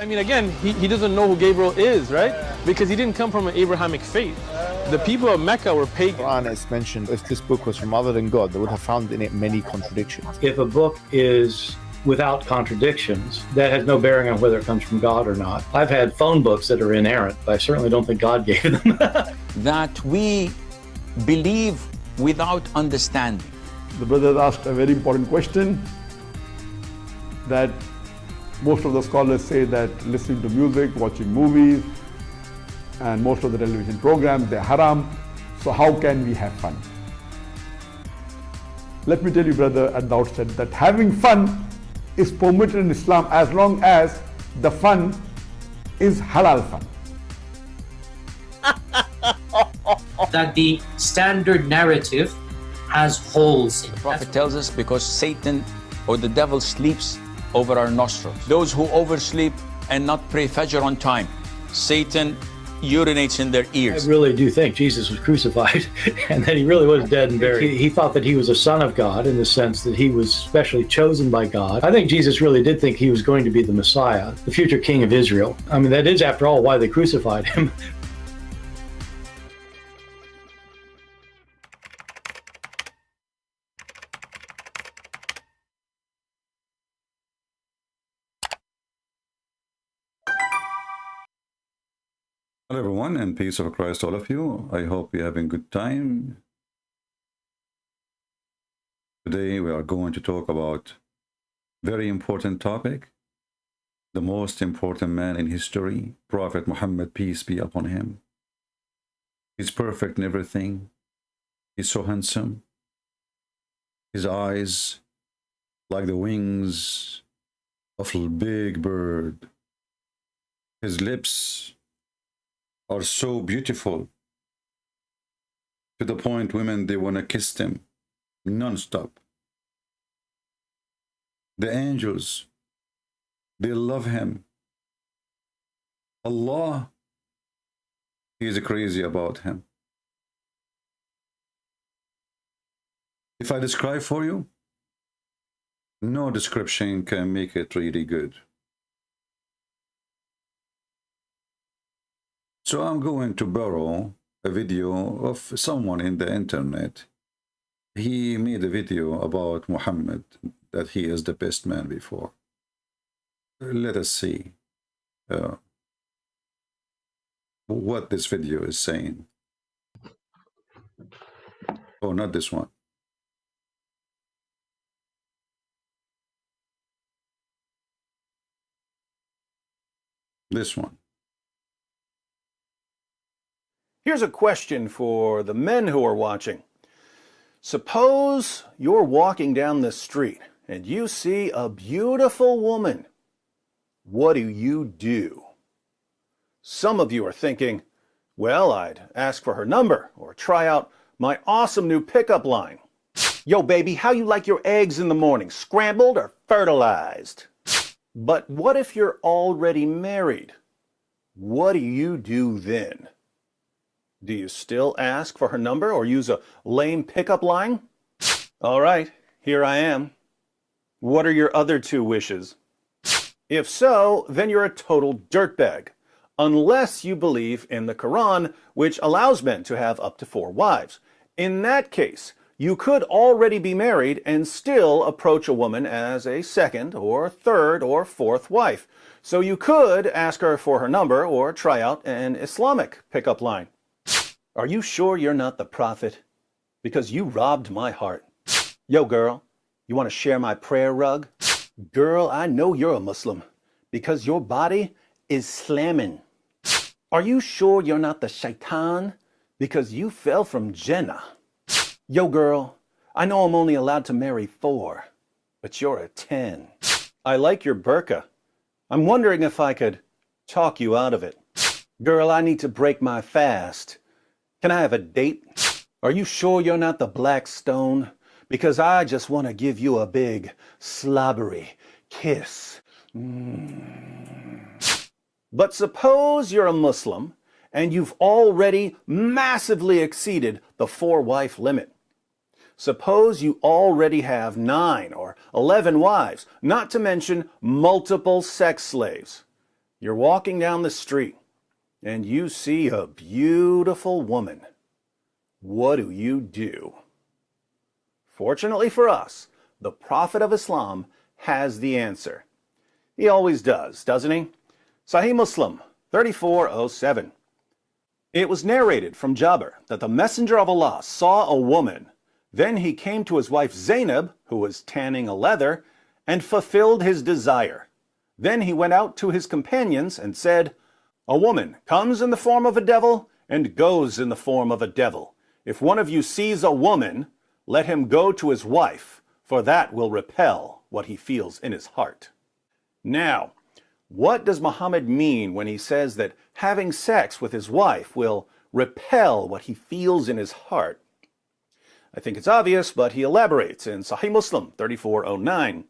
I mean, again, he doesn't know who Gabriel is, right? Because he didn't come from an Abrahamic faith. The people of Mecca were pagan. The Quran is mentioned, if this book was from other than God, they would have found in it many contradictions. If a book is without contradictions, that has no bearing on whether it comes from God or not. I've had phone books that are inerrant, but I certainly don't think God gave them. That we believe without understanding. The brother asked a very important question, that most of the scholars say that listening to music, watching movies, and most of the television programs, they're haram. So how can we have fun? Let me tell you, brother, at the outset, that having fun is permitted in Islam as long as the fun is halal fun. That the standard narrative has holes in it. The Prophet tells us because Satan or the devil sleeps over our nostrils. Those who oversleep and not pray Fajr on time, Satan urinates in their ears. I really do think Jesus was crucified and that he really was dead and buried. He thought that he was a son of God in the sense that he was specially chosen by God. I think Jesus really did think he was going to be the Messiah, the future king of Israel. I mean, that is, after all, why they crucified him. Hello everyone, and peace of Christ all of you. I hope you're having a good time. Today we are going to talk about very important topic, the most important man in history, Prophet Muhammad, peace be upon him. He's perfect in everything. He's so handsome. His eyes like the wings of a big bird. His lips are so beautiful to the point women, they want to kiss them non-stop. The angels, they love him. Allah, he is crazy about him. If I describe for you, no description can make it really good. So I'm going to borrow a video of someone in the internet. He made a video about Muhammad, that he is the best man before. Let us see what this video is saying. Oh, not this one. This one. Here's a question for the men who are watching. Suppose you're walking down the street and you see a beautiful woman. What do you do? Some of you are thinking, well, I'd ask for her number or try out my awesome new pickup line. Yo, baby, how you like your eggs in the morning, scrambled or fertilized? But what if you're already married? What do you do then? Do you still ask for her number or use a lame pickup line? All right, here I am. What are your other two wishes? If so, then you're a total dirtbag, unless you believe in the Quran, which allows men to have up to 4 wives. In that case, you could already be married and still approach a woman as a second or third or fourth wife. So you could ask her for her number or try out an Islamic pickup line. Are you sure you're not the prophet? Because you robbed my heart. Yo, girl, you want to share my prayer rug? Girl, I know you're a Muslim because your body is slamming. Are you sure you're not the shaitan? Because you fell from Jannah. Yo, girl, I know I'm only allowed to marry 4, but you're a 10. I like your burqa. I'm wondering if I could talk you out of it. Girl, I need to break my fast. Can I have a date? Are you sure you're not the black stone? Because I just want to give you a big, slobbery kiss. But suppose you're a Muslim and you've already massively exceeded the 4-wife limit. Suppose you already have 9 or 11 wives, not to mention multiple sex slaves. You're walking down the street and you see a beautiful woman. What do? Fortunately for us, the Prophet of Islam has the answer. He always does, doesn't he? Sahih Muslim 3407. It was narrated from Jabir that the Messenger of Allah saw a woman. Then he came to his wife Zainab, who was tanning a leather, and fulfilled his desire. Then he went out to his companions and said, "A woman comes in the form of a devil and goes in the form of a devil. If one of you sees a woman, let him go to his wife, for that will repel what he feels in his heart." Now, what does Muhammad mean when he says that having sex with his wife will repel what he feels in his heart? I think it's obvious, but he elaborates in Sahih Muslim 3409.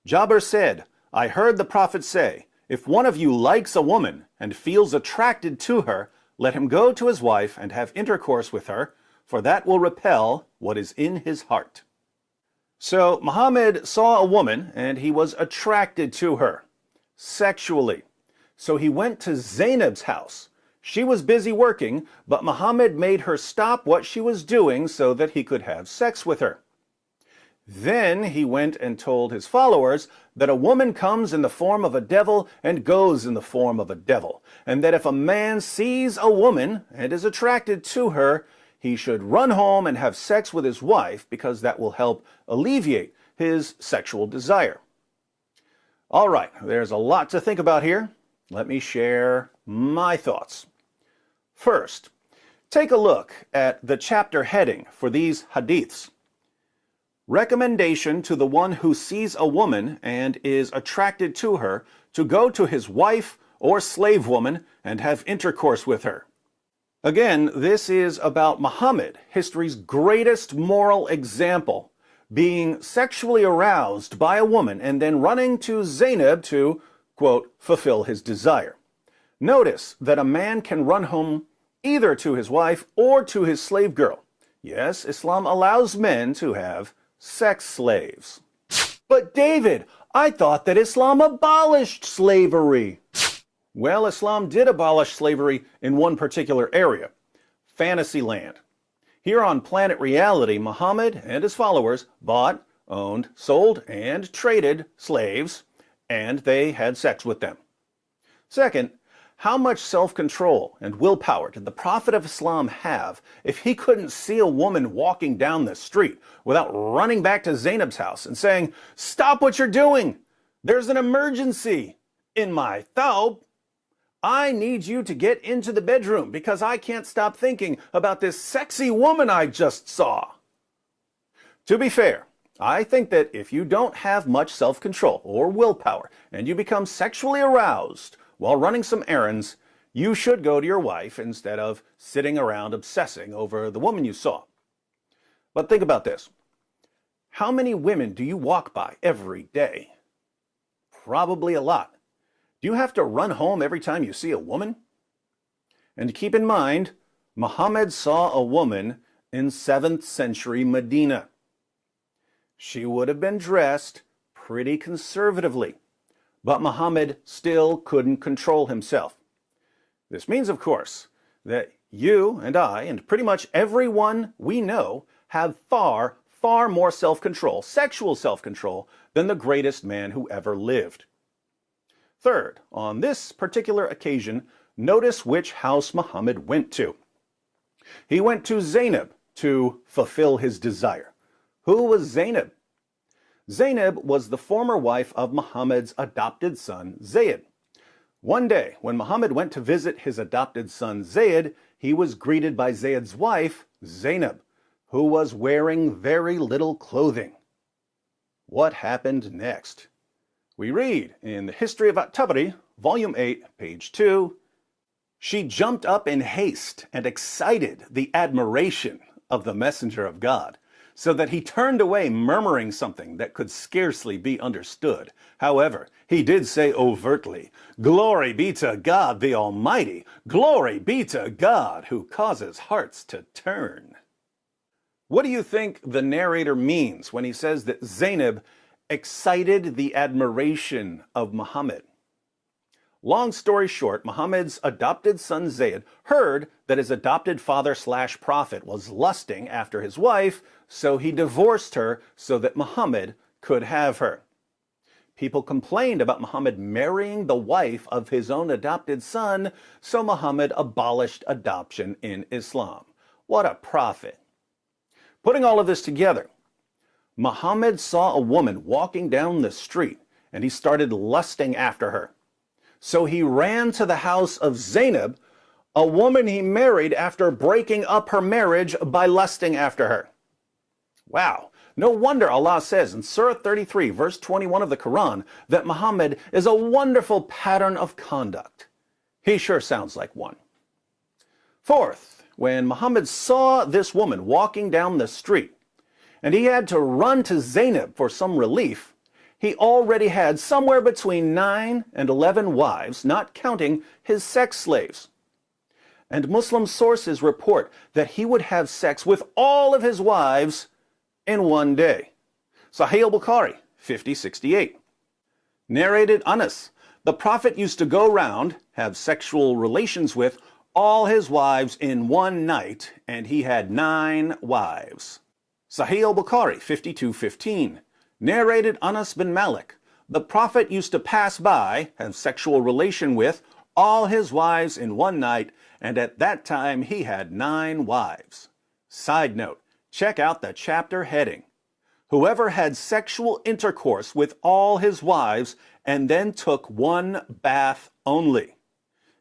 Jabir said, "I heard the Prophet say, if one of you likes a woman and feels attracted to her, let him go to his wife and have intercourse with her, for that will repel what is in his heart." So Muhammad saw a woman and he was attracted to her sexually. So he went to Zainab's house. She was busy working, but Muhammad made her stop what she was doing so that he could have sex with her. Then he went and told his followers that a woman comes in the form of a devil and goes in the form of a devil, and that if a man sees a woman and is attracted to her, he should run home and have sex with his wife because that will help alleviate his sexual desire. All right, there's a lot to think about here. Let me share my thoughts. First, take a look at the chapter heading for these hadiths. Recommendation to the one who sees a woman and is attracted to her to go to his wife or slave woman and have intercourse with her. Again, this is about Muhammad, history's greatest moral example, being sexually aroused by a woman and then running to Zainab to, quote, fulfill his desire. Notice that a man can run home either to his wife or to his slave girl. Yes, Islam allows men to have sex slaves. But David, I thought that Islam abolished slavery. Well, Islam did abolish slavery in one particular area, Fantasyland. Here on Planet Reality, Muhammad and his followers bought, owned, sold, and traded slaves, and they had sex with them. Second, how much self-control and willpower did the Prophet of Islam have if he couldn't see a woman walking down the street without running back to Zainab's house and saying, "Stop what you're doing! There's an emergency in my thawb. I need you to get into the bedroom because I can't stop thinking about this sexy woman I just saw." To be fair, I think that if you don't have much self-control or willpower and you become sexually aroused while running some errands, you should go to your wife instead of sitting around obsessing over the woman you saw. But think about this. How many women do you walk by every day? Probably a lot. Do you have to run home every time you see a woman? And keep in mind, Muhammad saw a woman in 7th century Medina. She would have been dressed pretty conservatively, but Muhammad still couldn't control himself. This means, of course, that you and I, and pretty much everyone we know, have far, far more self-control, sexual self-control, than the greatest man who ever lived. Third, on this particular occasion, notice which house Muhammad went to. He went to Zainab to fulfill his desire. Who was Zainab? Zainab was the former wife of Muhammad's adopted son, Zayd. One day, when Muhammad went to visit his adopted son, Zayd, he was greeted by Zayd's wife, Zainab, who was wearing very little clothing. What happened next? We read in the History of At-Tabari, Volume 8, page 2, "She jumped up in haste and excited the admiration of the Messenger of God, so that he turned away murmuring something that could scarcely be understood. However, he did say overtly, 'Glory be to God the Almighty! Glory be to God who causes hearts to turn!'" What do you think the narrator means when he says that Zainab excited the admiration of Muhammad? Long story short, Muhammad's adopted son Zayd heard that his adopted father/prophet was lusting after his wife, so he divorced her so that Muhammad could have her. People complained about Muhammad marrying the wife of his own adopted son, so Muhammad abolished adoption in Islam. What a prophet. Putting all of this together, Muhammad saw a woman walking down the street and he started lusting after her. So he ran to the house of Zainab, a woman he married after breaking up her marriage by lusting after her. Wow. No wonder Allah says in Surah 33, verse 21 of the Quran, that Muhammad is a wonderful pattern of conduct. He sure sounds like one. Fourth, when Muhammad saw this woman walking down the street, and he had to run to Zainab for some relief, he already had somewhere between 9 and 11 wives, not counting his sex slaves. And Muslim sources report that he would have sex with all of his wives in one day. Sahih al-Bukhari, 5068. Narrated Anas, the Prophet used to go round, have sexual relations with all his wives in one night, and he had 9 wives. Sahih al-Bukhari, 5215. Narrated Anas bin Malik, the Prophet used to pass by, have sexual relation with all his wives in one night, and at that time he had 9 wives. Side note, check out the chapter heading. Whoever had sexual intercourse with all his wives and then took one bath only.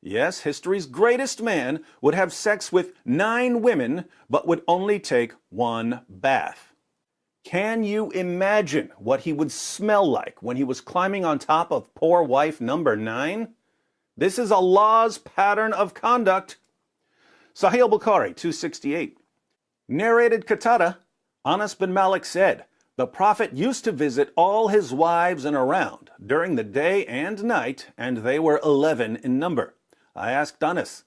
Yes, history's greatest man would have sex with 9 women, but would only take one bath. Can you imagine what he would smell like when he was climbing on top of poor wife number 9? This is Allah's pattern of conduct. Sahih al-Bukhari, 268. Narrated Qatada, Anas bin Malik said, the Prophet used to visit all his wives and around during the day and night, and they were 11 in number. I asked Anas,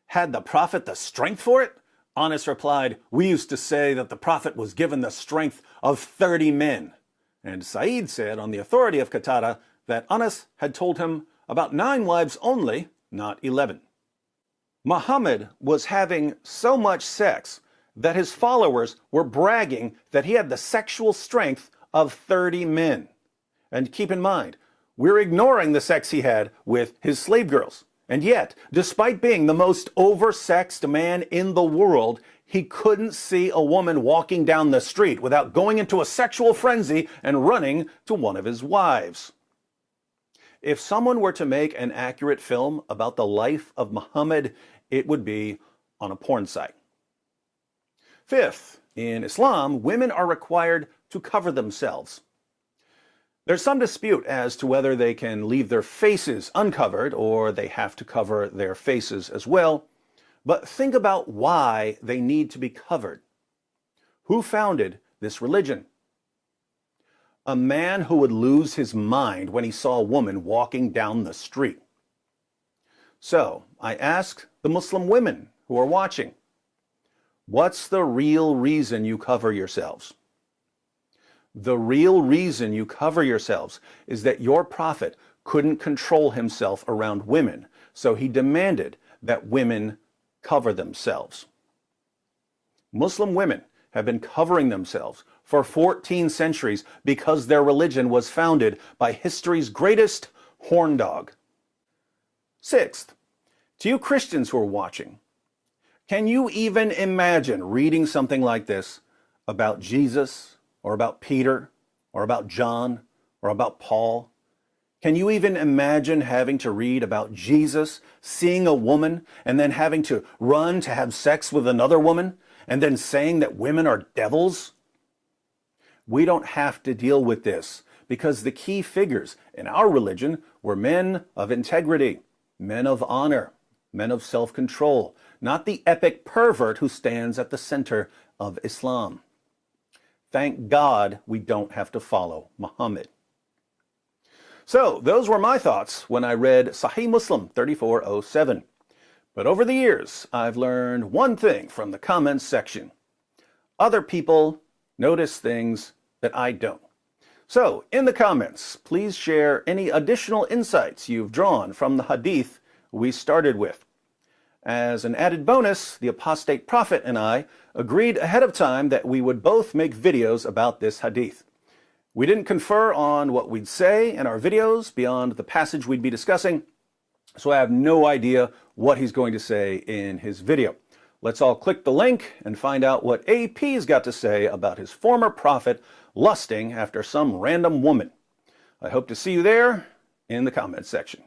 had the Prophet the strength for it? Anas replied, we used to say that the Prophet was given the strength of 30 men. And Sa'id said, on the authority of Qatada, that Anas had told him about 9 wives only, not 11. Muhammad was having so much sex that his followers were bragging that he had the sexual strength of 30 men. And keep in mind, we're ignoring the sex he had with his slave girls. And yet, despite being the most oversexed man in the world, he couldn't see a woman walking down the street without going into a sexual frenzy and running to one of his wives. If someone were to make an accurate film about the life of Muhammad, it would be on a porn site. Fifth, in Islam, women are required to cover themselves. There's some dispute as to whether they can leave their faces uncovered or they have to cover their faces as well. But think about why they need to be covered. Who founded this religion? A man who would lose his mind when he saw a woman walking down the street. So I asked the Muslim women who are watching, what's the real reason you cover yourselves? The real reason you cover yourselves is that your prophet couldn't control himself around women, so he demanded that women cover themselves. Muslim women have been covering themselves for 14 centuries because their religion was founded by history's greatest horn dog. Sixth, to you Christians who are watching, can you even imagine reading something like this about Jesus, or about Peter, or about John, or about Paul? Can you even imagine having to read about Jesus seeing a woman and then having to run to have sex with another woman and then saying that women are devils? We don't have to deal with this because the key figures in our religion were men of integrity, men of honor, men of self-control, not the epic pervert who stands at the center of Islam. Thank God we don't have to follow Muhammad. So, those were my thoughts when I read Sahih Muslim 3407. But over the years, I've learned one thing from the comments section. Other people notice things that I don't. So, in the comments, please share any additional insights you've drawn from the hadith we started with. As an added bonus, the apostate prophet and I agreed ahead of time that we would both make videos about this hadith. We didn't confer on what we'd say in our videos beyond the passage we'd be discussing, so I have no idea what he's going to say in his video. Let's all click the link and find out what AP's got to say about his former prophet lusting after some random woman. I hope to see you there in the comments section.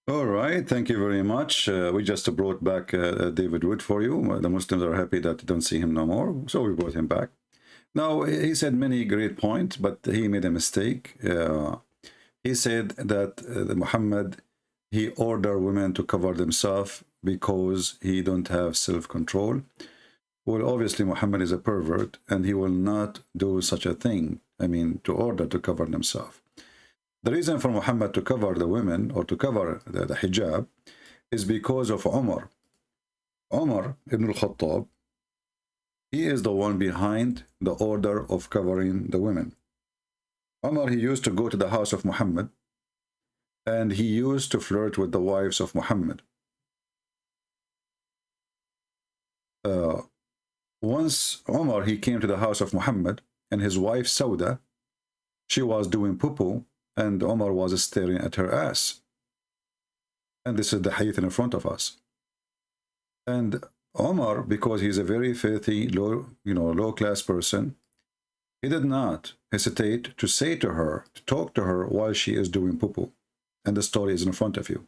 All right, thank you very much. We just brought back David Wood for you. The Muslims are happy that they don't see him no more, so we brought him back. Now, he said many great points, but he made a mistake. He said that Muhammad, he ordered women to cover themselves because he don't have self-control. Well, obviously Muhammad is a pervert and he will not do such a thing. I mean, to order to cover themselves. The reason for Muhammad to cover the women or to cover the hijab is because of Umar. Umar ibn al-Khattab, he is the one behind the order of covering the women. Umar, he used to go to the house of Muhammad and he used to flirt with the wives of Muhammad. Once Umar, he came to the house of Muhammad and his wife Sauda, she was doing poo-poo and Umar was staring at her ass. And this is the hadith in front of us. And Umar, because he's a very filthy, low-class person, he did not hesitate to say to her, to talk to her while she is doing poo-poo. And the story is in front of you.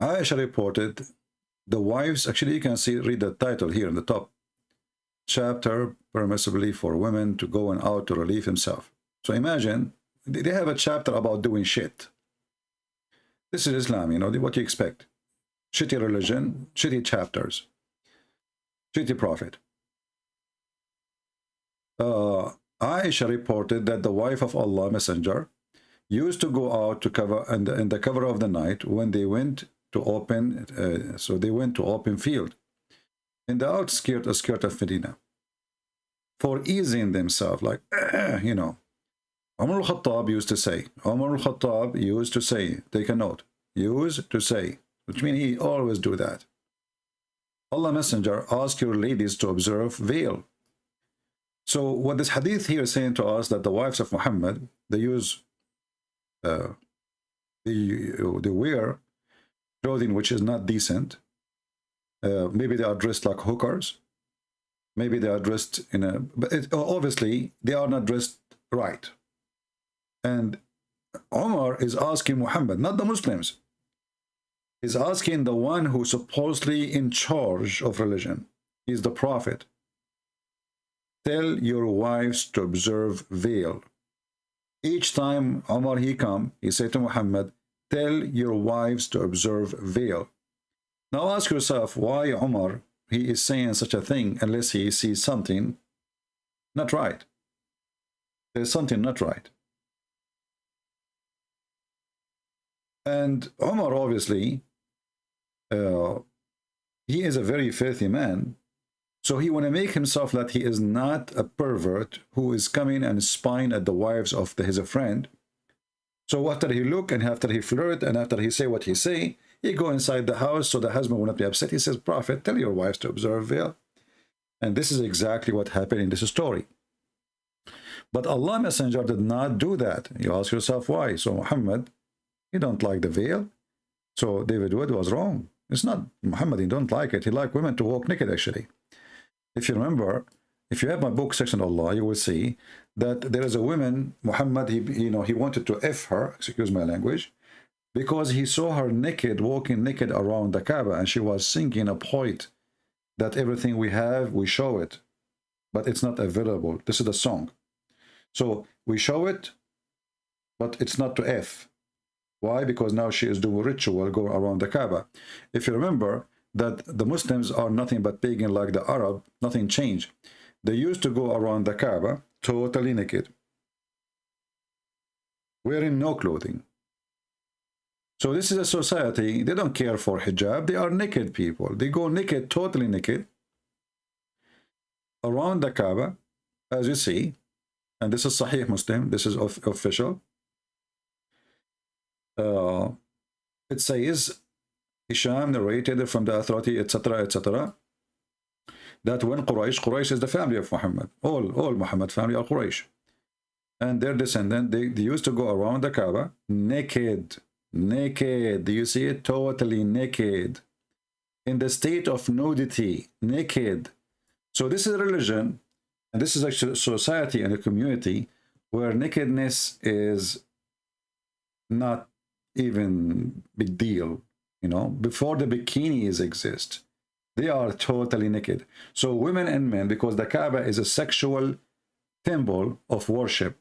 Aisha reported the wives, actually you can see, read the title here in the top. Chapter permissibly for women to go and out to relieve himself. So imagine, they have a chapter about doing shit. This is Islam, what you expect. Shitty religion, shitty chapters, shitty prophet. Aisha reported that the wife of Allah Messenger used to go out to cover in the cover of the night when they went to open, so they went to open field in the outskirt of Medina for easing themselves, like, Umar al-Khattab used to say, take a note, used to say, which means he always do that. Allah Messenger, ask your ladies to observe veil. So what this hadith here is saying to us, that the wives of Muhammad, they use, they wear clothing which is not decent. Maybe they are dressed like hookers. Maybe they are dressed in a... But obviously, they are not dressed right. And Umar is asking Muhammad, not the Muslims. He's asking the one who's supposedly in charge of religion. He's the prophet. Tell your wives to observe veil. Each time Umar he come, he said to Muhammad, tell your wives to observe veil. Now ask yourself why Umar, he is saying such a thing unless he sees something not right. There's something not right. And Umar, obviously, he is a very filthy man. So he want to make himself that he is not a pervert who is coming and spying at the wives of his friend. So after he look and after he flirt and after he say what he say, he go inside the house so the husband will not be upset. He says, Prophet, tell your wives to observe veil. And this is exactly what happened in this story. But Allah Messenger did not do that. You ask yourself why. So Muhammad, he don't like the veil. So David Wood was wrong. It's not Muhammad, he don't like it. He liked women to walk naked, actually. If you remember, if you have my book section Allah, you will see that there is a woman, Muhammad, he wanted to F her, excuse my language, because he saw her naked, walking naked around the Kaaba, and she was singing a poet that everything we have, we show it, but it's not available. This is the song. So we show it, but it's not to F. Why? Because now she is doing ritual, go around the Kaaba. If you remember that the Muslims are nothing but pagan like the Arab, nothing changed. They used to go around the Kaaba totally naked, wearing no clothing. So this is a society, they don't care for hijab, they are naked people. They go naked, totally naked, around the Kaaba, as you see, and this is Sahih Muslim, this is official. It says, Hisham narrated from the authority, etc., etc., that when Quraysh is the family of Muhammad, all Muhammad family are Quraysh, and their descendant, they used to go around the Kaaba naked. Do you see it? Totally naked, in the state of nudity, naked. So this is a religion, and this is a society and a community where nakedness is not even big deal. You know, before the bikinis exist, they are totally naked. So women and men, because the Kaaba is a sexual temple of worship.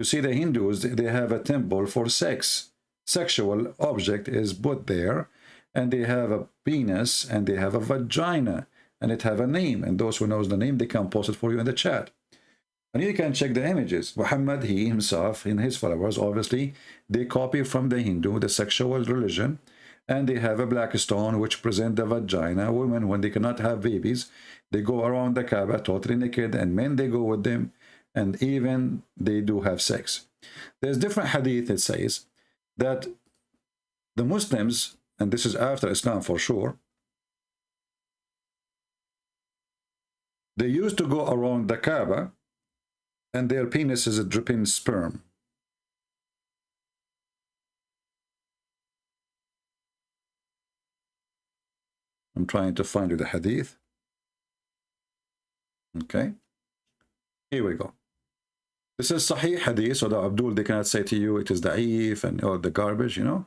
You see, the Hindus, they have a temple for sex. Sexual object is put there, and they have a penis, and they have a vagina, and it have a name. And those who knows the name, they can post it for you in the chat. And you can check the images. Muhammad, he himself, and his followers, obviously, they copy from the Hindu, the sexual religion, and they have a black stone which present the vagina. Women, when they cannot have babies, they go around the Kaaba totally naked, and men, they go with them, and even they do have sex. There's different hadith, it says, that the Muslims, and this is after Islam for sure, they used to go around the Kaaba, and their penis is dripping sperm. I'm trying to find you the hadith. Okay. Here we go. This is Sahih Hadith, so the Abdul, they cannot say to you it is da'if and all the garbage, you know.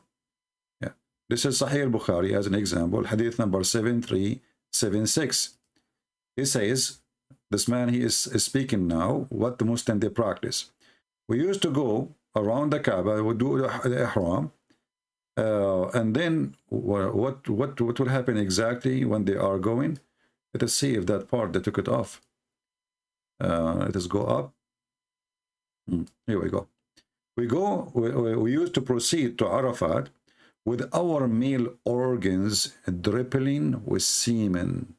Yeah. This is Sahih al-Bukhari as an example, Hadith number 7376. He says, this man, he is speaking now, what the Muslim, they practice. We used to go around the Kaaba, we do the Ihram, and then what will happen exactly when they are going? Let us see if that part, they took it off. Let us go up. Here we go. We used to proceed to Arafat with our male organs dripping with semen.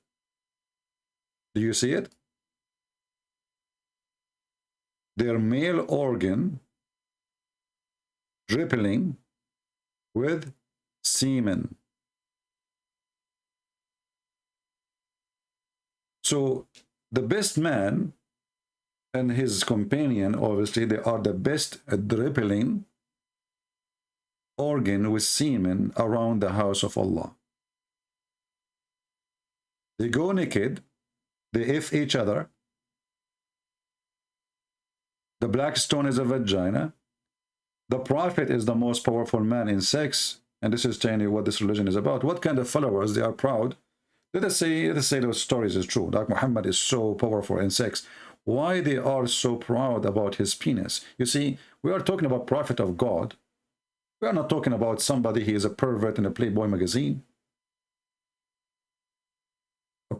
Do you see it? Their male organ dripping with semen. So the best man and his companion, obviously, they are the best at dribbling organ with semen around the house of Allah. They go naked, they if each other. The black stone is a vagina. The Prophet is the most powerful man in sex, and this is telling you what this religion is about. What kind of followers? They are proud. Let us say those stories is true. Like Muhammad is so powerful in sex. Why they are so proud about his penis? You see, we are talking about Prophet of God. We are not talking about somebody he is a pervert in a Playboy magazine. A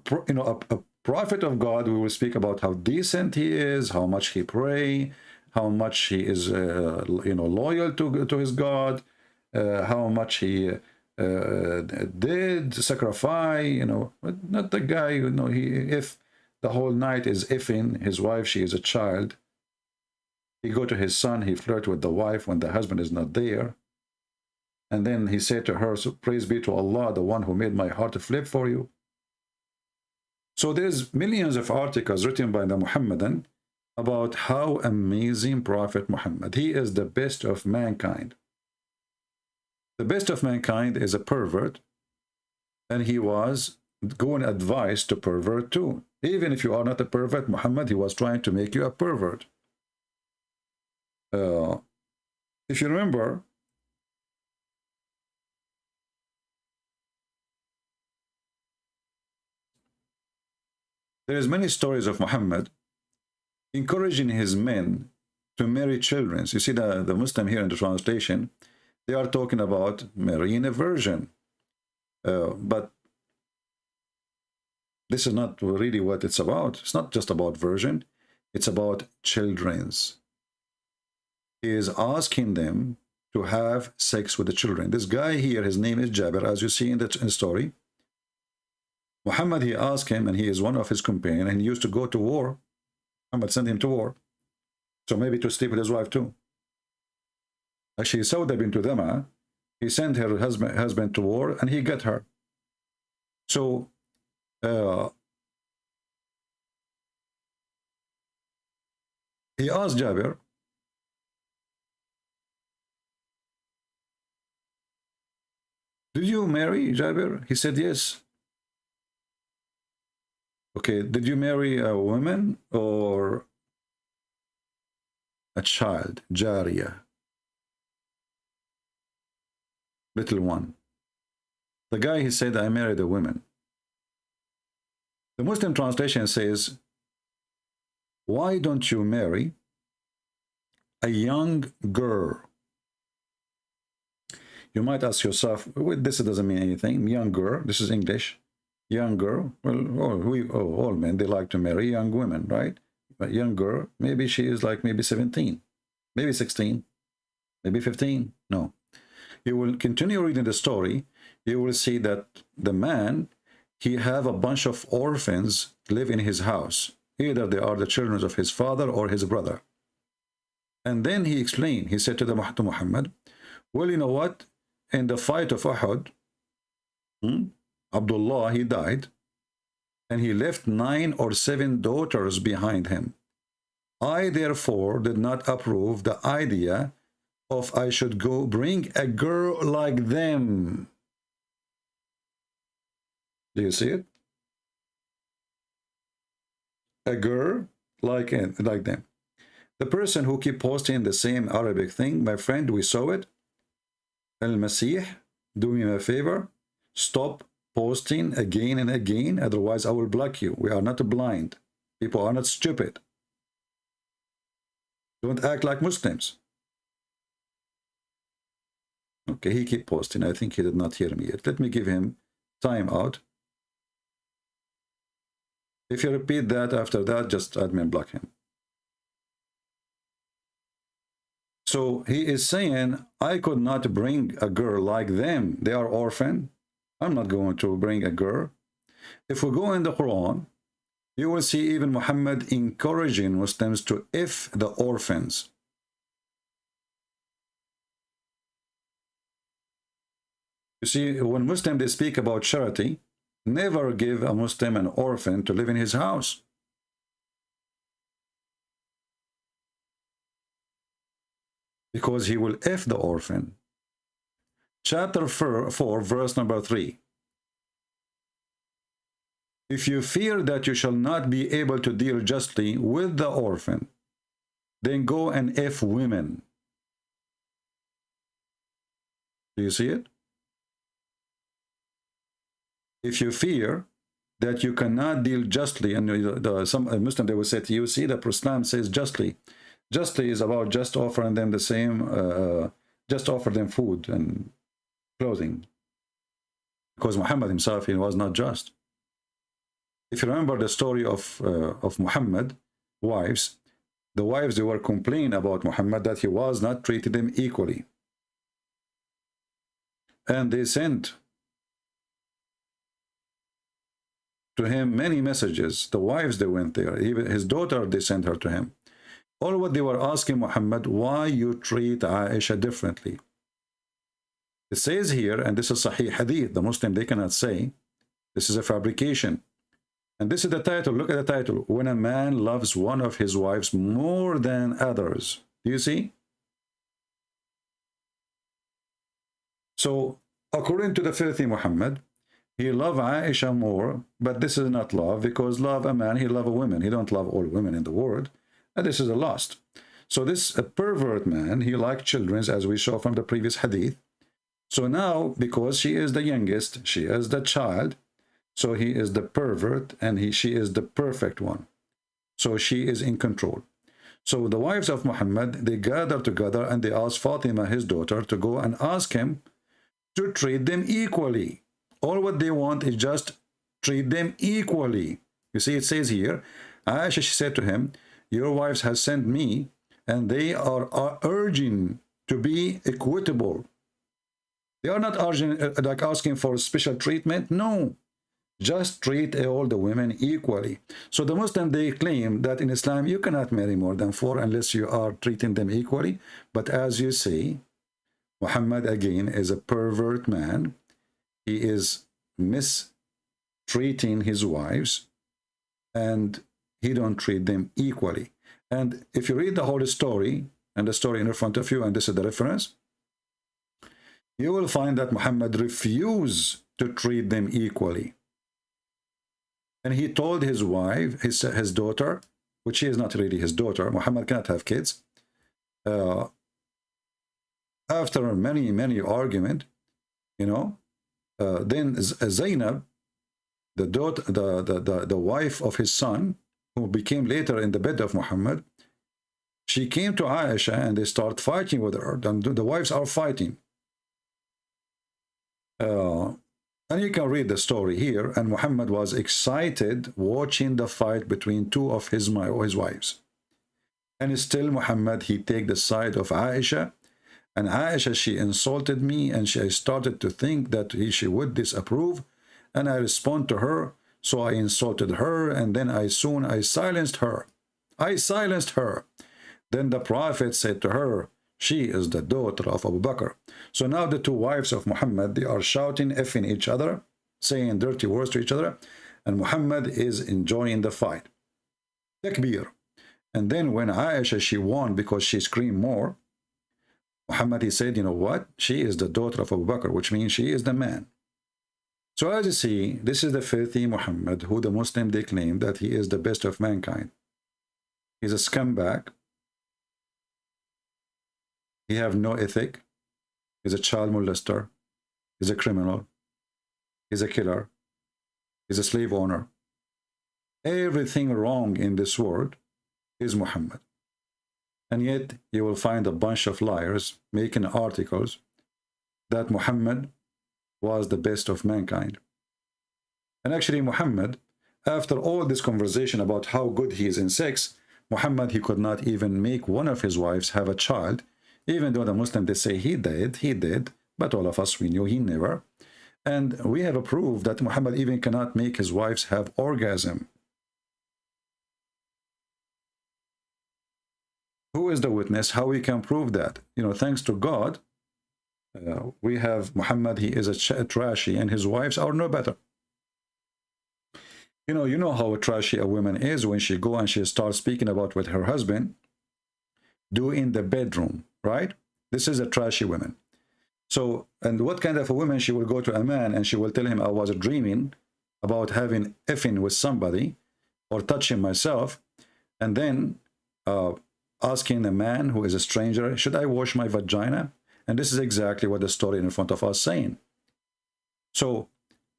Prophet of God, we will speak about how decent he is, how much he pray, how much he is loyal to his God, how much he did sacrifice, not the guy, if the whole night is effing his wife, she is a child. He go to his son, he flirt with the wife when the husband is not there. And then he said to her, so praise be to Allah, the one who made my heart to flip for you. So there's millions of articles written by the Muhammadan about how amazing Prophet Muhammad. He is the best of mankind. The best of mankind is a pervert, and he was going advice to pervert too. Even if you are not a pervert, Muhammad, he was trying to make you a pervert. If you remember, there is many stories of Muhammad encouraging his men to marry children. You see the Muslim here in the translation, they are talking about marrying a virgin. But this is not really what it's about. It's not just about virgin. It's about children's. He is asking them to have sex with the children. This guy here, his name is Jabir, as you see in the story. Muhammad, he asked him, and he is one of his companions, and he used to go to war. Muhammad sent him to war. So maybe to sleep with his wife too. Actually, Sauda bint Dham'a, he sent her husband to war, and he got her. So, he asked Jabir, did you marry Jabir? He said, yes. Okay, did you marry a woman or a child? Jariya. Little one. The guy, he said, I married a woman. The Muslim translation says, why don't you marry a young girl? You might ask yourself, well, this doesn't mean anything. Young girl, this is English. Young girl, well, all men, they like to marry young women, right? But young girl, maybe she is like maybe 17, maybe 16, maybe 15. No. You will continue reading the story. You will see that the man, he have a bunch of orphans live in his house. Either they are the children of his father or his brother. And then he explained, he said to Muhammad, well, you know what? In the fight of Uhud, Abdullah, he died, and he left 9 or 7 daughters behind him. I, therefore, did not approve the idea of I should go bring a girl like them. Do you see it? A girl like them. The person who keep posting the same Arabic thing, my friend, we saw it. Al-Masih, do me a favor, stop posting again and again, otherwise I will block you. We are not blind. People are not stupid. Don't act like Muslims. Okay, he keep posting. I think he did not hear me yet. Let me give him time out. If you repeat that after that, just admin block him. So he is saying, I could not bring a girl like them. They are orphan. I'm not going to bring a girl. If we go in the Quran, you will see even Muhammad encouraging Muslims to F the orphans. You see, when Muslims, they speak about charity, never give a Muslim an orphan to live in his house. Because he will F the orphan. Chapter 4, verse number 3. If you fear that you shall not be able to deal justly with the orphan, then go and F women. Do you see it? If you fear that you cannot deal justly, and some Muslim, they will say to you, see, the Islam says justly. Justly is about just offering them the same, just offer them food and clothing. Because Muhammad himself, he was not just. If you remember the story of Muhammad, wives, the wives, they were complaining about Muhammad that he was not treating them equally. And they sent to him many messages. The wives, they went there. Even his daughter, they sent her to him. All what they were asking Muhammad, why you treat Aisha differently? It says here, and this is Sahih Hadith, the Muslim, they cannot say, this is a fabrication. And this is the title, look at the title, when a man loves one of his wives more than others. Do you see? So, according to the filthy Muhammad, he loved Aisha more, but this is not love, because love a man, he love a woman. He don't love all women in the world. And this is a lust. So this a pervert man, he liked children, as we saw from the previous hadith. So now, because she is the youngest, she is the child, so he is the pervert, and she is the perfect one. So she is in control. So the wives of Muhammad, they gather together and they ask Fatima, his daughter, to go and ask him to treat them equally. All what they want is just treat them equally. You see, it says here, Aisha, she said to him, your wives have sent me, and they are urging to be equitable. They are not urging, like asking for special treatment. No. Just treat all the women equally. So the Muslim, they claim that in Islam you cannot marry more than 4 unless you are treating them equally. But as you see, Muhammad again is a pervert man. He is mistreating his wives, and he don't treat them equally. And if you read the whole story, and the story in front of you, and this is the reference, you will find that Muhammad refused to treat them equally. And he told his wife, his daughter, which is not really his daughter, Muhammad cannot have kids. After many argument, you know, then Zainab, the wife of his son, who became later in the bed of Muhammad, she came to Aisha and they start fighting with her. The wives are fighting. And you can read the story here. And Muhammad was excited watching the fight between two of his wives. And still Muhammad, he take the side of Aisha. And Aisha, she insulted me, and I started to think that she would disapprove. And I respond to her, so I insulted her, and then I silenced her. I silenced her. Then the Prophet said to her, she is the daughter of Abu Bakr. So now the two wives of Muhammad, they are shouting, effing each other, saying dirty words to each other, and Muhammad is enjoying the fight. Takbir. And then when Aisha, she won because she screamed more, Muhammad, he said, you know what? She is the daughter of Abu Bakr, which means she is the man. So as you see, this is the filthy Muhammad, who the Muslim, they claim that he is the best of mankind. He's a scumbag. He have no ethic. He's a child molester. He's a criminal. He's a killer. He's a slave owner. Everything wrong in this world is Muhammad. And yet you will find a bunch of liars making articles that Muhammad was the best of mankind. And actually Muhammad, after all this conversation about how good he is in sex, Muhammad, he could not even make one of his wives have a child, even though the Muslim, they say he did, but all of us, we knew he never. And we have a proof that Muhammad even cannot make his wives have orgasm. Who is the witness? How we can prove that? You know, thanks to God, we have Muhammad, he is a trashy, and his wives are no better. You know how trashy a woman is when she go and she starts speaking about what her husband do in the bedroom, right? This is a trashy woman. So, and what kind of a woman, she will go to a man and she will tell him, I was dreaming about having effing with somebody or touching myself, and then asking a man who is a stranger, should I wash my vagina? And this is exactly what the story in front of us saying. So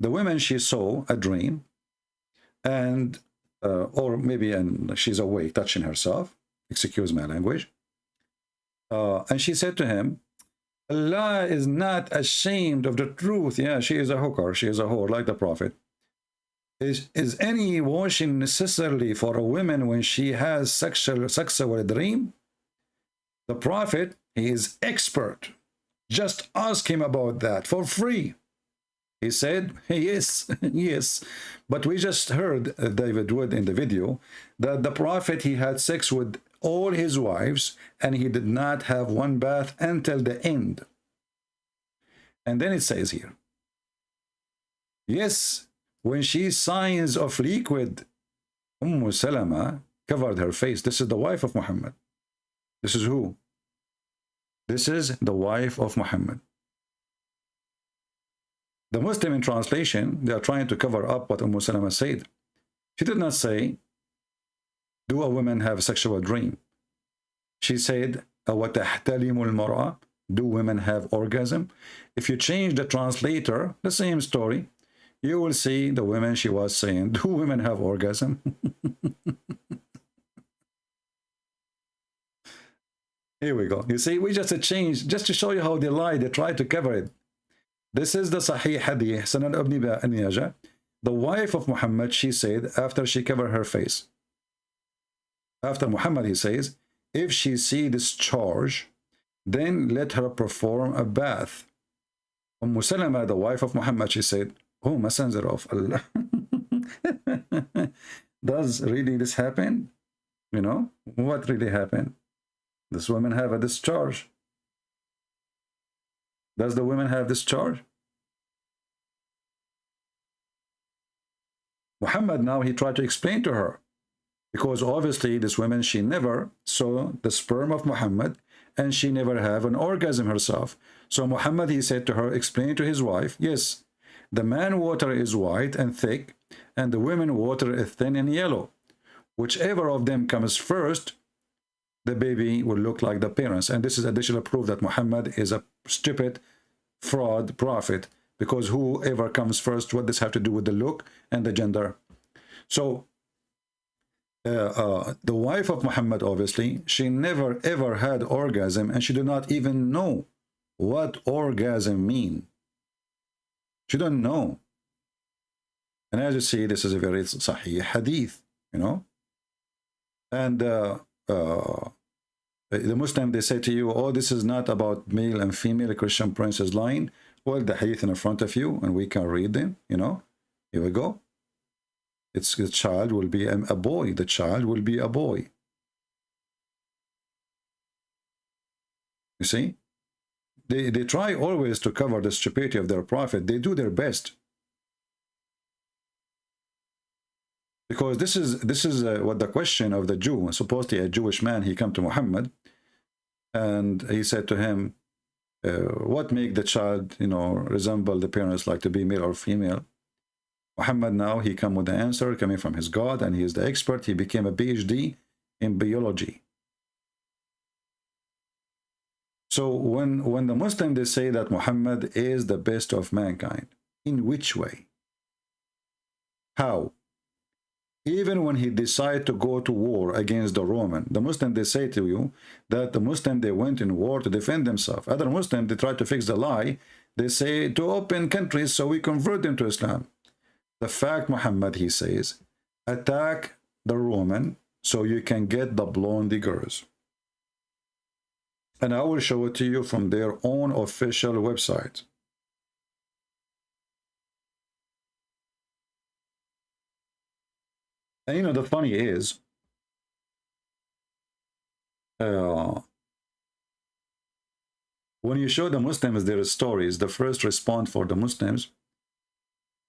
the woman, she saw a dream, and or maybe she's awake touching herself, excuse my language, and she said to him, Allah is not ashamed of the truth. Yeah, she is a hooker, she is a whore, like the Prophet. Is any washing necessarily for a woman when she has sexual dream? The Prophet, he is expert. Just ask him about that for free. He said, yes, yes. But we just heard David Wood in the video that the Prophet, he had sex with all his wives and he did not have one bath until the end. And then it says here, yes, when she signs of liquid, Salama covered her face. This is the wife of Muhammad. This is who? This is the wife of Muhammad. The Muslim in translation, they are trying to cover up what Salama said. She did not say, do a woman have a sexual dream? She said, وَتَحْتَلِمُ الْمَرْأَةِ, do women have orgasm? If you change the translator, the same story, you will see the women, she was saying, do women have orgasm? Here we go. You see, we just changed, just to show you how they lie, they try to cover it. This is the Sahih Hadith, Sunan ibn Majah. The wife of Muhammad, she said, after she covered her face, after Muhammad, he says, if she see discharge, then let her perform a bath. Salama, the wife of Muhammad, she said, oh, Messenger of Allah, Does really this happen? You know, what really happened? Does women have a discharge? Does the women have discharge? Muhammad now, he tried to explain to her, because obviously this woman, she never saw the sperm of Muhammad, and she never have an orgasm herself. So Muhammad, he said to her, explain to his wife, yes, the man water is white and thick, and the women water is thin and yellow. Whichever of them comes first, the baby will look like the parents. And this is additional proof that Muhammad is a stupid fraud prophet, because whoever comes first, what does have to do with the look and the gender? So the wife of Muhammad, obviously, she never ever had orgasm, and she did not even know what orgasm mean. She don't know. And as you see, this is a very sahih hadith, you know. And the Muslim, they say to you, oh, this is not about male and female, a Christian prince is lying. Well, the hadith in front of you, and we can read them, you know. Here we go. It's the child will be a boy. The child will be a boy. You see? They try always to cover the stupidity of their prophet. They do their best. Because this is what the question of the Jew. Supposedly a Jewish man, he came to Muhammad, and he said to him, what make the child, you know, resemble the parents, like to be male or female? Muhammad now, he come with the answer coming from his God, and he is the expert. He became a PhD in biology. So when the Muslims, they say that Muhammad is the best of mankind, in which way? How? Even when he decided to go to war against the Roman, the Muslim, they say to you that the Muslim, they went in war to defend themselves. Other Muslims, they try to fix the lie. They say to open countries so we convert them to Islam. The fact, Muhammad, he says, attack the Roman so you can get the blonde girls. And I will show it to you from their own official website. And you know, the funny is, when you show the Muslims their stories, the first response for the Muslims,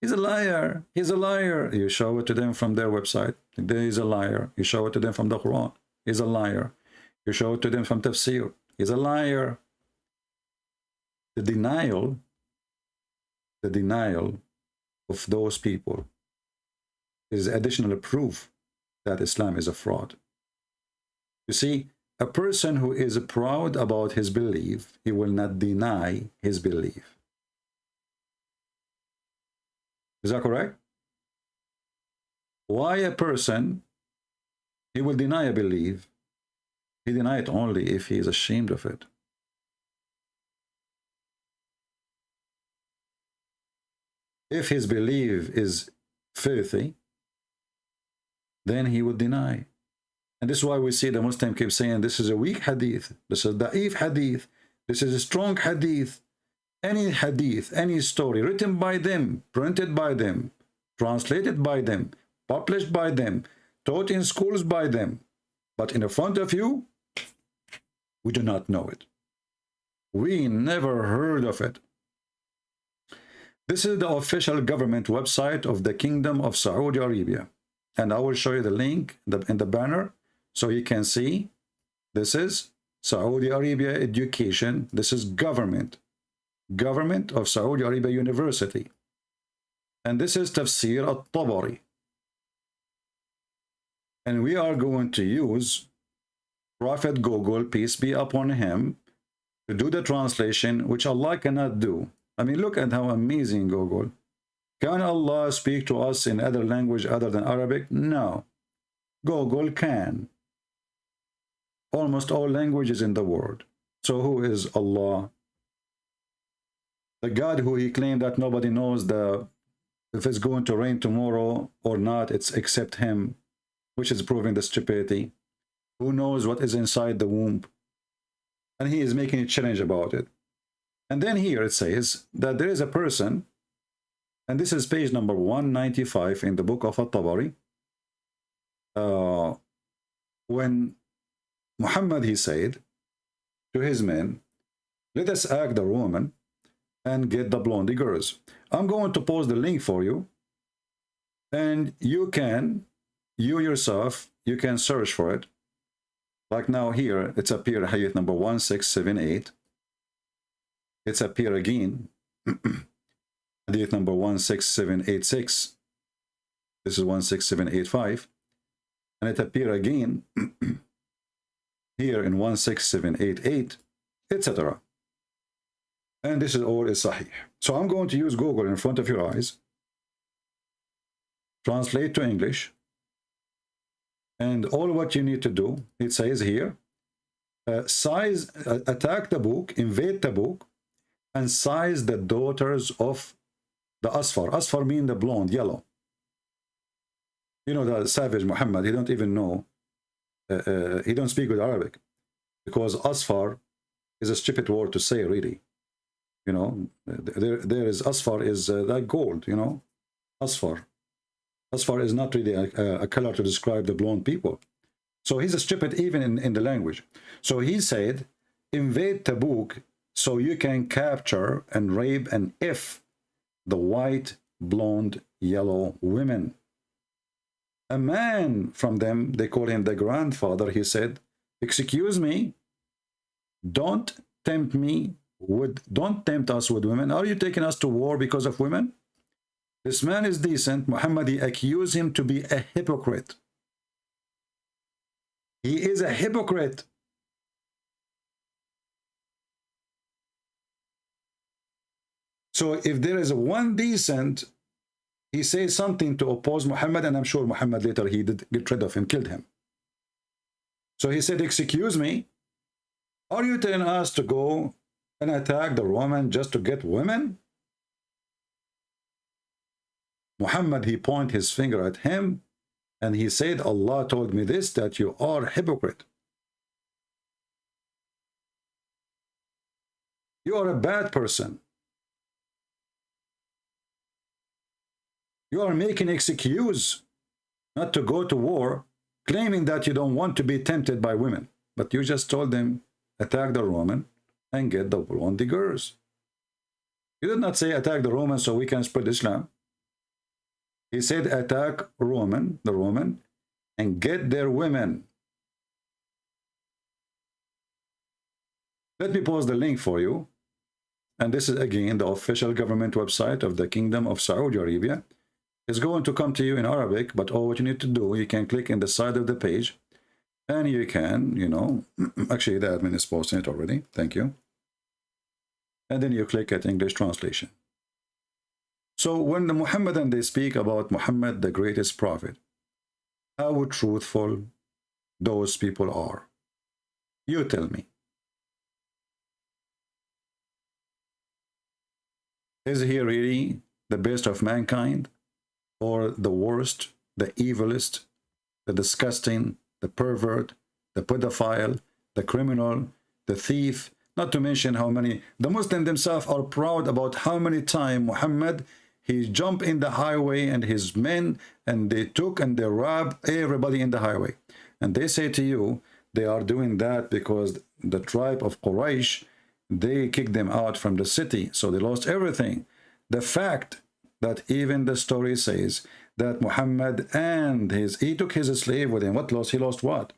he's a liar, he's a liar. You show it to them from their website, he's a liar. You show it to them from the Quran, he's a liar. You show it to them from Tafsir, he's a liar. The denial of those people is additional proof that Islam is a fraud. You see, a person who is proud about his belief, he will not deny his belief. Is that correct? Why a person, he will deny a belief? He deny it only if he is ashamed of it. If his belief is filthy, then he would deny. And this is why we see the Muslim keep saying this is a weak hadith, this is da'if hadith, this is a strong hadith. Any hadith, any story written by them, printed by them, translated by them, published by them, taught in schools by them, but in front of you, we do not know it. We never heard of it. This is the official government website of the Kingdom of Saudi Arabia. And I will show you the link in the banner so you can see. This is Saudi Arabia Education. This is government of Saudi Arabia University. And this is Tafsir al-Tabari. And we are going to use Prophet Google, peace be upon him, to do the translation, which Allah cannot do. I mean, look at how amazing Google. Can Allah speak to us in other language other than Arabic? No. Google can. Almost all languages in the world. So who is Allah? The God who he claimed that nobody knows if it's going to rain tomorrow or not, it's except him, which is proving the stupidity. Who knows what is inside the womb? And he is making a challenge about it. And then here it says that there is a person, And this is page number 195 in the book of At-Tabari. When Muhammad, he said to his men, let us act the woman and get the blondie girls. I'm going to post the link for you, and you yourself, you can search for it. Like now here, it's appear hadith number 1678. It's appear again, hadith number 16786. This is 16785. And it appear again here in 16788, etc. And this is all is sahih. So I'm going to use Google in front of your eyes, translate to English, and all what you need to do, it says here, attack the book, invade the book, and size the daughters of the Asfar. Asfar means the blonde, yellow. You know, the savage Muhammad, he don't even know, he don't speak good Arabic, because Asfar is a stupid word to say, really. You know, there is Asfar is like gold, you know, Asfar. Asfar is not really a color to describe the blonde people. So he's a stupid even in the language. So he said, invade Tabuk so you can capture and rape and if the white, blonde, yellow women. A man from them, they call him the grandfather, he said, excuse me, don't tempt us with women. Are you taking us to war because of women? This man is decent. Muhammad, he accused him to be a hypocrite. He is a hypocrite. So if there is one decent, he says something to oppose Muhammad, and I'm sure Muhammad later he did get rid of him, killed him. So he said, excuse me, are you telling us to go and attack the Roman just to get women? Muhammad, he pointed his finger at him, and he said, Allah told me this, that you are a hypocrite. You are a bad person. You are making excuse not to go to war, claiming that you don't want to be tempted by women. But you just told them, attack the Roman and get the blondie girls. You did not say attack the Roman so we can spread Islam. He said attack the Roman, and get their women. Let me post the link for you. And this is again the official government website of the Kingdom of Saudi Arabia. It's going to come to you in Arabic, but all what you need to do, you can click in the side of the page, and you can, you know, actually the admin is posting it already. Thank you. And then you click at English translation. So when the Muhammadan, they speak about Muhammad, the greatest prophet, how truthful those people are. You tell me. Is he really the best of mankind, or the worst, the evilest, the disgusting, the pervert, the pedophile, the criminal, the thief? Not to mention how many, the Muslims themselves are proud about how many times Muhammad, he jumped in the highway and his men, and they took and they robbed everybody in the highway. And they say to you, they are doing that because the tribe of Quraysh, they kicked them out from the city, so they lost everything. The fact that even the story says that Muhammad and he took his slave with him. What lost? He lost what?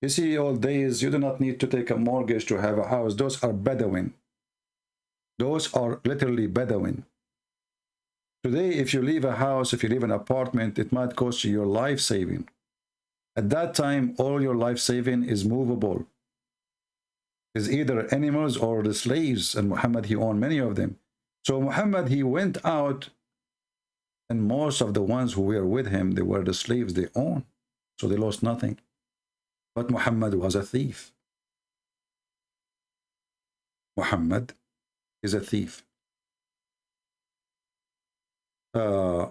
You see, old days, you do not need to take a mortgage to have a house. Those are Bedouin. Those are literally Bedouin. Today, if you leave a house, if you leave an apartment, it might cost you your life saving. At that time, all your life saving is movable. Is either animals or the slaves, and Muhammad, he owned many of them. So Muhammad, he went out, and most of the ones who were with him, they were the slaves they owned. So they lost nothing. But Muhammad was a thief. Muhammad is a thief.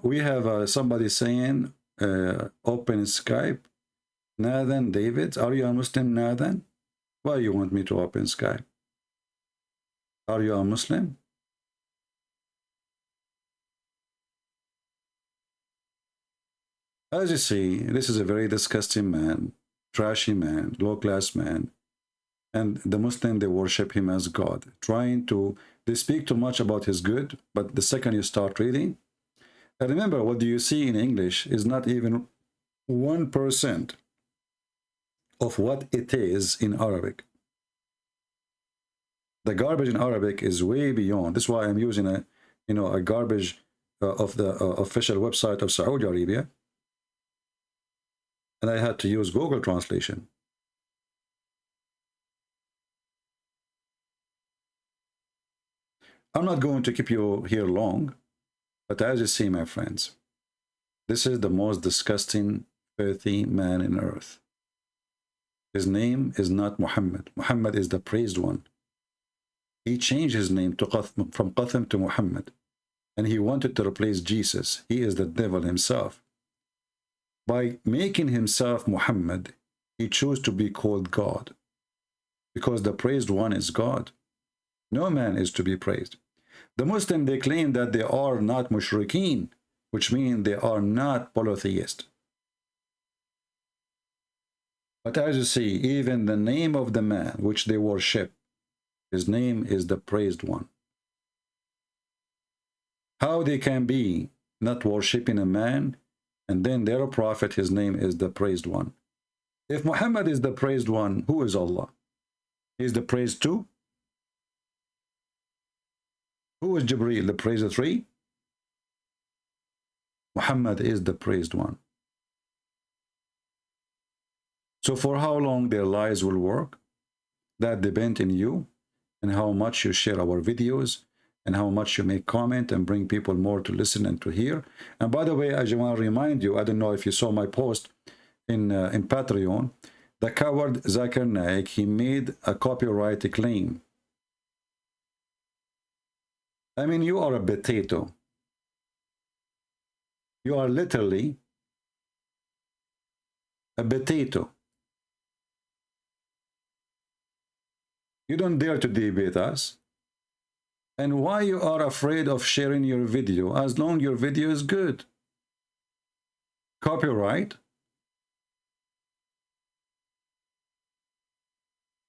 We have somebody saying, open Skype. Nathan David, are you a Muslim, Nathan? Why you want me to open Skype? Are you a Muslim? As you see, this is a very disgusting man, trashy man, low-class man. And the Muslim, they worship him as God, they speak too much about his good, but the second you start reading, and remember, what do you see in English is not even 1% of what it is in Arabic. The garbage in Arabic is way beyond. That's why I'm using a garbage of the official website of Saudi Arabia, and I had to use Google translation. I'm not going to keep you here long, but as you see, my friends, this is the most disgusting, filthy man in earth. His name is not Muhammad. Muhammad is the praised one. He changed his name from Qasim to Muhammad, and he wanted to replace Jesus. He is the devil himself. By making himself Muhammad, he chose to be called God, because the praised one is God. No man is to be praised. The Muslim, they claim that they are not mushrikeen, which means they are not polytheist. But as you see, even the name of the man which they worship, his name is the praised one. How they can be not worshipping a man, and then their prophet, his name is the praised one? If Muhammad is the praised one, who is Allah? He is the praised two? Who is Jibreel, the praised three? Muhammad is the praised one. So for how long their lies will work, that depends on you, and how much you share our videos, and how much you make comment and bring people more to listen and to hear. And by the way, I just want to remind you, I don't know if you saw my post in Patreon, the coward Zakir Naik, he made a copyright claim. I mean, you are a potato. You are literally a potato. You don't dare to debate us. And why you are afraid of sharing your video, as long as your video is good? Copyright?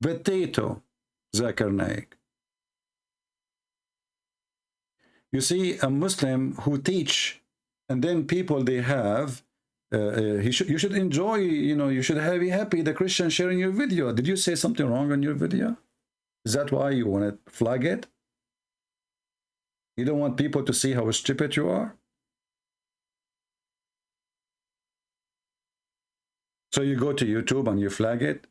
Potato, Zakir Naik. You see, a Muslim who teach, and then people they have, you should enjoy, you should be happy the Christian sharing your video. Did you say something wrong on your video? Is that why you want to flag it? You don't want people to see how stupid you are? So you go to YouTube and you flag it?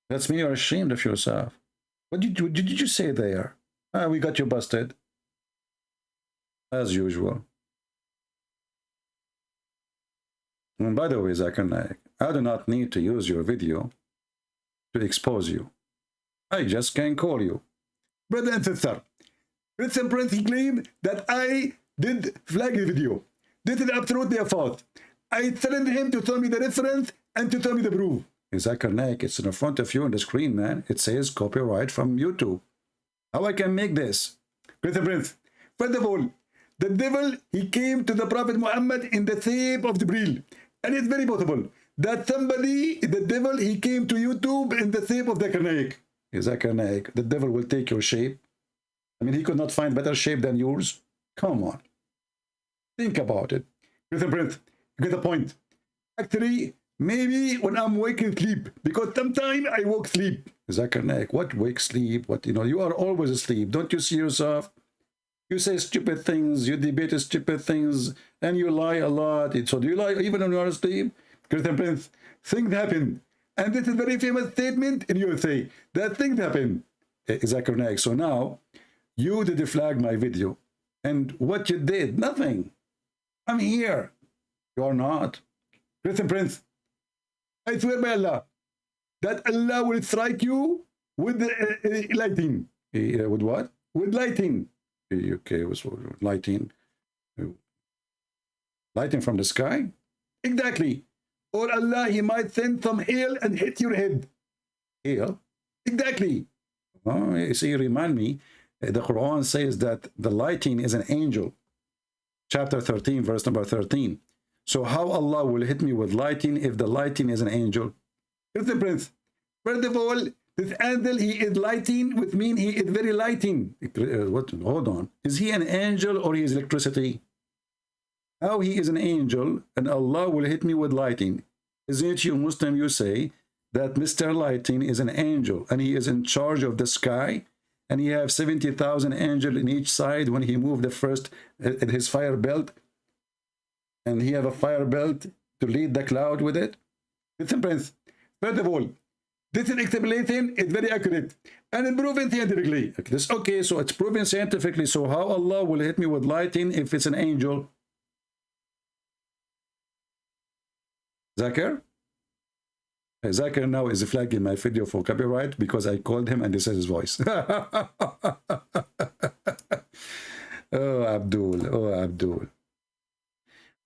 That's me, you're ashamed of yourself. What did you say there? We got you busted. As usual. And by the way, Zakir Naik, I do not need to use your video to expose you. I just can call you. Brother and sister, Christian Prince, he claimed that I did flag the video. This is absolutely a fault. I challenged him to tell me the reference and to tell me the proof. Zakir Naik, it's in front of you on the screen, man. It says copyright from YouTube. How I can make this? Christian Prince, first of all, the devil, he came to the Prophet Muhammad in the shape of Jibreel. And it's very possible that somebody, the devil, he came to YouTube in the shape of Zakir Naik. Zakir Naik, the devil will take your shape. I mean, he could not find better shape than yours. Come on. Think about it. Christian Prince, you get the point. Actually, maybe when I'm waking sleep, because sometimes I woke sleep. Zakir Naik, what wake sleep? What, you are always asleep. Don't you see yourself? You say stupid things, you debate stupid things, and you lie a lot. So do you lie even when you are asleep? Christian Prince, things happen. And this is a very famous statement in USA, that things happen. Zakir Naik, so now, you did flag my video. And what you did, nothing. I'm here. You are not. Christian Prince, I swear by Allah, that Allah will strike you with lighting. With what? With lighting. Okay, was lighting. Lighting from the sky? Exactly. Or Allah, he might send some hail and hit your head. Hail? Exactly. Oh, you see, remind me, the Quran says that the lighting is an angel. chapter 13, verse number 13. So how Allah will hit me with lightning if the lightning is an angel? Here's the prince. First of all, this angel, he is lighting, which means he is very lighting. What? Hold on. Is he an angel or he is electricity? How he is an angel and Allah will hit me with lighting? Isn't it you Muslim, you say that Mr. Lighting is an angel and he is in charge of the sky and he have 70,000 angels in each side when he moved the first in his fire belt, and he have a fire belt to lead the cloud with it? Listen, Prince. First of all, this explanation is very accurate and proven scientifically. Okay, so it's proven scientifically. So how Allah will hit me with lighting if it's an angel? Zakir? Zakir now is flagging my video for copyright because I called him and this is his voice. Oh, Abdul. Oh, Abdul.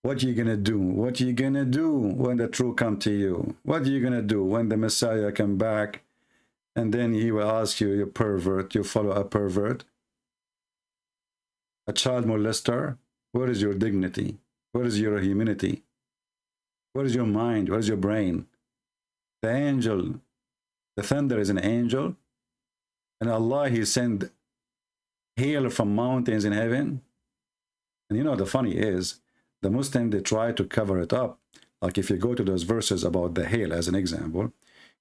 What are you going to do? What are you going to do when the truth come to you? What are you going to do when the Messiah come back and then he will ask you, you pervert, you follow a pervert, a child molester? Where is your dignity? Where is your humanity? Where is your mind? Where is your brain? The angel, the thunder is an angel, and Allah, he sent hail from mountains in heaven. And you know, the funny is, the Muslim, they try to cover it up. Like if you go to those verses about the hail as an example,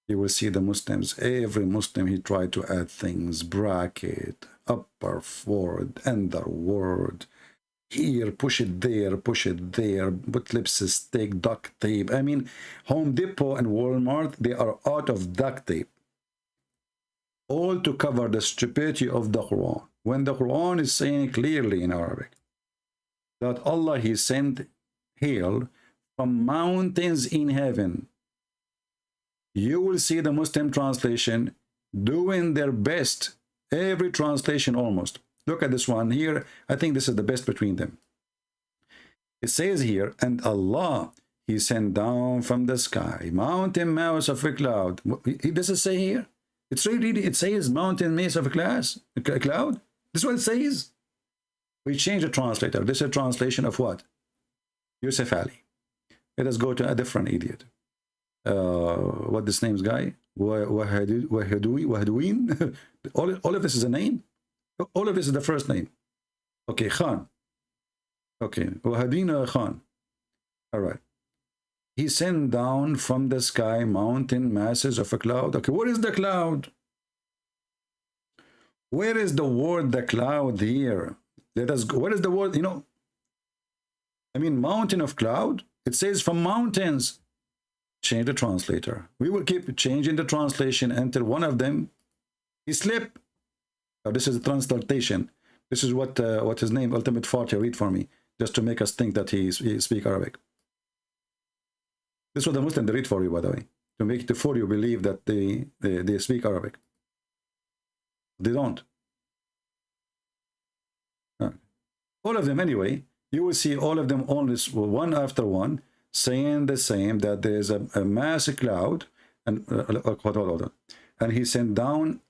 you will see the Muslims, every Muslim, he tried to add things, bracket, upper, forward, underword, here, push it there, put lipstick, duct tape. I mean, Home Depot and Walmart, they are out of duct tape. All to cover the stupidity of the Quran. When the Quran is saying clearly in Arabic that Allah, he sent hail from mountains in heaven, you will see the Muslim translation doing their best. Every translation almost. Look at this one here. I think this is the best between them. It says here, and Allah, he sent down from the sky mountain mass of a cloud. Does it say here? It's really, it says mountain mass of a cloud. This is what it says. We change the translator. This is a translation of what? Yusuf Ali. Let us go to a different idiot. What this name's guy? Wahadouin. All of this is a name. All of this is the first name. Okay, Khan. Okay, Wahadin Khan. All right. He sent down from the sky mountain masses of a cloud. Okay, what is the cloud? Where is the word the cloud here? Let us go. What is the word? You know, I mean, mountain of cloud. It says from mountains. Change the translator. We will keep changing the translation until one of them is slip. This is a translation. This is what his name, Ultimate Fatih, read for me, just to make us think that he speak Arabic. This is what the Muslim, they read for you, by the way, to make it for you believe that they speak Arabic. They don't. All of them anyway. You will see all of them only one after one saying the same, that there is a mass cloud, and hold on. And he sent down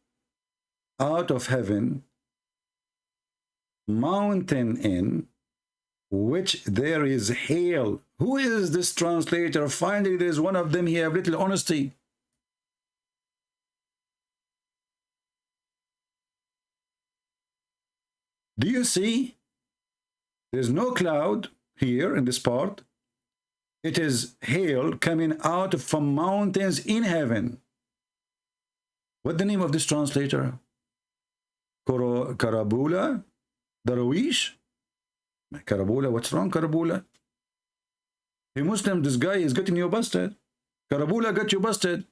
out of heaven mountain in which there is hail. Who is this translator? Finally, there is one of them. He have little honesty. Do you see? There's no cloud here in this part. It is hail coming out from mountains in heaven. What's the name of this translator? Karabula? Darwish? Karabula, what's wrong, Karabula? Hey Muslim, this guy is getting you busted. Karabula got you busted.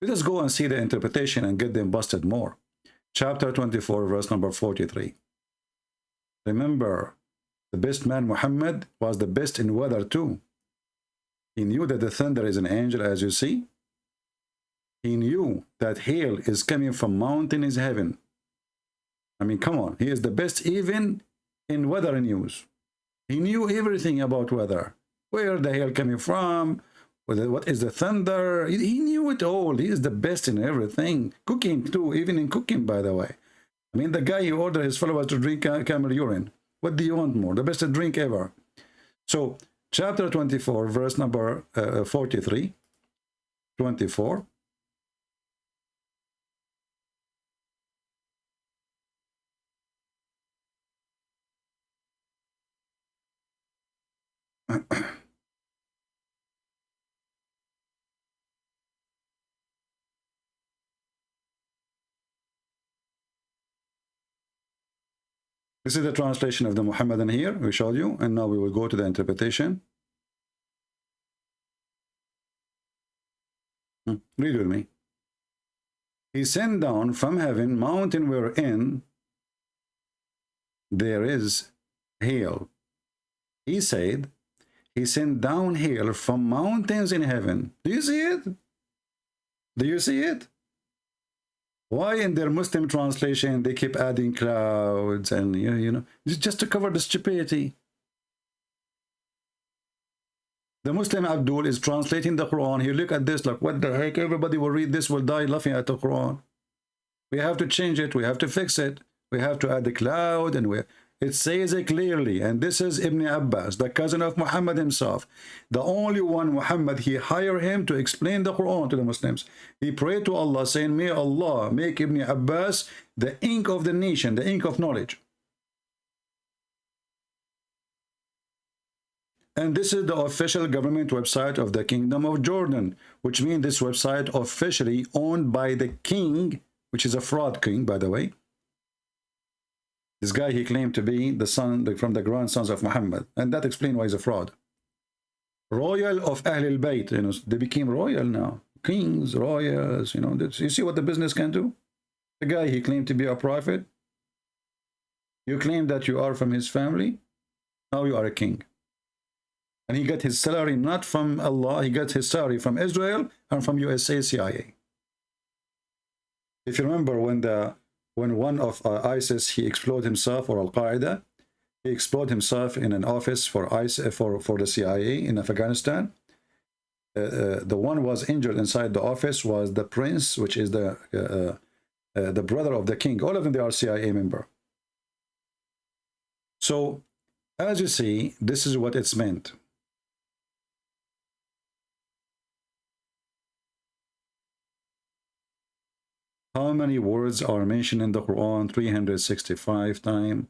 Let us go and see the interpretation and get them busted more. Chapter 24, verse number 43. Remember, the best man, Muhammad, was the best in weather too. He knew that the thunder is an angel, as you see. He knew that hail is coming from mountain is heaven. I mean, come on. He is the best even in weather news. He knew everything about weather. Where the hail coming from, what is the thunder. He knew it all. He is the best in everything. Cooking too, even in cooking, by the way. I mean, the guy who ordered his followers to drink camel urine. What do you want more? The best drink ever. So, chapter 24, verse number 43, 24. This is the translation of the Muhammadan here, we showed you, and now we will go to the interpretation. Read with me. He sent down from heaven mountain wherein there is hail. He said, he sent down hail from mountains in heaven. Do you see it? Do you see it? Why in their Muslim translation they keep adding clouds and you know just to cover the stupidity? The Muslim Abdul is translating the Quran. He look at this like, what the heck? Everybody will read this, will die laughing at the Quran. We have to change it. We have to fix it. We have to add the cloud, and it says it clearly. And this is Ibn Abbas, the cousin of Muhammad himself. The only one, Muhammad, he hired him to explain the Quran to the Muslims. He prayed to Allah saying, may Allah make Ibn Abbas the ink of the nation, the ink of knowledge. And this is the official government website of the Kingdom of Jordan, which means this website officially owned by the king, which is a fraud king, by the way. This guy, he claimed to be the son from the grandsons of Muhammad, and that explains why he's a fraud. Royal of Ahlul Bayt, you know, they became royal now. Kings, royals, you know. You see what the business can do? The guy, he claimed to be a prophet. You claim that you are from his family. Now you are a king. And he got his salary not from Allah, he got his salary from Israel and from USA CIA. If you remember when one of ISIS, he exploded himself, or Al-Qaeda, he exploded himself in an office for the CIA in Afghanistan. The one was injured inside the office was the prince, which is the brother of the king. All of them, they are CIA member. So, as you see, this is what it's meant. How many words are mentioned in the Quran? 365 times.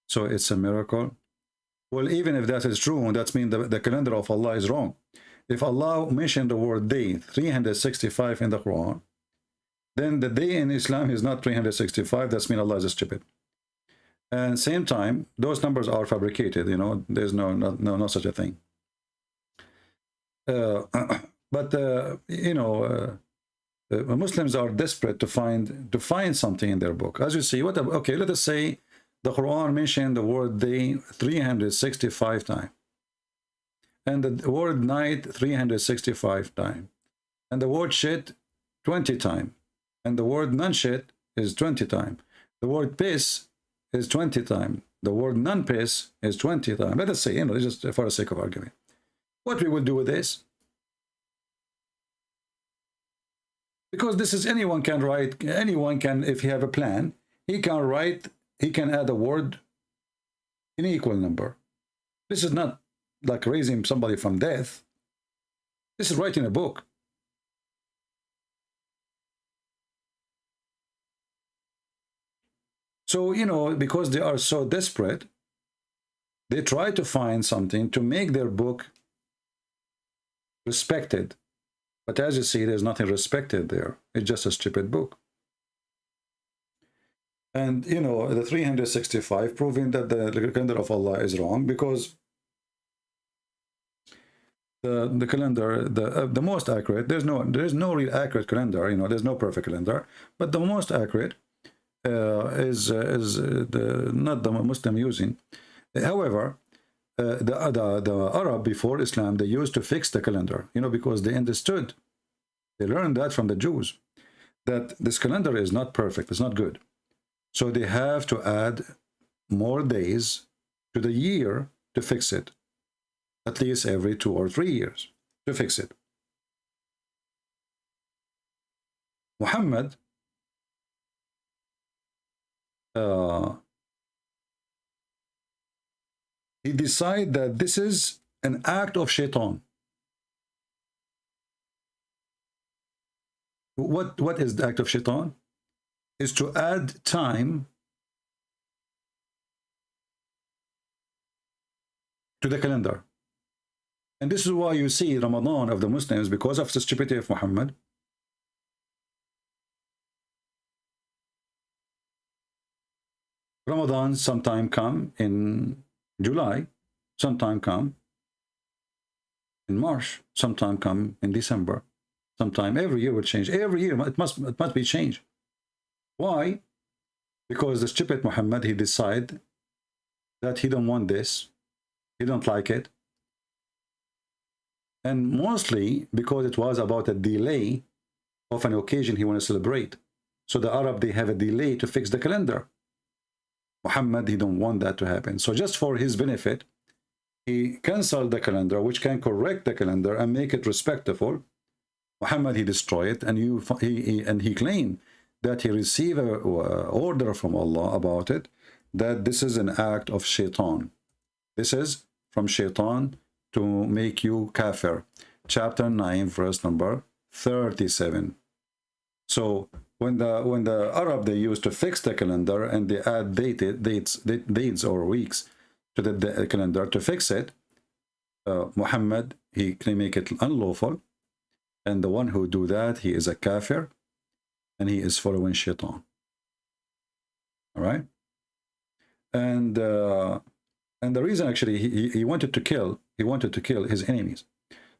So it's a miracle. Well, even if that is true, that means the calendar of Allah is wrong. If Allah mentioned the word day 365 in the Quran, then the day in Islam is not 365. That means Allah is stupid. And same time, those numbers are fabricated. You know, there's no such a thing. You know. Muslims are desperate to find something in their book. As you see, okay, let us say the Quran mentioned the word day 365 times, and the word night 365 times, and the word shit 20 times, and the word non-shit is 20 times. The word piss is 20 times. The word non-piss is 20 times. Let us say, you know, just for the sake of argument, what we will do with this? Because this is anyone can write, anyone can, if he have a plan, he can write, he can add a word in equal number. This is not like raising somebody from death. This is writing a book. So, you know, because they are so desperate, they try to find something to make their book respected. But as you see, there's nothing respected there. It's just a stupid book. And, you know, the 365 proving that the calendar of Allah is wrong, because the calendar, the most accurate, there is no real accurate calendar, you know, there's no perfect calendar, but the most accurate is not the Muslim using. However, the Arab before Islam, they used to fix the calendar, you know, because they understood, they learned that from the Jews, that this calendar is not perfect, it's not good. So they have to add more days to the year to fix it, at least every 2 or 3 years to fix it. Muhammad, he decided that this is an act of shaitan. What is the act of shaitan? Is to add time to the calendar. And this is why you see Ramadan of the Muslims, because of the stupidity of Muhammad, Ramadan sometime come in July, sometime come in March, sometime come in December, sometime every year will change. Every year it must be changed. Why? Because the stupid Muhammad, he decide that he don't want this, he don't like it, and mostly because it was about a delay of an occasion he want to celebrate. So the Arab, they have a delay to fix the calendar. Muhammad, he don't want that to happen. So just for his benefit, he canceled the calendar, which can correct the calendar and make it respectable. Muhammad, he destroyed it, and he claimed that he received an order from Allah about it, that this is an act of shaitan. This is from shaitan to make you kafir. Chapter 9, verse number 37. So when the Arab, they used to fix the calendar and they add dates or weeks to the calendar to fix it, Muhammad, he can make it unlawful, and the one who do that, he is a kafir, and he is following shaitan. All right, and the reason actually he wanted to kill his enemies.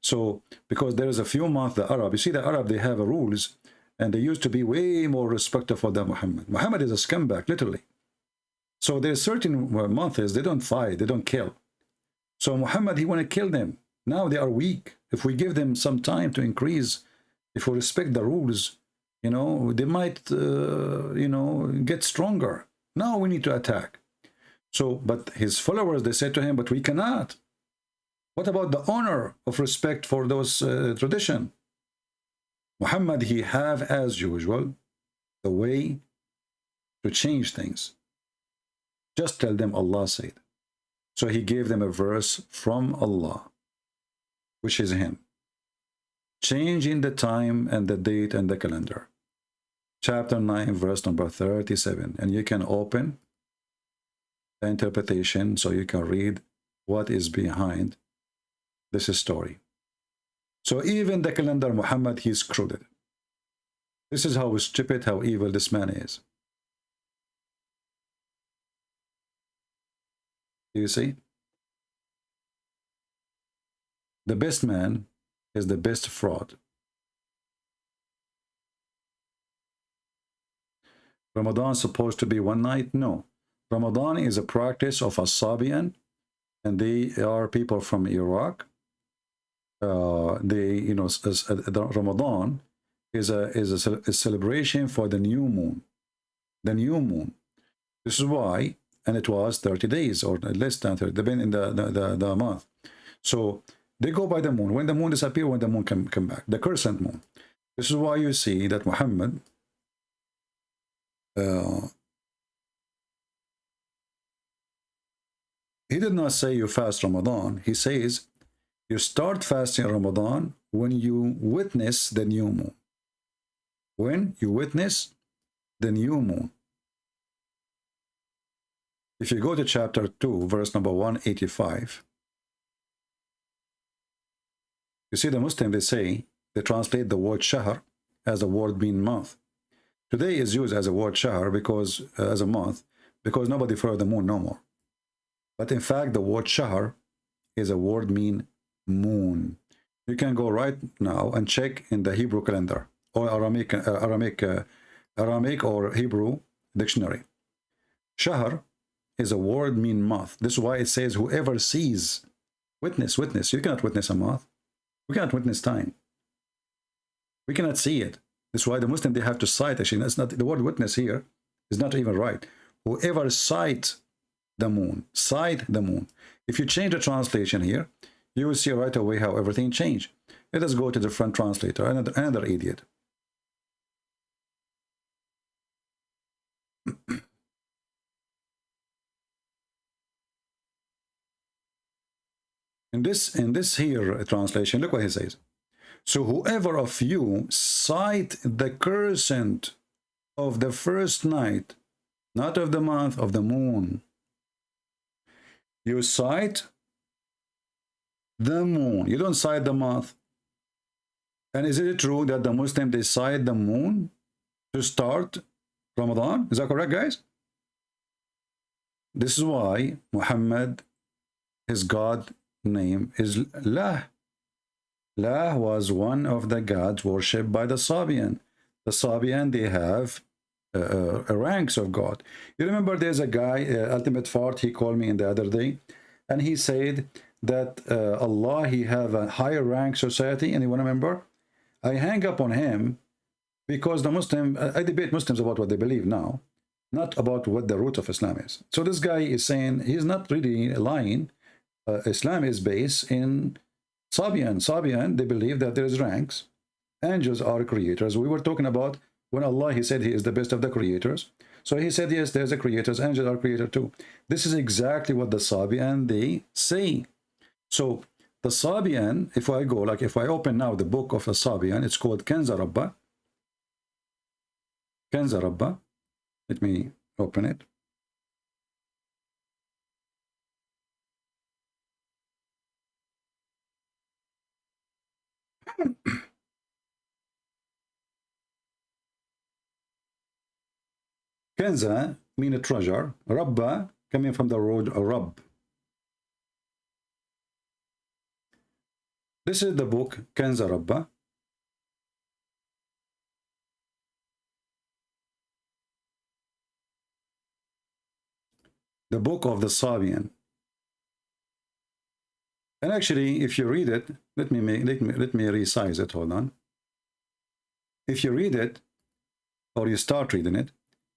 So because there is a few months the Arab, you see the Arab, they have rules, and they used to be way more respectful than Muhammad. Muhammad is a scumbag, literally. So there's certain months they don't fight, they don't kill. So Muhammad, he want to kill them. Now they are weak. If we give them some time to increase, if we respect the rules, you know, they might, you know, get stronger. Now we need to attack. So, but his followers, they said to him, but we cannot. What about the honor of respect for those tradition? Muhammad, he have, as usual, the way to change things. Just tell them Allah said. So he gave them a verse from Allah, which is him, changing the time and the date and the calendar. Chapter 9, verse number 37. And you can open the interpretation so you can read what is behind this story. So even the calendar, Muhammad, he screwed it. This is how stupid, how evil this man is. You see? The best man is the best fraud. Ramadan is supposed to be one night? No. Ramadan is a practice of Asabian, and they are people from Iraq. They, you know, Ramadan is a celebration for the new moon. The new moon. This is why, and it was 30 days or less than 30, depending in the month. So they go by the moon. When the moon disappears, when the moon come back, the crescent moon. This is why you see that Muhammad, he did not say you fast Ramadan. He says you start fasting Ramadan when you witness the new moon. When you witness the new moon. If you go to chapter 2, verse number 185, you see the Muslim, they translate the word shahr as the word mean month. Today is used as a word shahr because as a month, because nobody follows the moon no more. But in fact, the word shahr is a word mean moon. You can go right now and check in the Hebrew calendar or Aramaic or Hebrew dictionary. Shahr is a word mean month. This is why it says whoever sees, witness. You cannot witness a month. We cannot witness time. We cannot see it. This is why the Muslim, they have to cite. Actually, that's not the word witness here is not even right. Whoever sight the moon, sight the moon. If you change the translation here, you will see right away how everything changed. Let us go to the front translator, another idiot. In this here translation, look what he says. So whoever of you sight the crescent of the first night, not of the month, of the moon. You sight the moon. You don't sight the month. And is it true that the Muslims, they sight the moon to start Ramadan? Is that correct, guys? This is why Muhammad, his God name is Lah. Lah was one of the gods worshipped by the Sabian. The Sabian, they have ranks of God. You remember there's a guy, Ultimate Fart, he called me in the other day, and he said that Allah, he have a higher rank society, and you want to remember? I hang up on him because the Muslim, I debate Muslims about what they believe now, not about what the root of Islam is. So this guy is saying he's not really lying. Islam is based in Sabian. Sabian, they believe that there is ranks. Angels are creators. We were talking about when Allah, he said he is the best of the creators. So he said, yes, there's the creators. Angels are creator too. This is exactly what the Sabian, they say. So the Sabian, if I go, like if I open now the book of the Sabian, it's called Kanza Rabba. Kanza Rabba. Let me open it. Kanza mean a treasure. Rabba coming from the word Rabb. This is the book Kanza Rabba. The book of the Sabian. And actually, if you read it, let me resize it. Hold on. If you read it, or you start reading it,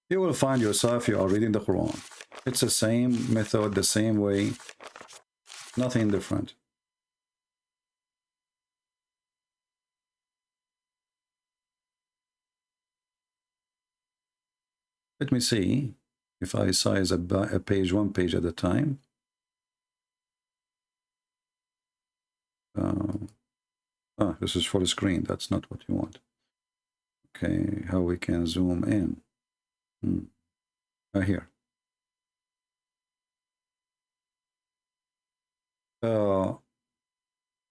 you will find yourself you are reading the Quran. It's the same method, the same way, nothing different. Let me see if I size a page, one page at a time. This is for the screen. That's not what you want. Okay, how we can zoom in. Right here.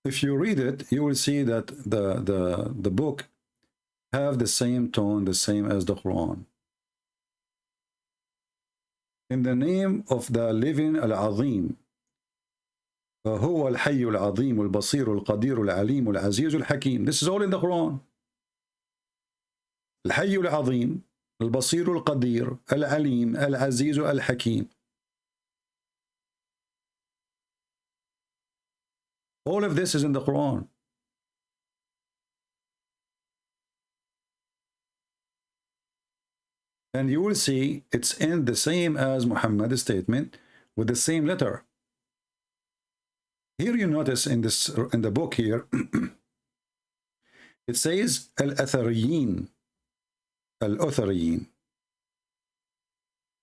If you read it, you will see that the book have the same tone, the same as the Quran. In the name of the living Al-Azim, هو الحي العظيم البصير القدير العليم العزيز الحكيم. This is all in the Quran. الحي العظيم البصير القدير العليم العزيز الحكيم. All of this is in the Quran. And you will see it's in the same as Muhammad's statement with the same letter. Here you notice in the book here, it says Al-Athariyin. Al-Athariyin.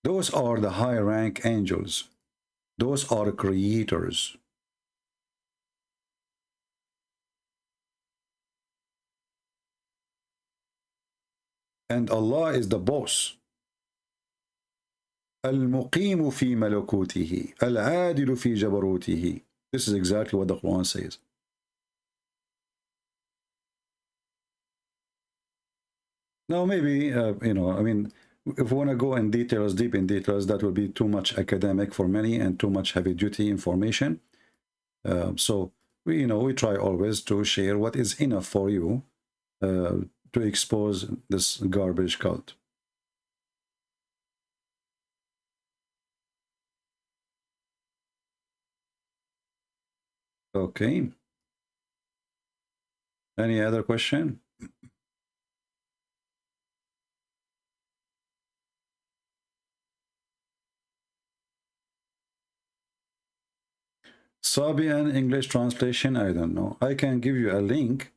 Those are the high rank angels. Those are creators. And Allah is the boss. Al-Muqim fi malakutihi. Al-Adilu fi jabarutihi. This is exactly what the Quran says. Now, maybe, you know, I mean, if we want to go in details, deep in details, that will be too much academic for many and too much heavy-duty information. So, we try always to share what is enough for you to expose this garbage cult. Okay. Any other question? Sabian English translation, I don't know. I can give you a link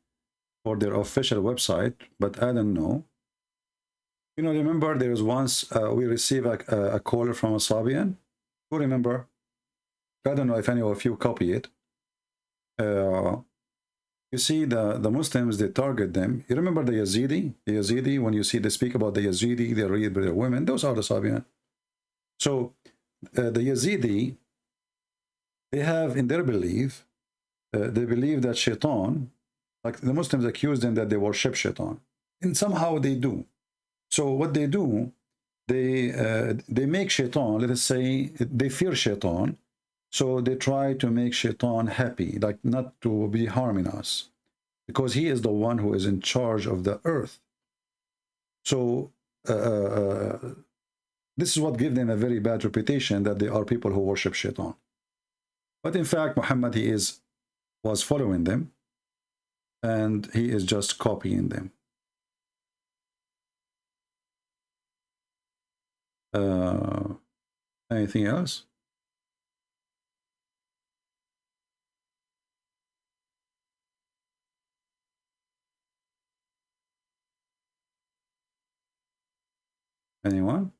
for their official website, but I don't know. You know, remember there was once we received a call from a Sabian. Who remember? I don't know if any of you copy it. You see, the Muslims, they target them. You remember the Yazidi? The Yazidi, when you see they speak about the Yazidi, they read their women. Those are the Sabian. So the Yazidi, they have in their belief, they believe that Shaitan, like the Muslims accuse them that they worship Shaitan. And somehow they do. So what they do, they make Shaitan, let us say, they fear Shaitan. So they try to make Shaitan happy, like not to be harming us, because he is the one who is in charge of the earth. So this is what gives them a very bad reputation, that they are people who worship Shaitan. But in fact, Muhammad, was following them, and he is just copying them. Anything else? Anyone?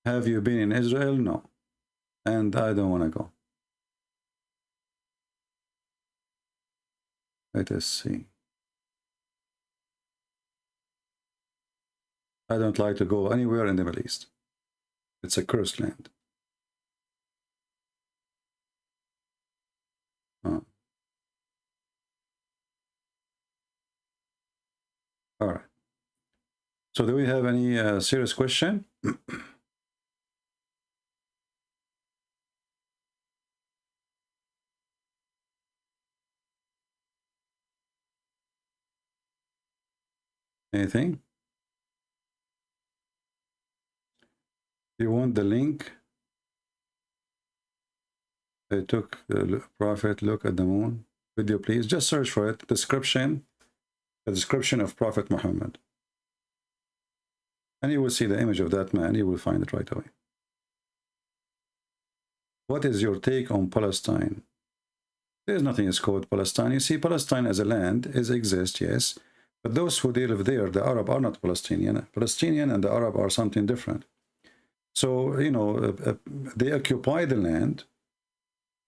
Have you been in Israel? No. And I don't want to go. Let us see. I don't like to go anywhere in the Middle East. It's a cursed land. All right. So do we have any serious question? Anything? You want the link? I took the Prophet look at the moon. Video, please. Just search for it. Description. The description of Prophet Muhammad. And you will see the image of that man. You will find it right away. What is your take on Palestine? There's nothing is called Palestine. You see, Palestine as a land exists, yes. But those who live there, the Arab, are not Palestinian. Palestinian and the Arab are something different. So, you know, they occupy the land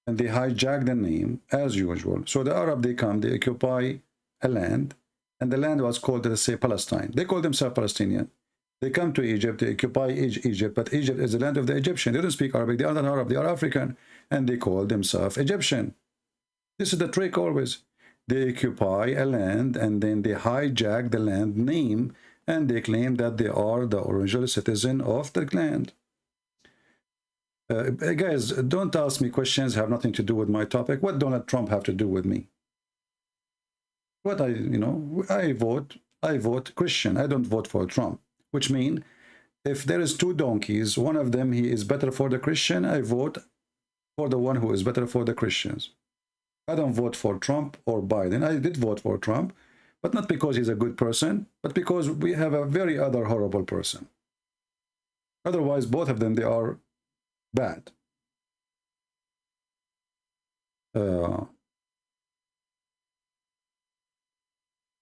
and they hijack the name as usual. So the Arab, they come, they occupy a land, and the land was called, let's say, Palestine. They call themselves Palestinian. They come to Egypt, they occupy Egypt, but Egypt is the land of the Egyptian. They don't speak Arabic, they are not Arab, they are African, and they call themselves Egyptian. This is the trick always. They occupy a land, and then they hijack the land name, and they claim that they are the original citizen of the land. Guys, don't ask me questions have nothing to do with my topic. What Donald Trump have to do with me? What I vote Christian. I don't vote for Trump, which means if there is two donkeys, one of them he is better for the Christian, I vote for the one who is better for the Christians. I don't vote for Trump or Biden. I did vote for Trump, but not because he's a good person, but because we have a very other horrible person. Otherwise, both of them, they are bad.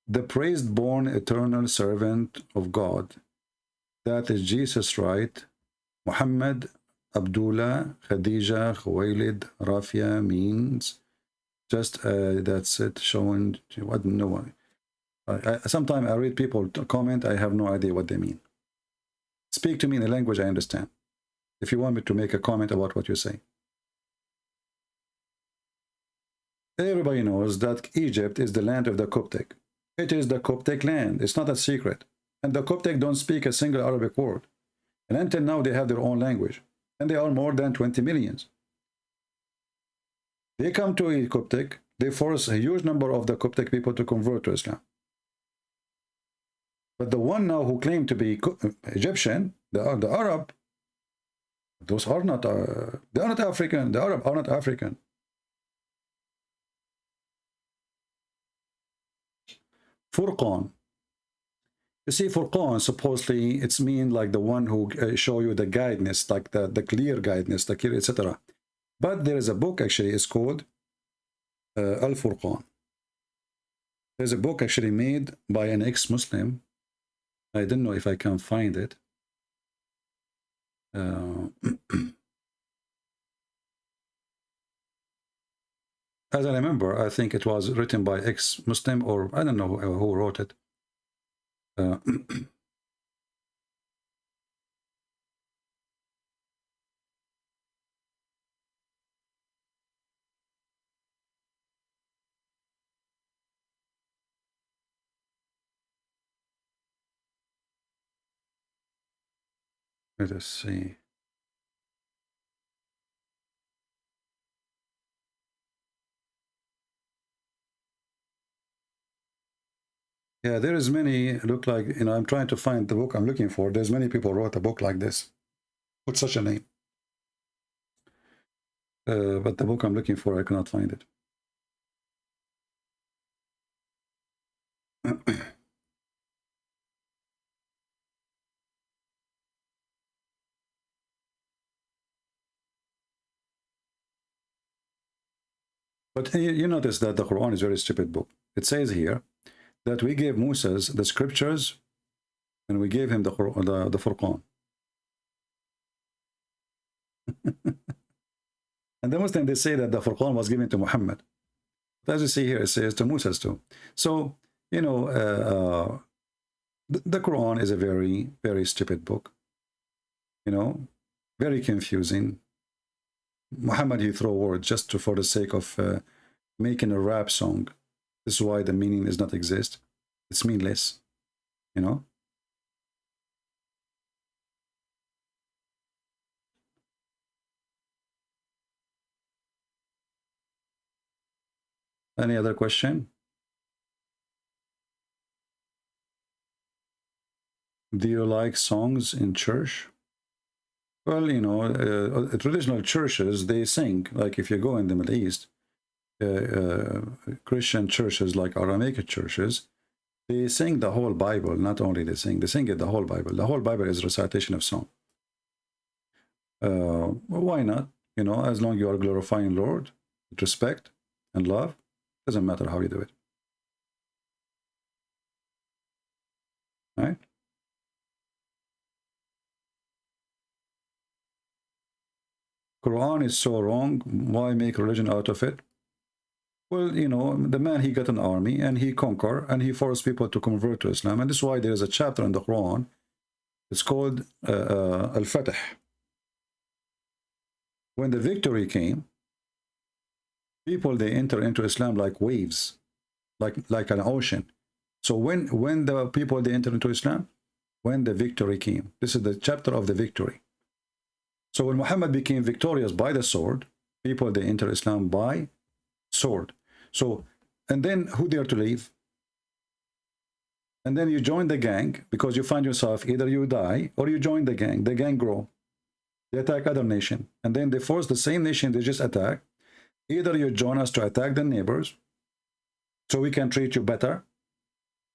The praised born eternal servant of God, that is Jesus, right? Muhammad, Abdullah, Khadija, Khuwailid, Rafia means just that's it, showing what no one. Sometimes I read people comment, I have no idea what they mean. Speak to me in a language I understand, if you want me to make a comment about what you say. Everybody knows that Egypt is the land of the Coptic. It is the Coptic land. It's not a secret. And the Coptic don't speak a single Arabic word. And until now, they have their own language. And they are more than 20 millions. They come to Coptic. They force a huge number of the Coptic people to convert to Islam. But the one now who claim to be Egyptian, the Arab, those are not, they are not African. The Arab are not African. Furqan. You see, Furqan, supposedly, it's mean like the one who show you the guidance, like the clear guidance, the clear, etc. But there is a book, actually, it's called Al-Furqan. There's a book actually made by an ex-Muslim. I don't know if I can find it. As I remember, I think it was written by ex-Muslim, or I don't know who wrote it. Let us see. Yeah, there is many, look like, you know, I'm trying to find the book I'm looking for. There's many people wrote a book like this with such a name. But the book I'm looking for, I cannot find it. But you notice that the Quran is a very stupid book. It says here that we gave Moses the scriptures and we gave him the Furqan. And the Muslims, they say that the Furqan was given to Muhammad. But as you see here, it says to Moses too. So, you know, the Quran is a very, very stupid book. You know, very confusing. Muhammad, he throw words just for the sake of making a rap song. This is why the meaning does not exist. It's meaningless, you know. Any other question? Do you like songs in church? Well, you know, traditional churches, they sing. Like if you go in the Middle East, Christian churches like Aramaic churches, they sing the whole Bible. Not only they sing it the whole Bible. The whole Bible is recitation of song. Why not? You know, as long as you are glorifying Lord, with respect and love, doesn't matter how you do it. Right? Quran is so wrong. Why make religion out of it? Well, you know, the man, he got an army and he conquered and he forced people to convert to Islam. And this is why there is a chapter in the Quran. It's called Al-Fatih. When the victory came, people, they enter into Islam like waves, like an ocean. So when the people, they enter into Islam, when the victory came. This is the chapter of the victory. So when Muhammad became victorious by the sword, people, they enter Islam by sword. So, and then who dare to leave? And then you join the gang because you find yourself, either you die or you join the gang. The gang grow. They attack other nation. And then they force the same nation they just attack. Either you join us to attack the neighbors so we can treat you better.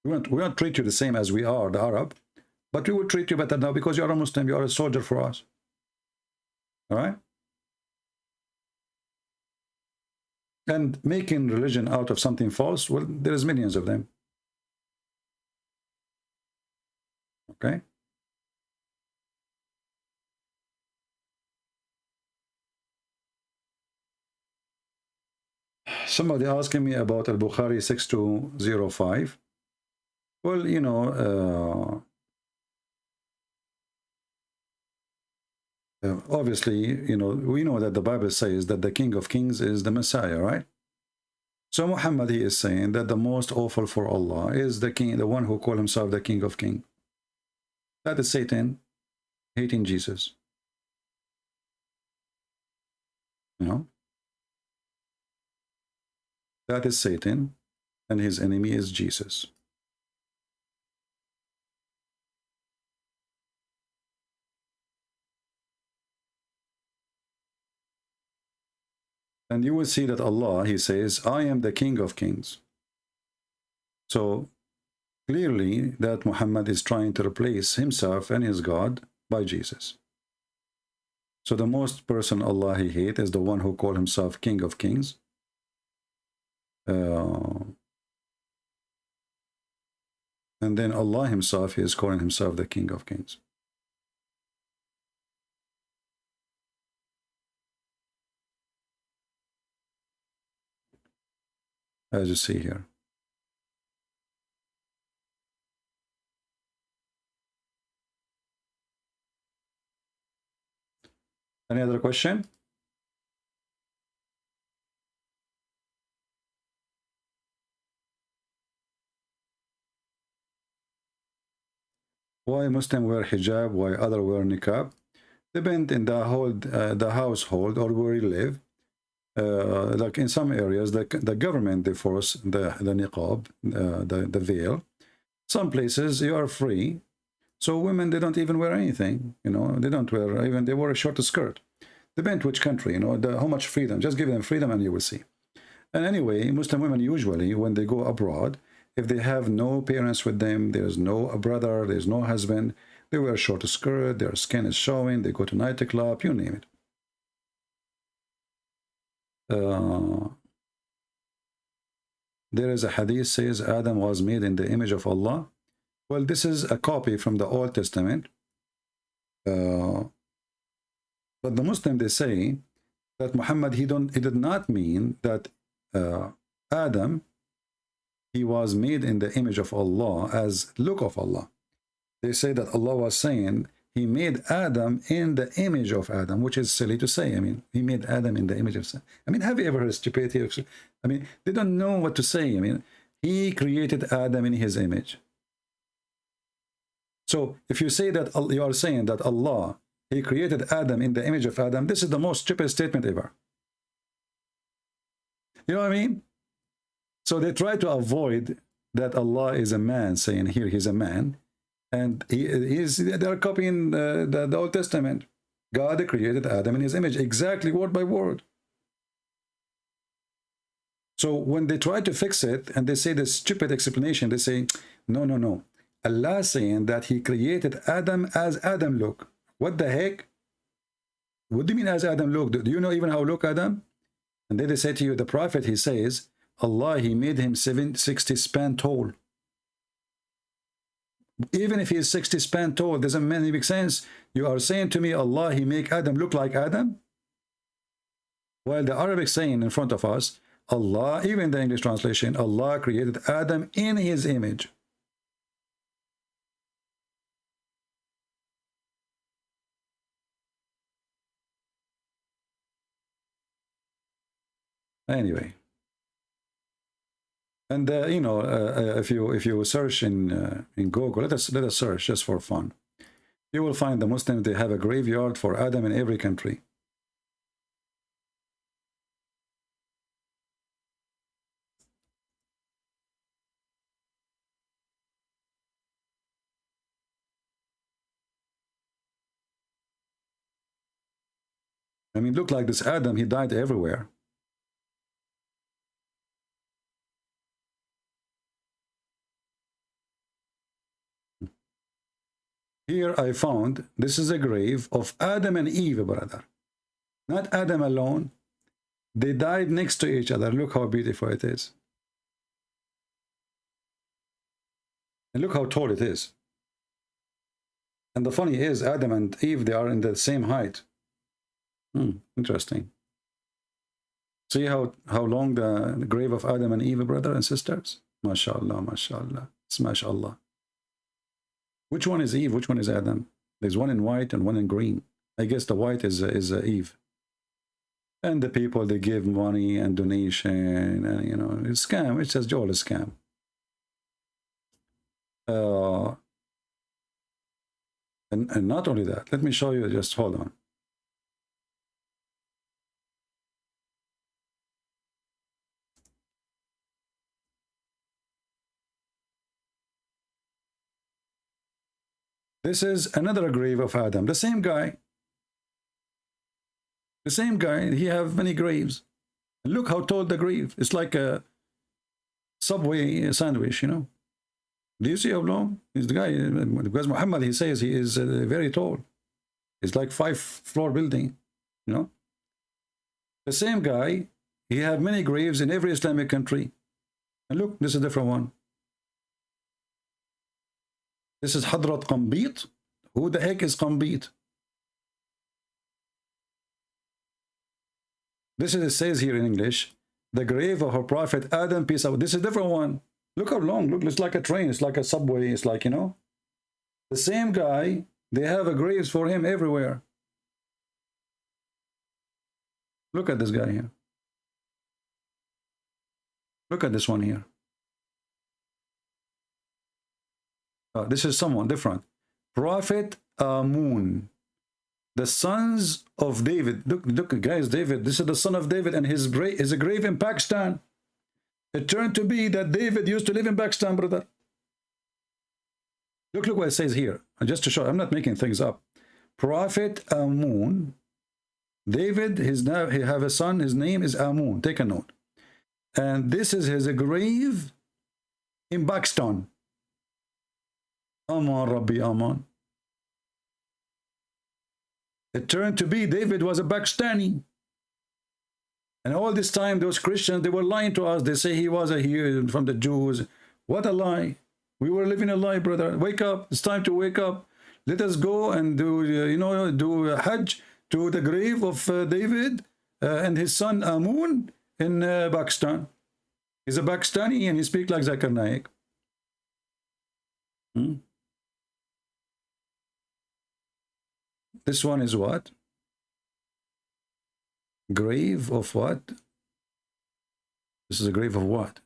We won't treat you the same as we are, the Arab, but we will treat you better now because you are a Muslim, you are a soldier for us. All right? And making religion out of something false, well, there is millions of them. Okay? Somebody asking me about Al-Bukhari 6205. Well, you know, obviously, you know, we know that the Bible says that the King of Kings is the Messiah, right? So Muhammad, he is saying that the most awful for Allah is the king, the one who called himself the King of Kings. That is Satan hating Jesus. You know? That is Satan, and his enemy is Jesus. And you will see that Allah, he says, I am the King of Kings. So clearly that Muhammad is trying to replace himself and his God by Jesus. So the most person Allah he hates is the one who called himself King of Kings. And then Allah himself, he is calling himself the King of Kings. as you see here. Any other question? Why Muslim wear hijab, why other wear niqab? Depend in the household or where you live. Like in some areas, the government they force the niqab, the veil. Some places you are free, so women they don't even wear anything. You know, they don't wear even they wear a short skirt. Depend which country. You know, how much freedom. Just give them freedom, and you will see. And anyway, Muslim women usually when they go abroad, if they have no parents with them, there's no brother, there's no husband, they wear a short skirt, their skin is showing, they go to nightclub, you name it. There is a hadith says Adam was made in the image of Allah. Well, this is a copy from the Old Testament. But the Muslim, they say that Muhammad, he did not mean that Adam, he was made in the image of Allah as look of Allah. They say that Allah was saying he made Adam in the image of Adam, which is silly to say. I mean, he made Adam in the image of Adam. I mean, have you ever heard stupidity? I mean, they don't know what to say. I mean, he created Adam in his image. So if you say that you are saying that Allah, he created Adam in the image of Adam, this is the most stupid statement ever. You know what I mean? So they try to avoid that Allah is a man, saying here he's a man, and they're copying the Old Testament. God created Adam in his image, exactly word by word. So when they try to fix it and they say this stupid explanation, they say, no, no, no. Allah saying that he created Adam as Adam look. What the heck? What do you mean as Adam look? Do you know even how look Adam? And then they say to you, the prophet, he says, Allah, he made him 60 span tall. Even if he is 60 span tall, doesn't make sense. You are saying to me, Allah, he make Adam look like Adam? While the Arabic saying in front of us, Allah, even the English translation, Allah created Adam in his image. Anyway. And you know, if you search in Google, let us search just for fun. You will find the Muslims, they have a graveyard for Adam in every country. I mean, look like this Adam, he died everywhere. Here I found, this is a grave of Adam and Eve, brother. Not Adam alone. They died next to each other. Look how beautiful it is. And look how tall it is. And the funny is, Adam and Eve, they are in the same height. Interesting. See how long the grave of Adam and Eve, brother and sisters? MashaAllah, MashaAllah. It's MashaAllah. Which one is Eve? Which one is Adam? There's one in white and one in green. I guess the white is Eve. And the people, they give money and donation, and you know, it's scam. It's just all a scam. And not only that, let me show you. Just hold on. This is another grave of Adam. The same guy. The same guy. He have many graves. And look how tall the grave. It's like a Subway sandwich, you know. Do you see how long? He's the guy. Because Muhammad, he says he is very tall. It's like 5-floor building, you know. The same guy. He have many graves in every Islamic country. And look, this is a different one. This is Hadrat Qambit. Who the heck is Qambit? This is, it says here in English, the grave of our prophet Adam, peace out. This is a different one. Look how long. Look, it's like a train. It's like a subway. It's like, you know, the same guy. They have a graves for him everywhere. Look at this guy here. Look at this one here. This is someone different. Prophet Amun, the sons of David. Look, guys, David. This is the son of David, and his grave in Pakistan. It turned to be that David used to live in Pakistan, brother. Look what it says here. Just to show, I'm not making things up. Prophet Amun, David, he have a son. His name is Amun. Take a note. And this is his grave in Pakistan. Aman Rabbi Aman. It turned to be David was a Pakistani. And all this time, those Christians, they were lying to us. They say he was here from the Jews. What a lie. We were living a lie, brother. Wake up. It's time to wake up. Let us go and do, do a Hajj to the grave of David and his son Amun in Pakistan. He's a Pakistani and he speaks like Zakir Naik. This one is what? Grave of what? This is a grave of what?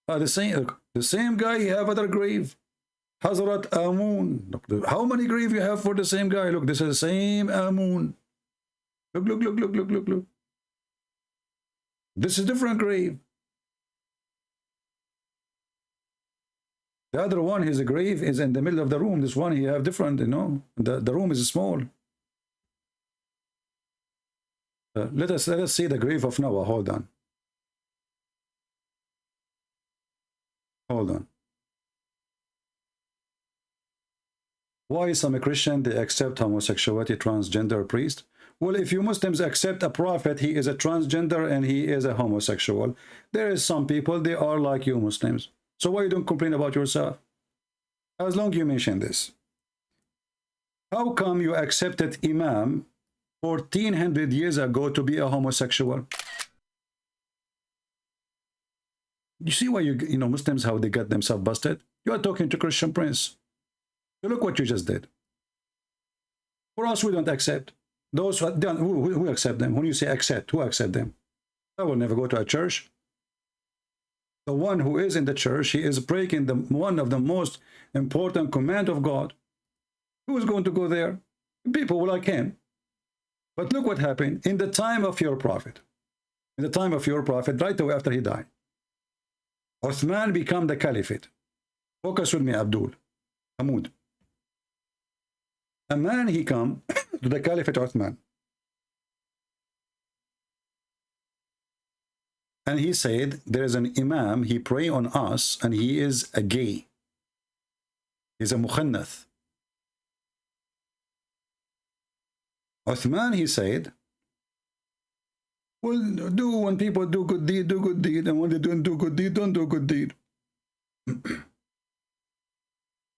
The same guy, he have other grave. Hazrat Amun. Look, how many grave you have for the same guy? Look, this is the same Amun. Look. This is different grave. The other one, his grave is in the middle of the room. This one, he have different, you know. The room is small. Let us see the grave of Noah. Hold on. Why some Christian they accept homosexuality, transgender priest? Well, if you Muslims accept a prophet, he is a transgender and he is a homosexual. There is some people, they are like you Muslims. So why you don't complain about yourself? As long as you mention this. How come you accepted Imam 1400 years ago to be a homosexual? You see why you know Muslims, how they got themselves busted? You are talking to Christian Prince. So look what you just did. For us, we don't accept. Those who accept them. When you say accept, who accept them? I will never go to a church. The one who is in the church, he is breaking one of the most important command of God. Who is going to go there? People like him. But look what happened in the time of your prophet. In the time of your prophet, right away after he died, Uthman became the caliphate. Focus with me, Abdul. Hamoud. A man, he come to the caliphate Uthman. And he said, there is an imam, he pray on us, and he is a gay. He's a mukhannath. Uthman, he said, well, when people do good deed, do good deed. And when they don't do good deed, don't do good deed.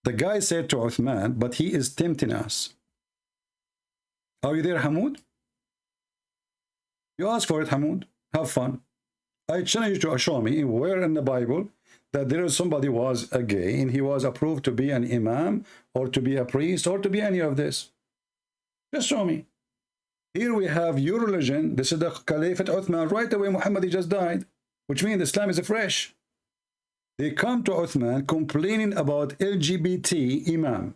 The guy said to Uthman, but he is tempting us. Are you there, Hamoud? You ask for it, Hamoud. Have fun. I challenge you to show me where in the Bible that there is somebody was a gay and he was approved to be an imam or to be a priest or to be any of this. Just show me. Here we have your religion. This is the Caliphate Uthman. Right away, Muhammad he just died, which means Islam is fresh. They come to Uthman complaining about LGBT imam.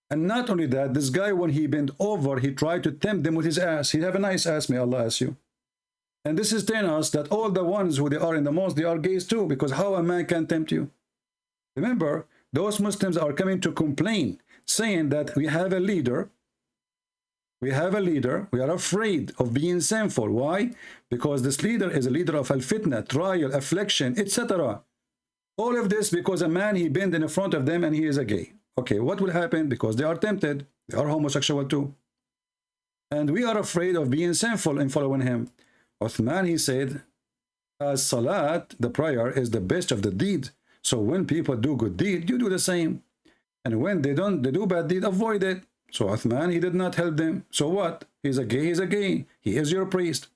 And not only that, this guy, when he bent over, he tried to tempt them with his ass. He have a nice ass, may Allah ask you. And this is telling us that all the ones who they are in the mosque, they are gays too, because how a man can tempt you? Remember, those Muslims are coming to complain, saying that we have a leader. We have a leader. We are afraid of being sinful. Why? Because this leader is a leader of al-fitna, trial, affliction, etc. All of this because a man, he bent in front of them and he is a gay. Okay, what will happen? Because they are tempted. They are homosexual too. And we are afraid of being sinful in following him. Uthman, he said, as salat, the prayer, is the best of the deed. So when people do good deed, you do the same. And when they do bad deed, avoid it. So Uthman, he did not help them. So what? He's a gay, he is your priest.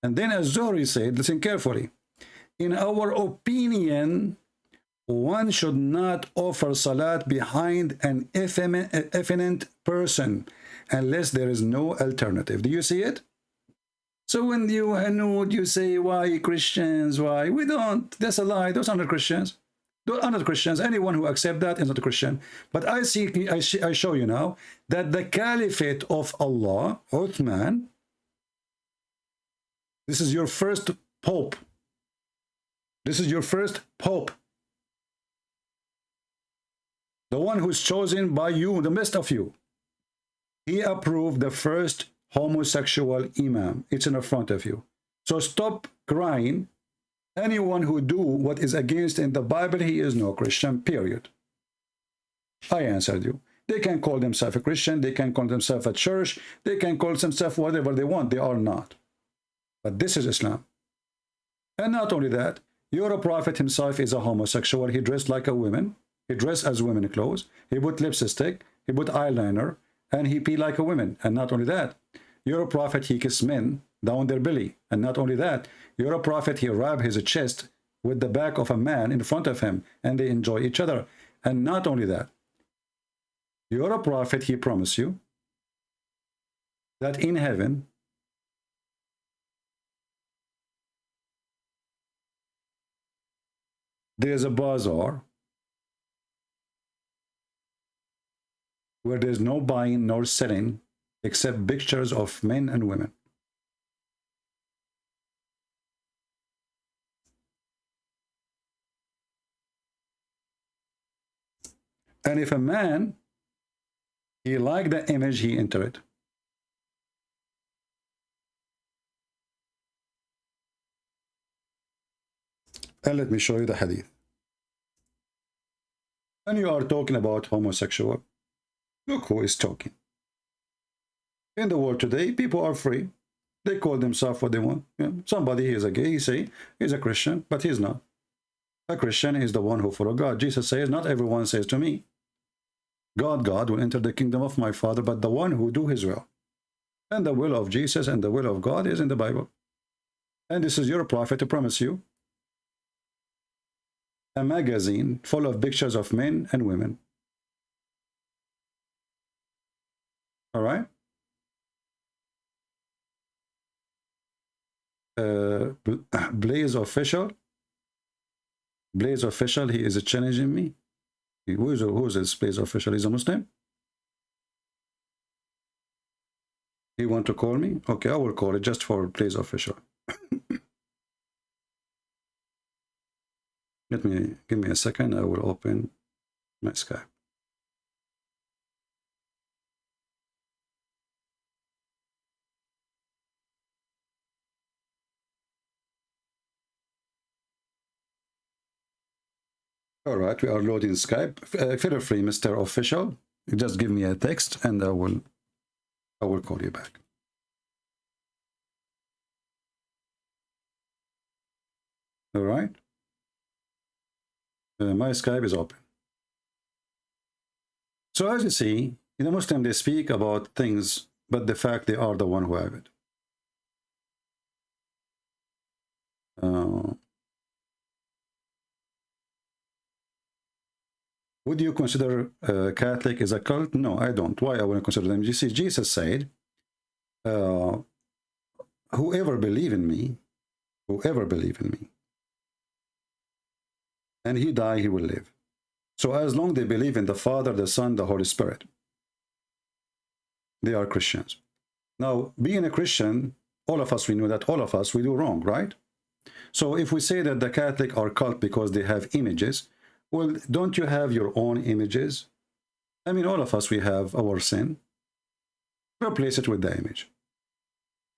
And then Az-Zuhri said, listen carefully, in our opinion, one should not offer salat behind an effeminate person unless there is no alternative. Do you see it? So when you Hanud, you say, why Christians, why? We don't. That's a lie. Those are not Christians. Those are not Christians. Anyone who accepts that is not a Christian. But I show you now that the caliphate of Allah, Uthman, this is your first pope. This is your first pope. The one who's chosen by you, the best of you. He approved the first homosexual imam. It's in the front of you. So stop crying. Anyone who do what is against in the Bible, he is no Christian, period. I answered you. They can call themselves a Christian. They can call themselves a church. They can call themselves whatever they want. They are not. But this is Islam. And not only that, your prophet himself is a homosexual. He dressed like a woman. He dressed as women clothes. He put lipstick. He put eyeliner. And he pee like a woman. And not only that, your prophet, he kissed men down their belly. And not only that, your prophet, he rubbed his chest with the back of a man in front of him. And they enjoy each other. And not only that, your prophet, he promised you that in heaven, there is a bazaar where there's no buying nor selling except pictures of men and women. And if a man, he liked the image, he entered it. And let me show you the hadith. And you are talking about homosexual. Look who is talking. In the world today, people are free. They call themselves what they want. Yeah. Somebody is a gay, he say he's a Christian, but he's not. A Christian is the one who follows God. Jesus says, not everyone says to me, God will enter the kingdom of my Father, but the one who do his will. And the will of Jesus and the will of God is in the Bible. And this is your prophet to promise you a magazine full of pictures of men and women. All right? Blaze Official. Blaze Official, he is challenging me. Who is this Blaze Official? He's a Muslim? He want to call me? Okay, I will call it just for Blaze Official. Give me a second. I will open my Skype. All right, we are loading Skype. Feel free, Mr. Official. Just give me a text and I will call you back. All right. My Skype is open. So as you see, in the Muslim, they speak about things, but the fact they are the one who have it. Would you consider Catholic as a cult? No, I don't. Why I wouldn't consider them? You see, Jesus said, whoever believe in me, and he die, he will live. So as long as they believe in the Father, the Son, the Holy Spirit, they are Christians. Now, being a Christian, all of us, we know that all of us, we do wrong, right? So if we say that the Catholic are cult because they have images, well, don't you have your own images? I mean, all of us, we have our sin. Replace it with the image.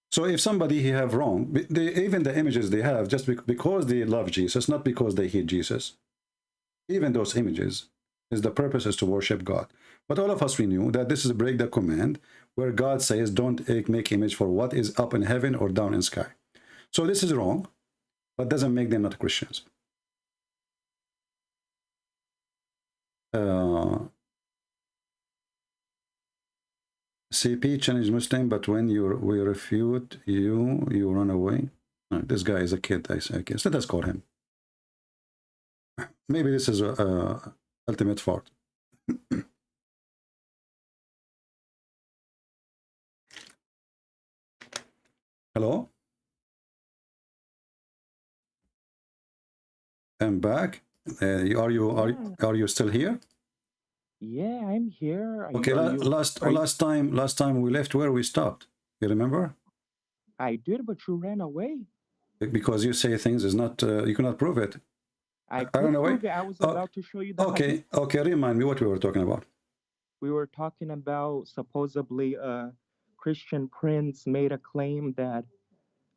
So if somebody he have wrong, even the images they have, just because they love Jesus, not because they hate Jesus, even those images, is the purpose is to worship God. But all of us, we knew that this is a break the command where God says, don't make image for what is up in heaven or down in sky. So this is wrong, but doesn't make them not Christians. CP challenged Muslim, but when we refute you, you run away. This guy is a kid, I guess. Let us call him. Maybe this is a ultimate fault. Hello? I'm back. Are you still here? Yeah, I'm here. Okay, last time we left where we stopped. You remember? I did, but you ran away. Because you say things is not you cannot prove it. I ran away. I was about to show you that. Okay, remind me what we were talking about. We were talking about supposedly a Christian prince made a claim that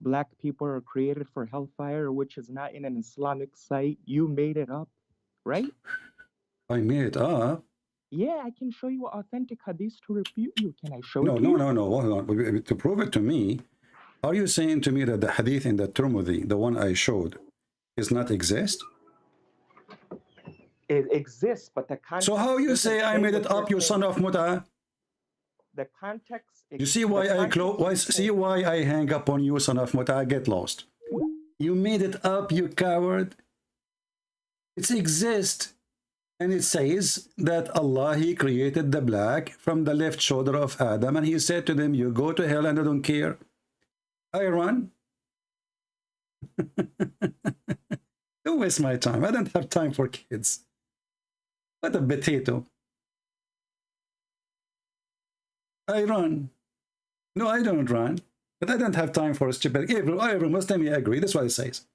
black people are created for hellfire, which is not in an Islamic site. You made it up, right? I made it up? Yeah, I can show you authentic hadith to refute you. Can I show it to you? No. Hold on. To prove it to me, are you saying to me that the hadith in the Tirmidhi, the one I showed, does not exist? It exists, but the context... So how you say I made it up, you son of Muta? The context... You see why why I hang up on you, son of Muta? I get lost. You made it up, you coward. It exists. And it says that Allah, He created the black from the left shoulder of Adam, and He said to them, you go to hell and I don't care. I run. Don't waste my time. I don't have time for kids. What a potato. I run. No, I don't run. But I don't have time for a stupid... Every Muslim, you agree. That's what it says.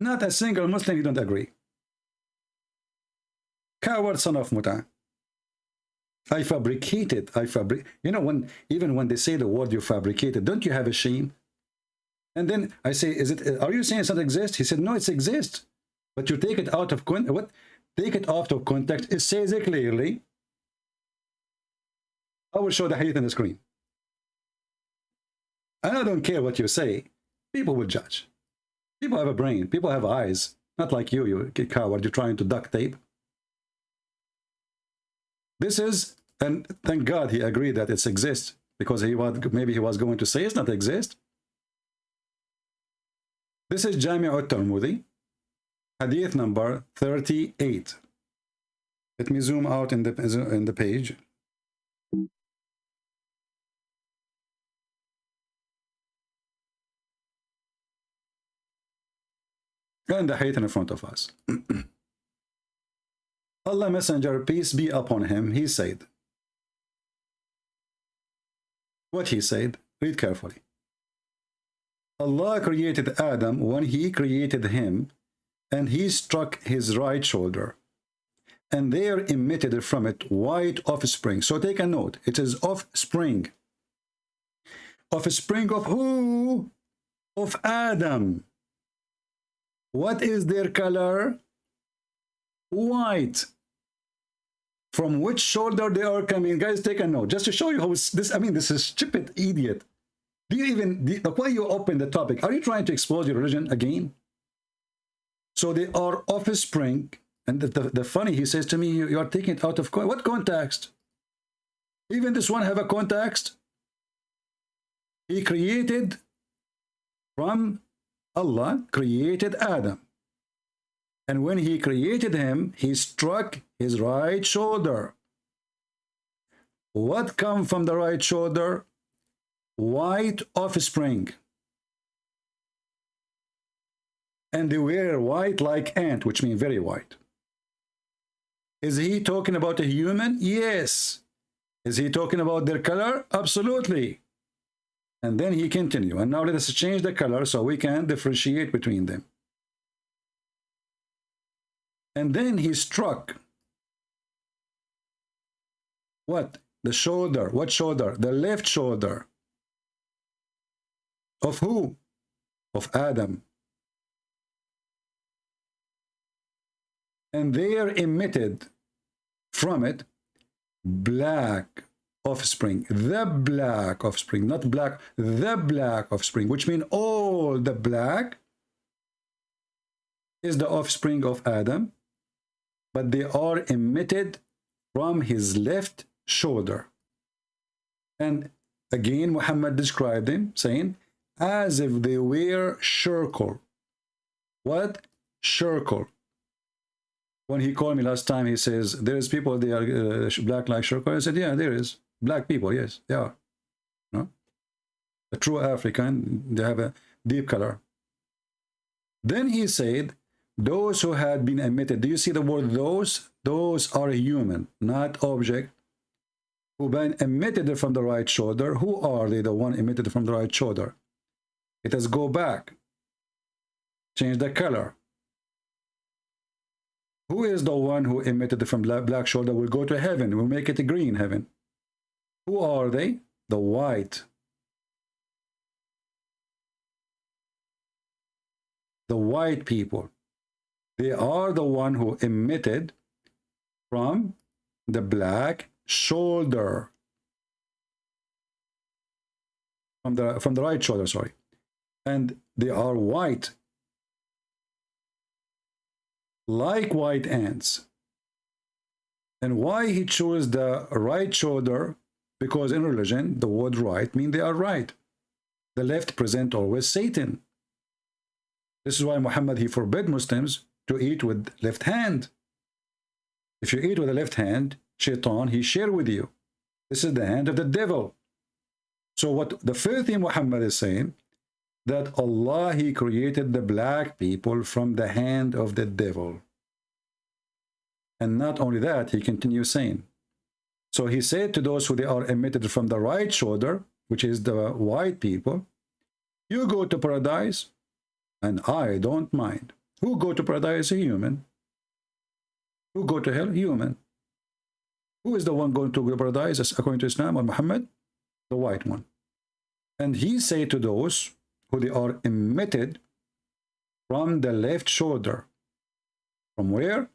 Not a single Muslim, you don't agree. Coward son of Muta. I fabricated. You know, even when they say the word you fabricated, don't you have a shame? And then I say, are you saying it doesn't exist? He said, no, it exists. But you take it out of context. Take it out of context. It says it clearly. I will show the hadith on the screen. And I don't care what you say. People will judge. People have a brain. People have eyes. Not like you coward. You're trying to duct tape. This is, and thank God he agreed that it exists, because maybe he was going to say it's not exist. This is Jami' al-Tirmidhi, hadith number 38. Let me zoom out in the page. And the hadith in front of us. Allah Messenger, peace be upon him, he said. What he said? Read carefully. Allah created Adam when he created him, and he struck his right shoulder, and there emitted from it white offspring. So take a note. It is offspring. Offspring of who? Of Adam. What is their color? White. From which shoulder they are coming? Guys, take a note just to show you how this. I mean, this is stupid idiot. Do you even why you open the topic? Are you trying to expose your religion again? So they are offspring, and the funny, he says to me, you are taking it out of what context? Even this one have a context. He created from Allah created Adam. And when he created him, he struck his right shoulder. What come from the right shoulder? White offspring. And they were white like ant, which means very white. Is he talking about a human? Yes. Is he talking about their color? Absolutely. And then he continued. And now let us change the color so we can differentiate between them. And then he struck what? The shoulder. What shoulder? The left shoulder. Of who? Of Adam. And there emitted from it black offspring. The black offspring, not black, the black offspring, which means all the black is the offspring of Adam, but they are emitted from his left shoulder. And again, Muhammad described them, saying, as if they were shirkul. What? Shirkul. When he called me last time, he says, there's people, they are black like shirkul. I said, yeah, there is. Black people, yes, they are. No? A true African, they have a deep color. Then he said, those who had been emitted. Do you see the word those? Those are human, not object. Who been emitted from the right shoulder. Who are they, the one emitted from the right shoulder? It has go back. Change the color. Who is the one who emitted from black shoulder will go to heaven? We'll make it a green heaven. Who are they? The white. The white people. They are the one who emitted from the black shoulder. From the right shoulder, sorry. And they are white. Like white ants. And why he chose the right shoulder? Because in religion, the word right means they are right. The left present always Satan. This is why Muhammad, he forbid Muslims to eat with left hand. If you eat with the left hand, Shaitan, he share with you. This is the hand of the devil. So what the first thing Muhammad is saying, that Allah, he created the black people from the hand of the devil. And not only that, he continues saying, so he said to those who they are emitted from the right shoulder, which is the white people, you go to paradise, and I don't mind. Who go to paradise? A human. Who go to hell? Human. Who is the one going to paradise according to Islam or Muhammad? The white one. And he said to those who they are emitted from the left shoulder. From where?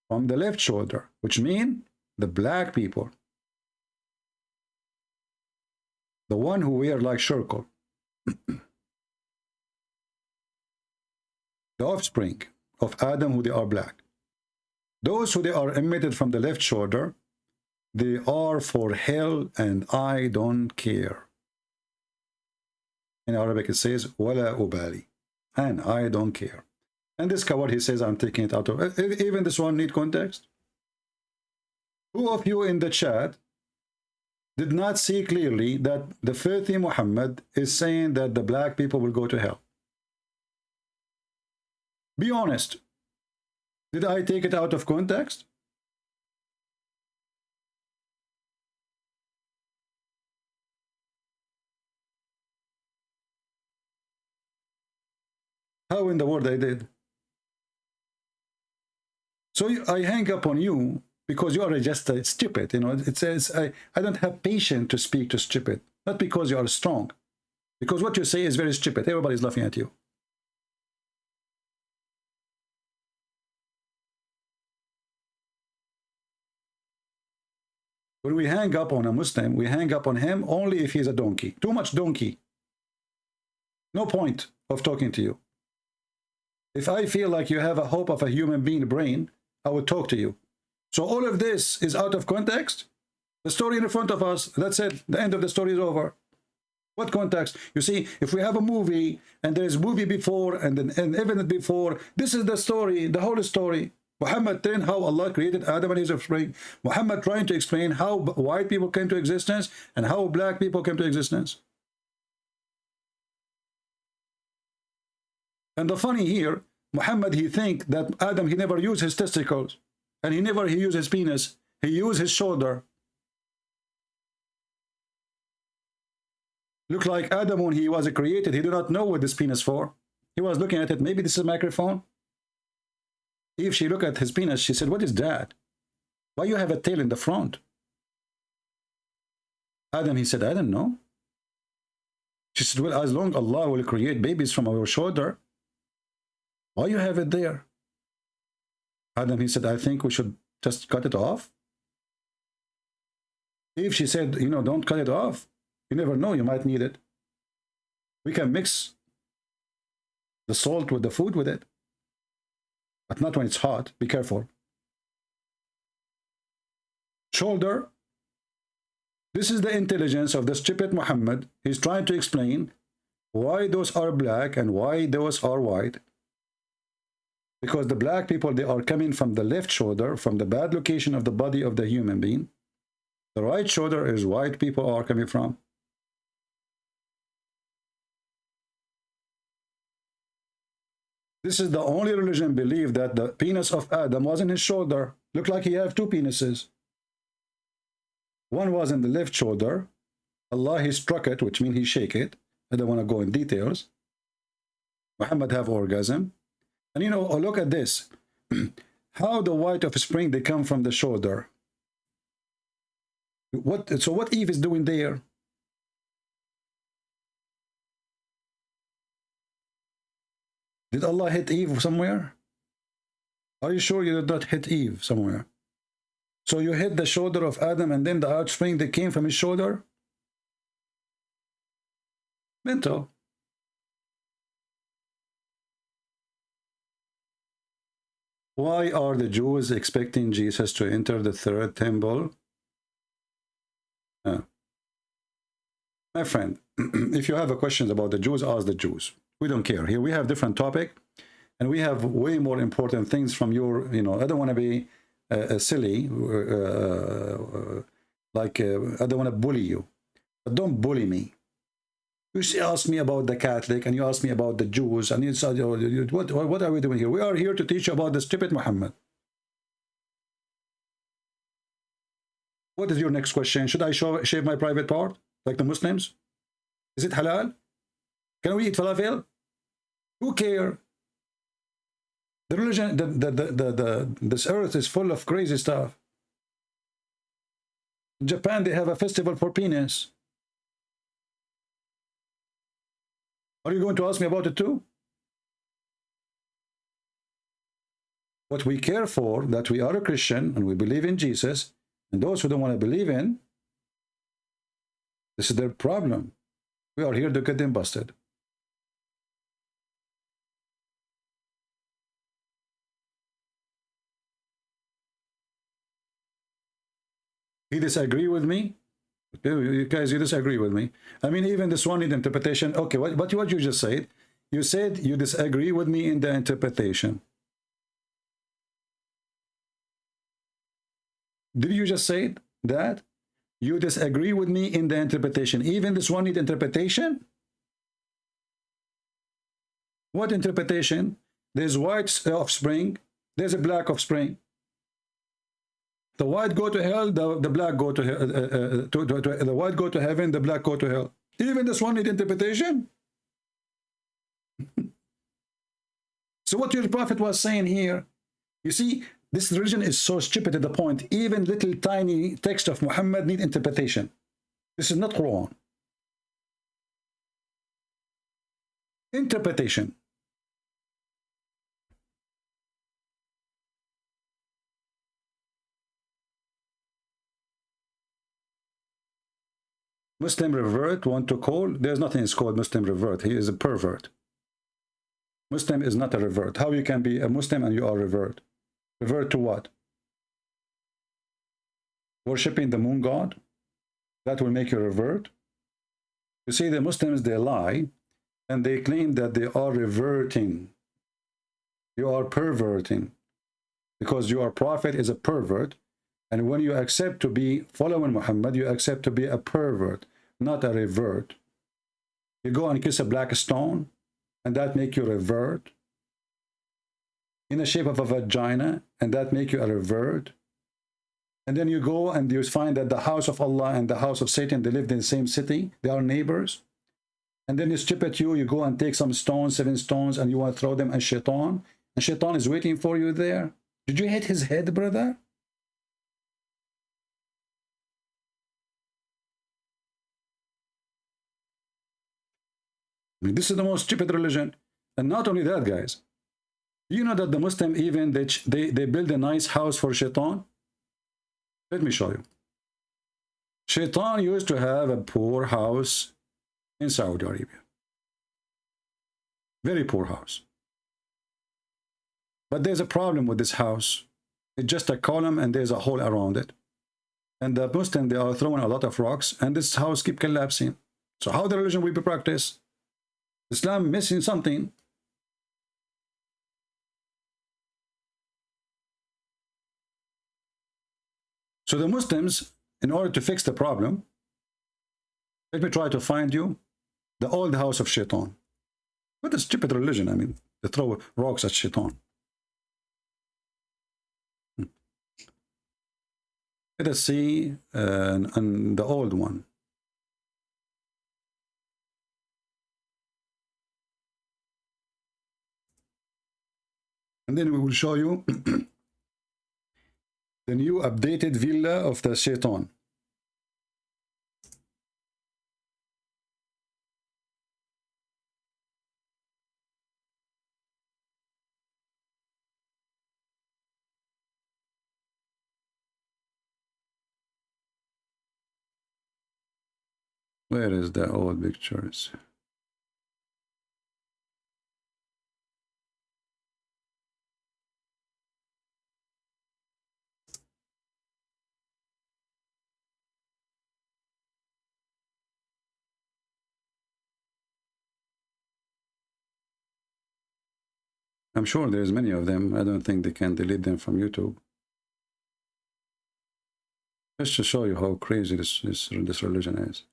From the left shoulder, which means the black people. The one who wear like shirkul. The offspring of Adam, who they are black. Those who they are emitted from the left shoulder, they are for hell, and I don't care. In Arabic it says, wala ubali, and I don't care. And this coward, he says, I'm taking it out of, even this one need context. Who of you in the chat did not see clearly that the first thing Muhammad is saying that the black people will go to hell? Be honest. Did I take it out of context? How in the world I did? So I hang up on you because you are just stupid. You know, it says I don't have patience to speak to stupid. Not because you are strong. Because what you say is very stupid. Everybody's laughing at you. When we hang up on a Muslim, we hang up on him only if he's a donkey. Too much donkey. No point of talking to you. If I feel like you have a hope of a human being brain, I would talk to you. So all of this is out of context. The story in front of us, that's it. The end of the story is over. What context? You see, if we have a movie and there's movie before and then an event before, this is the story, the whole story. Muhammad telling how Allah created Adam and his offspring. Muhammad trying to explain how white people came to existence and how black people came to existence. And the funny here, Muhammad, he think that Adam, he never used his testicles. And he used his penis. He used his shoulder. Look like Adam, when he was created, he did not know what this penis for. He was looking at it, maybe this is a microphone. If she looked at his penis, she said, what is that? Why you have a tail in the front? Adam, he said, I don't know. She said, well, as long as Allah will create babies from our shoulder, why you have it there? Adam, he said, I think we should just cut it off. If she said, you know, don't cut it off, you never know, you might need it. We can mix the salt with the food with it. But not when it's hot. Be careful. Shoulder This is the intelligence of the stupid Muhammad. He's trying to explain why those are black and why those are white. Because the black people, they are coming from the left shoulder, from the bad location of the body of the human being. The right shoulder is white people are coming from. This is the only religion believe that the penis of Adam was in his shoulder. Looked like he have two penises. One was in the left shoulder. Allah, he struck it, which means he shake it. I don't want to go in details. Muhammad have orgasm. And you know, oh, look at this. How the white offspring, they come from the shoulder. So what Eve is doing there? Did Allah hit Eve somewhere? Are you sure you did not hit Eve somewhere? So you hit the shoulder of Adam and then the offspring that came from his shoulder? Mental. Why are the Jews expecting Jesus to enter the third temple? My friend, if you have questions about the Jews, ask the Jews. We don't care. Here we have different topic, and we have way more important things from your, you know, I don't want to be silly, I don't want to bully you, but don't bully me. You ask me about the Catholic, and you ask me about the Jews, and you say, what are we doing here? We are here to teach you about the stupid Muhammad. What is your next question? Should I shave my private part, like the Muslims? Is it halal? Can we eat falafel? Who cares? The religion, this earth is full of crazy stuff. In Japan, they have a festival for penis. Are you going to ask me about it too? What we care for, that we are a Christian and we believe in Jesus, and those who don't want to believe in, this is their problem. We are here to get them busted. He disagree with me? You guys, you disagree with me. I mean, even this one in interpretation. Okay, what you just said? You said you disagree with me in the interpretation. Did you just say that? You disagree with me in the interpretation. Even this one need interpretation? What interpretation? There's white offspring. There's a black offspring. The white go to hell, the black go to hell. The white go to heaven, the black go to hell. Even this one need interpretation? So what your prophet was saying here, you see, this religion is so stupid to the point, even little tiny text of Muhammad need interpretation. This is not Quran. Interpretation. Muslim revert want to call. There's nothing is called Muslim revert. He is a pervert. Muslim is not a revert. How you can be a Muslim and you are revert? Revert to what? Worshipping the moon god? That will make you revert? You see, the Muslims, they lie and they claim that they are reverting. You are perverting because your prophet is a pervert. And when you accept to be following Muhammad, you accept to be a pervert, not a revert. You go and kiss a black stone, and that make you revert. In the shape of a vagina, and that make you a revert. And then you go and you find that the house of Allah and the house of Satan, they lived in the same city. They are neighbors. And then you strip at you go and take some stones, 7 stones, and you want to throw them at Shaitan. And Shaitan is waiting for you there. Did you hit his head, brother? I mean, this is the most stupid religion. And not only that, guys. You know that the Muslim, even they build a nice house for Shaitan? Let me show you. Shaitan used to have a poor house in Saudi Arabia. Very poor house. But there's a problem with this house. It's just a column and there's a hole around it. And the Muslims, they are throwing a lot of rocks, and this house keep collapsing. So how the religion will be practiced? Islam missing something. So the Muslims, in order to fix the problem, let me try to find you the old house of Shaitan. What a stupid religion, I mean, they throw rocks at Shaitan. Let us see on the old one. And then we will show you the new updated villa of the Shaitan. Where is the old pictures? I'm sure there's many of them. I don't think they can delete them from YouTube. Just to show you how crazy this religion is.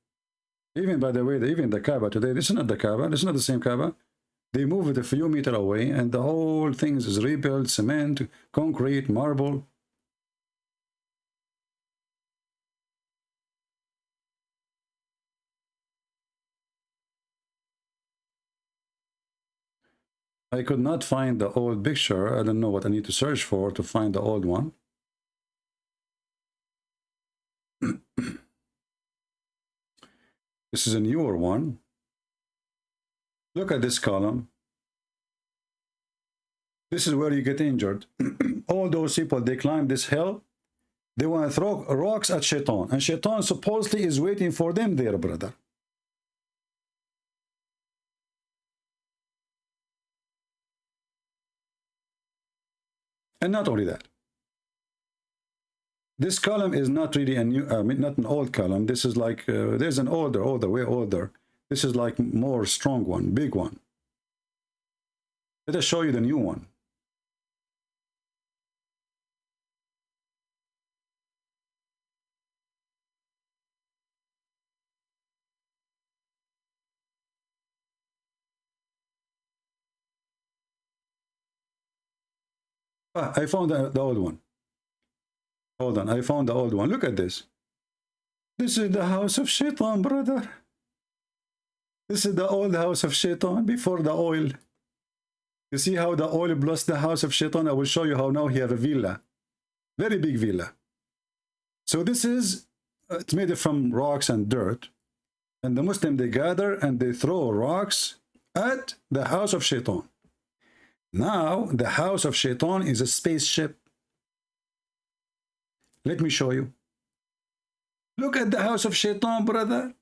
Even, by the way, even the Kaaba today, this is not the Kaaba, this is not the same Kaaba. They move it a few meters away, and the whole thing is rebuilt, cement, concrete, marble. I could not find the old picture. I don't know what I need to search for to find the old one. This is a newer one. Look at this column. This is where you get injured. All those people, they climb this hill. They want to throw rocks at Shaitan. And Shaitan supposedly is waiting for them there, brother. And not only that. This column is not really a new, not an old column. This is like, there's an older, way older. This is like more strong one, big one. Let us show you the new one. Ah, I found the old one. Hold on, I found the old one. Look at this. This is the house of Shaitan, brother. This is the old house of Shaitan before the oil. You see how the oil blessed the house of Shaitan? I will show you how now he have a villa. Very big villa. So this is, it's made from rocks and dirt. And the Muslim, they gather and they throw rocks at the house of Shaitan. Now, the house of Shaitan is a spaceship. Let me show you. Look at the house of Shaitan, brother.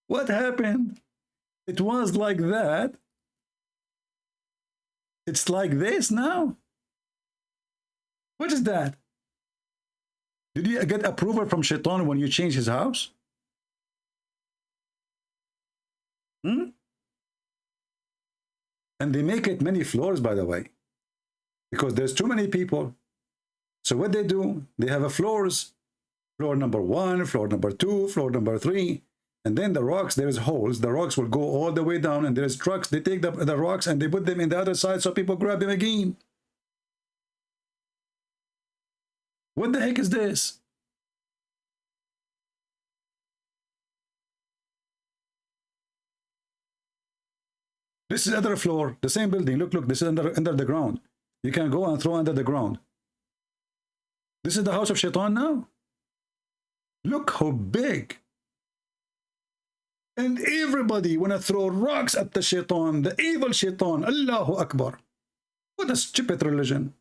What happened? It was like that. It's like this now. What is that? Did you get approval from Shaitan when you change his house? And they make it many floors, by the way, because there's too many people. So what they do, they have a floors, floor number 1, floor number 2, floor number 3, and then the rocks, there's holes. The rocks will go all the way down, and there's trucks. They take the rocks and they put them in the other side so people grab them again. What the heck is this? This is other floor, the same building. Look, this is under the ground. You can go and throw under the ground. This is the house of Shaitan now. Look how big. And everybody want to throw rocks at the Shaitan, the evil Shaitan. Allahu Akbar. What a stupid religion.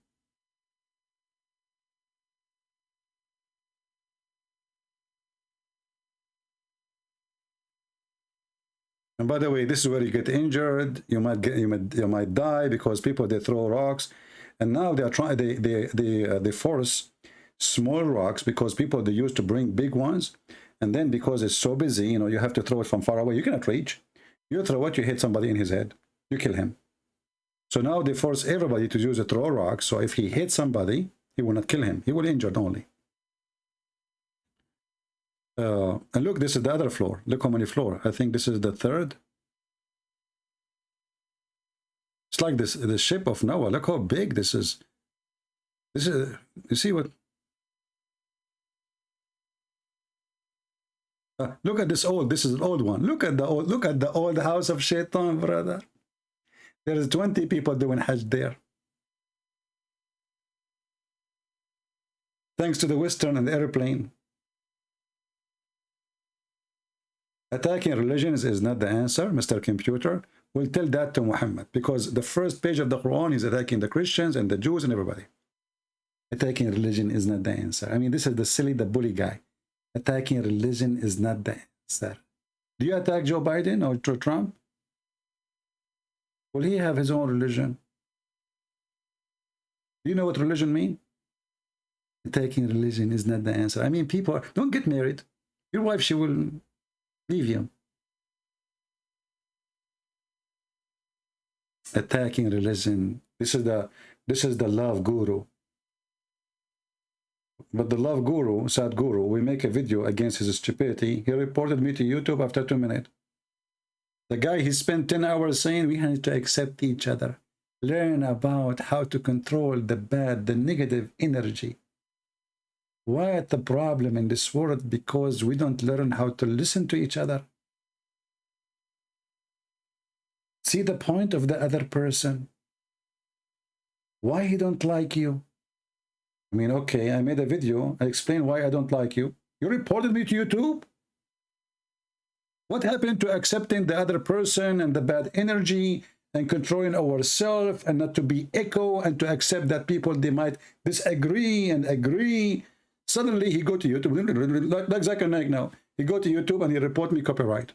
And by the way, this is where you get injured. You might die because people, they throw rocks, and now they are trying. They force small rocks because people, they used to bring big ones, and then because it's so busy, you know, you have to throw it from far away. You cannot reach. You throw it, you hit somebody in his head, you kill him. So now they force everybody to use a throw rock. So if he hits somebody, he will not kill him. He will injure only. And look, this is the other floor. Look how many floors. I think this is the third. It's like this, the ship of Noah. Look how big this is. This is, you see what? Look at this old. This is an old one. Look at the old house of Shaitan, brother. There is 20 people doing Hajj there. Thanks to the Western and the airplane. Attacking religions is not the answer, Mr. Computer. We'll tell that to Muhammad, because the first page of the Quran is attacking the Christians and the Jews and everybody. Attacking religion is not the answer. I mean, this is the silly, the bully guy. Attacking religion is not the answer. Do you attack Joe Biden or Trump? Will he have his own religion? Do you know what religion means? Attacking religion is not the answer. I mean, people, don't get married. Your wife, she will leave you. Attacking religion. This is the love guru. But the love guru, Sadhguru, we make a video against his stupidity. He reported me to YouTube after 2 minutes. The guy, he spent 10 hours saying we have to accept each other. Learn about how to control the bad, the negative energy. What the problem in this world? Because we don't learn how to listen to each other. See the point of the other person. Why he don't like you? I mean, okay, I made a video. I explained why I don't like you. You reported me to YouTube? What happened to accepting the other person and the bad energy and controlling ourselves and not to be echo and to accept that people, they might disagree and agree? Suddenly he go to YouTube, like Zakir Naik now. He go to YouTube and he report me copyright.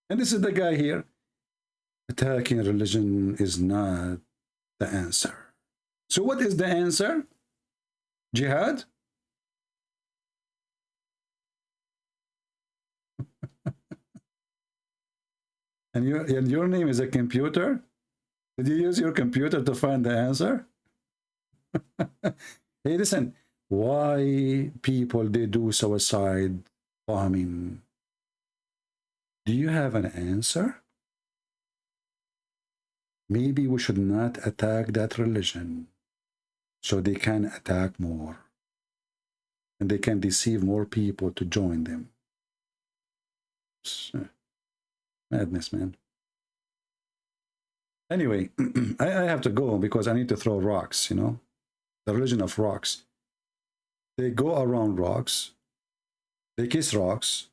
And this is the guy here. Attacking religion is not the answer. So what is the answer? Jihad? And your name is a computer? Did you use your computer to find the answer? Hey, listen, why people, they do suicide bombing? Do you have an answer? Maybe we should not attack that religion so they can attack more. And they can deceive more people to join them. Madness, man. Anyway, I have to go because I need to throw rocks, you know. The religion of rocks. They go around rocks. They kiss rocks.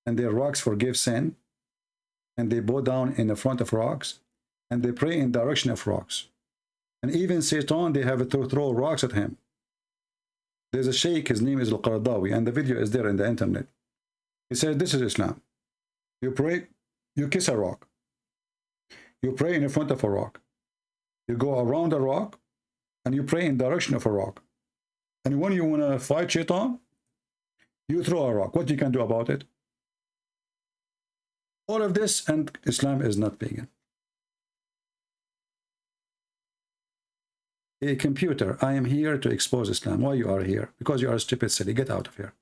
And their rocks forgive sin. And they bow down in the front of rocks. And they pray in the direction of rocks. And even Satan, they have to throw rocks at him. There's a sheikh, his name is Al-Qaradawi, and the video is there in the internet. He said, this is Islam. You pray, you kiss a rock. You pray in front of a rock. You go around a rock, and you pray in the direction of a rock. And when you want to fight Shaitan, you throw a rock. What you can do about it? All of this, and Islam is not pagan. A computer, I am here to expose Islam. Why you are here? Because you are a stupid silly. Get out of here.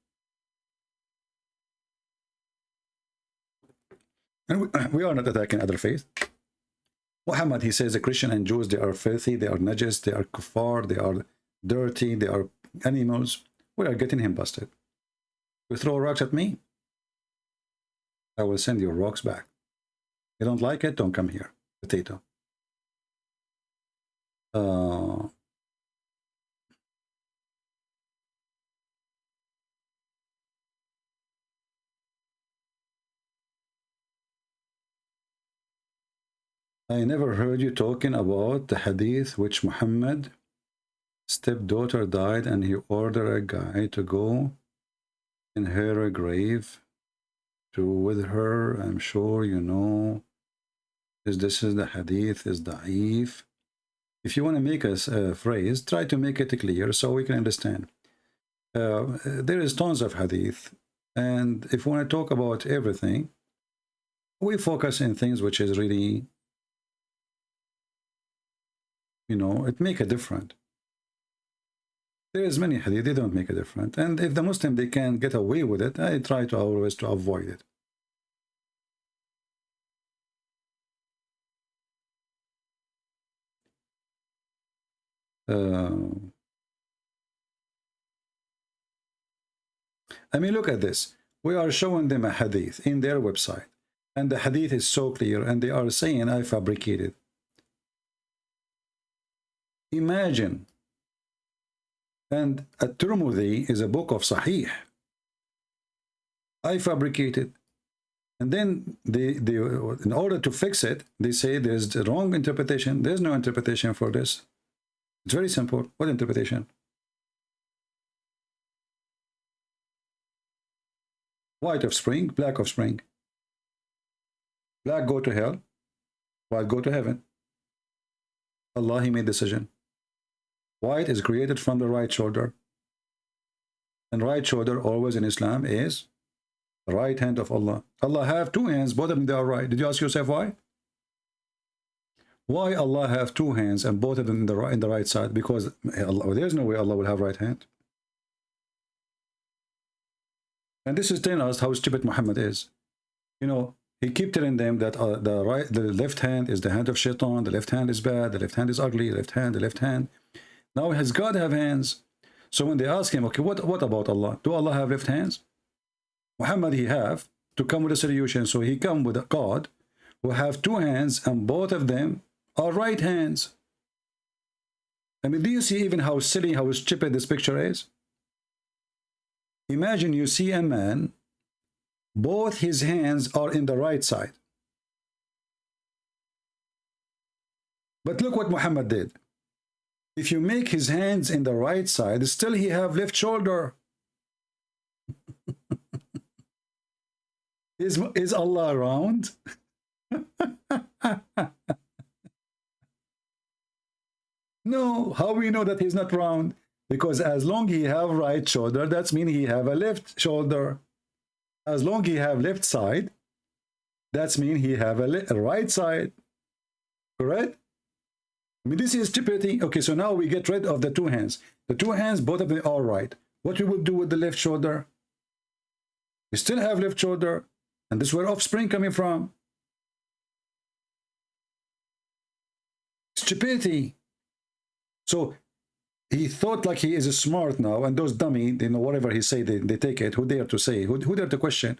And we are not attacking other faith. Muhammad, he says the Christian and Jews, they are filthy, they are najis, they are kuffar, they are dirty, they are animals. We are getting him busted. You throw rocks at me, I will send your rocks back. You don't like it, don't come here. Potato. I never heard you talking about the hadith which Muhammad stepdaughter died and he ordered a guy to go in her grave to with her. I'm sure you know this is the hadith is da'if. If you want to make a phrase, try to make it clear so we can understand. There is tons of hadith, and if we want to talk about everything, we focus in things which is really, you know, it make a difference. There is many hadith, they don't make a difference. And if the Muslim, they can get away with it, I try to always to avoid it. I mean, look at this. We are showing them a hadith in their website, and the hadith is so clear, and they are saying I fabricated. Imagine. And At-Tirmidhi is a book of Sahih. I fabricated. And then they, in order to fix it, they say there's the wrong interpretation. There's no interpretation for this. It's very simple. What interpretation? White offspring, black offspring. Black go to hell, white go to heaven. Allah, He made decision. White is created from the right shoulder. And right shoulder always in Islam is the right hand of Allah. Allah have two hands, both of them they are right. Did you ask yourself why? Why Allah have two hands and both of them in the right side? Because Allah, there's no way Allah will have right hand. And this is telling us how stupid Muhammad is. You know, he keep telling them that the left hand is the hand of shaitan, the left hand is bad, the left hand is ugly, the left hand. Now has God have hands? So when they ask him, okay, what about Allah? Do Allah have left hands? Muhammad he have to come with a solution. So he come with a God who have two hands and both of them are right hands. I mean, do you see even how silly, how stupid this picture is? Imagine you see a man, both his hands are in the right side. But look what Muhammad did. If you make his hands in the right side, still he have left shoulder. Is Allah round? No, how we know that he's not round? Because as long he have right shoulder, that's mean he have a left shoulder. As long he have left side, that's mean he have a right side. Correct? I mean, this is stupidity. Okay, so now we get rid of the two hands. The two hands, both of them are right. What we will do with the left shoulder? We still have left shoulder. And this is where offspring coming from. Stupidity. So he thought like he is smart now, and those dummy, you know, whatever he say, they take it. Who dare to say? Who dare to question?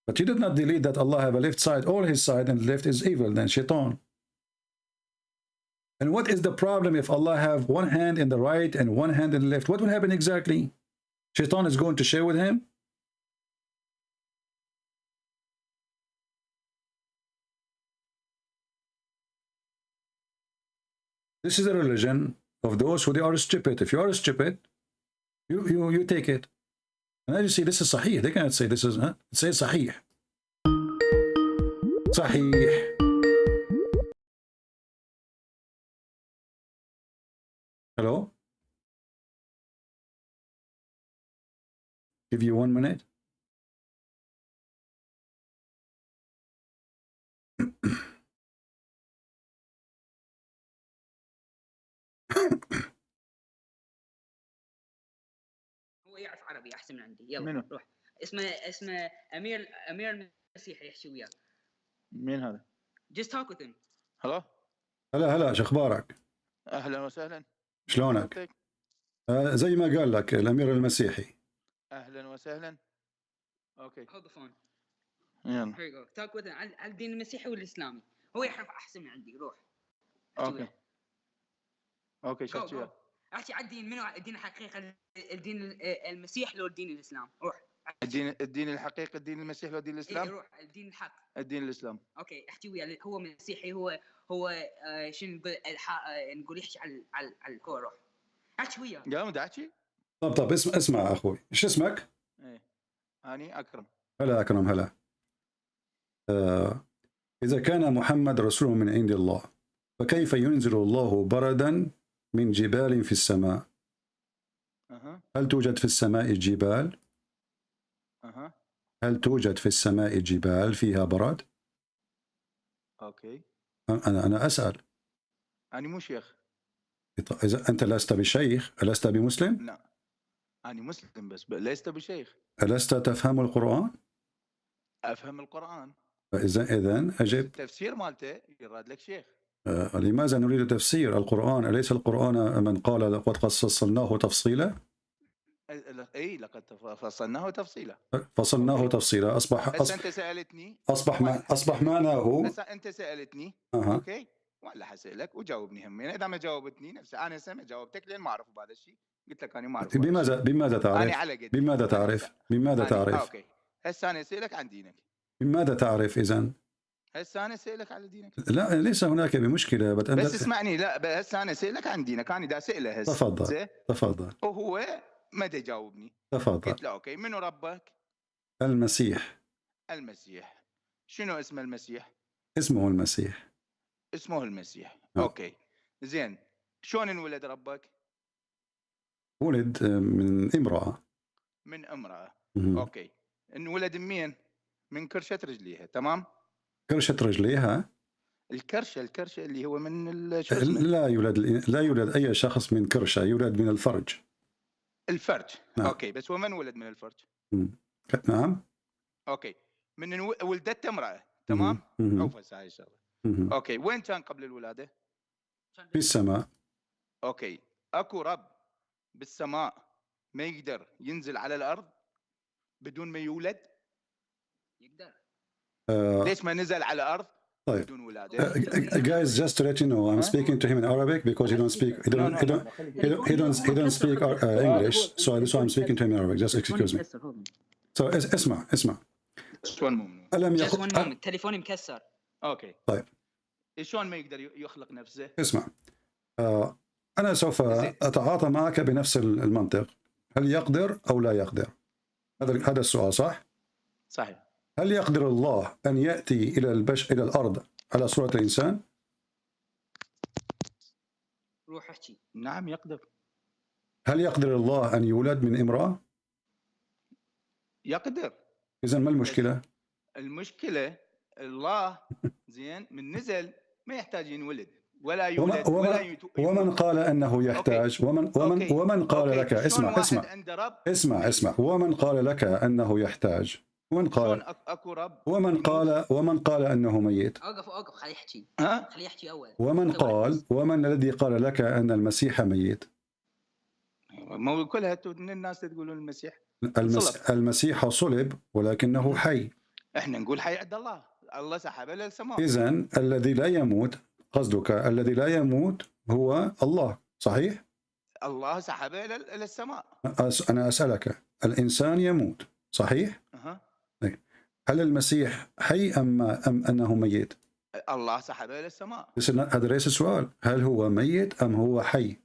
But he did not delete that Allah have a left side, all his side, and left is evil, then shaitan. And what is the problem if Allah have one hand in the right and one hand in the left? What will happen exactly? Shaitan is going to share with him? This is a religion of those who they are stupid. If you are stupid, you take it. And as you see, this is Sahih. They cannot say this is, huh? It says Sahih. Sahih. Hello? Give you 1 minute. هو يعرف عربي احسن من عندي. يلا روح. اسمه امير المسيحي يحكي وياه. مين هذا؟ Just talk with him. هلا هلا شو اخبارك؟ اهلا وسهلا. شلونك؟ زي ما قال لك الامير المسيحي. اهلا وسهلا. اوكي. Hold the phone. يلا. Here you go. Talk with him على الدين المسيحي والاسلامي. هو يعرف احسن من عندي. روح. اوكي شفت وياه. احكي على الدين، منو الدين الحقيقي؟ الدين المسيح لو الدين الاسلام؟ روح. الدين الحقيقي الدين المسيح لو الدين الاسلام؟ روح الدين الحق. الدين الاسلام. اوكي احكي وياه. هو مسيحي، هو شنو نقول نقول يحكي على هو. روح احكي وياه. يا مدى احكي. طب اسمع اخوي، ايش اسمك؟ ايه اني اكرم. هلا اكرم هلا. إذا كان محمد رسول من عند الله فكيف ينزل الله بردا من جبال في السماء؟ هل توجد في السماء جبال؟ هل توجد في السماء جبال فيها برد؟ اوكي. أنا أسأل. أنا مو شيخ. إذا أنت لست بشيخ، ألست بمسلم؟ لا، أنا مسلم بس لست بشيخ. ألست تفهم القرآن؟ أفهم القرآن. إذن أجب. التفسير مالته يراد لك شيخ. لماذا نريد تفسير القرآن؟ أليس القرآن من قال لقد فصلناه تفصيلا؟ اي لقد فصلناه تفصيلا. فصلناه تفصيلا. انت سالتني اصبح معناه. انت سالتني. أه. اوكي، ولا حسألك وجاوبني همين. اذا ما جاوبتني نفسي انا سمع جاوبتك لين ما اعرف بهذا الشيء. قلت لك انا ما اعرف. بماذا تعرف؟ بماذا تعرف؟ اوكي، هسه انا اسالك عن دينك. بماذا تعرف اذا؟ هسه انا اسالك على دينك. لا، ليس هناك بمشكله، بس اسمعني. لا، هسه انا اسالك عن دينك. انا دا اساله هسه. تفضل. وهو ما تجاوبني. تفضل. قلت له اوكي، منو ربك؟ المسيح. المسيح. شنو اسم المسيح؟ اسمه المسيح. اسمه المسيح. اوكي، زين. شلون انولد ربك؟ ولد من امرأة. من امرأة. اوكي، انولد من من كرشة رجليها. تمام. كرشة رجليها. الكرشة اللي هو من لا يولد اي شخص من كرشة، يولد من الفرج. الفرج. نعم. اوكي، بس هو من ولد من الفرج؟ نعم. اوكي، من ولدت امرأة. تمام. اوفى هاي الشغلة. اوكي، وين كان قبل الولادة؟ في السماء. اوكي، اكو رب بالسماء ما يقدر ينزل على الارض بدون ما يولد؟ يقدر. ليش ما نزل على الارض بدون ولادة؟ Guys, just to let you know, I'm speaking to him in Arabic because he don't speak English, so I'm speaking to him in Arabic. Just excuse me. So اسمع. تليفوني مكسر. اوكي. طيب. شلون ما يقدر يخلق نفسه؟ اسمع. أنا سوف أتعاطى معك بنفس المنطق. هل يقدر أو لا يقدر؟ هذا السؤال صح؟ صحيح. هل يقدر الله أن يأتي إلى إلى الأرض على صورة الإنسان؟ روح احكي. نعم يقدر. هل يقدر الله أن يولد من امرأة؟ يقدر. إذن ما المشكلة؟ المشكلة الله زين من نزل ما يحتاج ينولد ولا يولد ومن قال أنه يحتاج؟ ومن قال لك؟ اسمع. ومن قال لك أنه يحتاج؟ ومن قال أنه ميت؟ اوقف خليه يحكي. خليه يحكي اول. ومن الذي قال لك أن المسيح ميت؟ ما كلها الناس تقولون المسيح صلب ولكنه حي. احنا نقول حي عند الله سحبه للسماء. إذن الذي لا يموت، قصدك الذي لا يموت هو الله، صحيح؟ الله سحبه للسماء. أنا أسألك، الإنسان يموت، صحيح؟ هل المسيح حي أم أنه ميت؟ الله سحبه للسماء. هذا ليس السؤال، هل هو ميت أم هو حي؟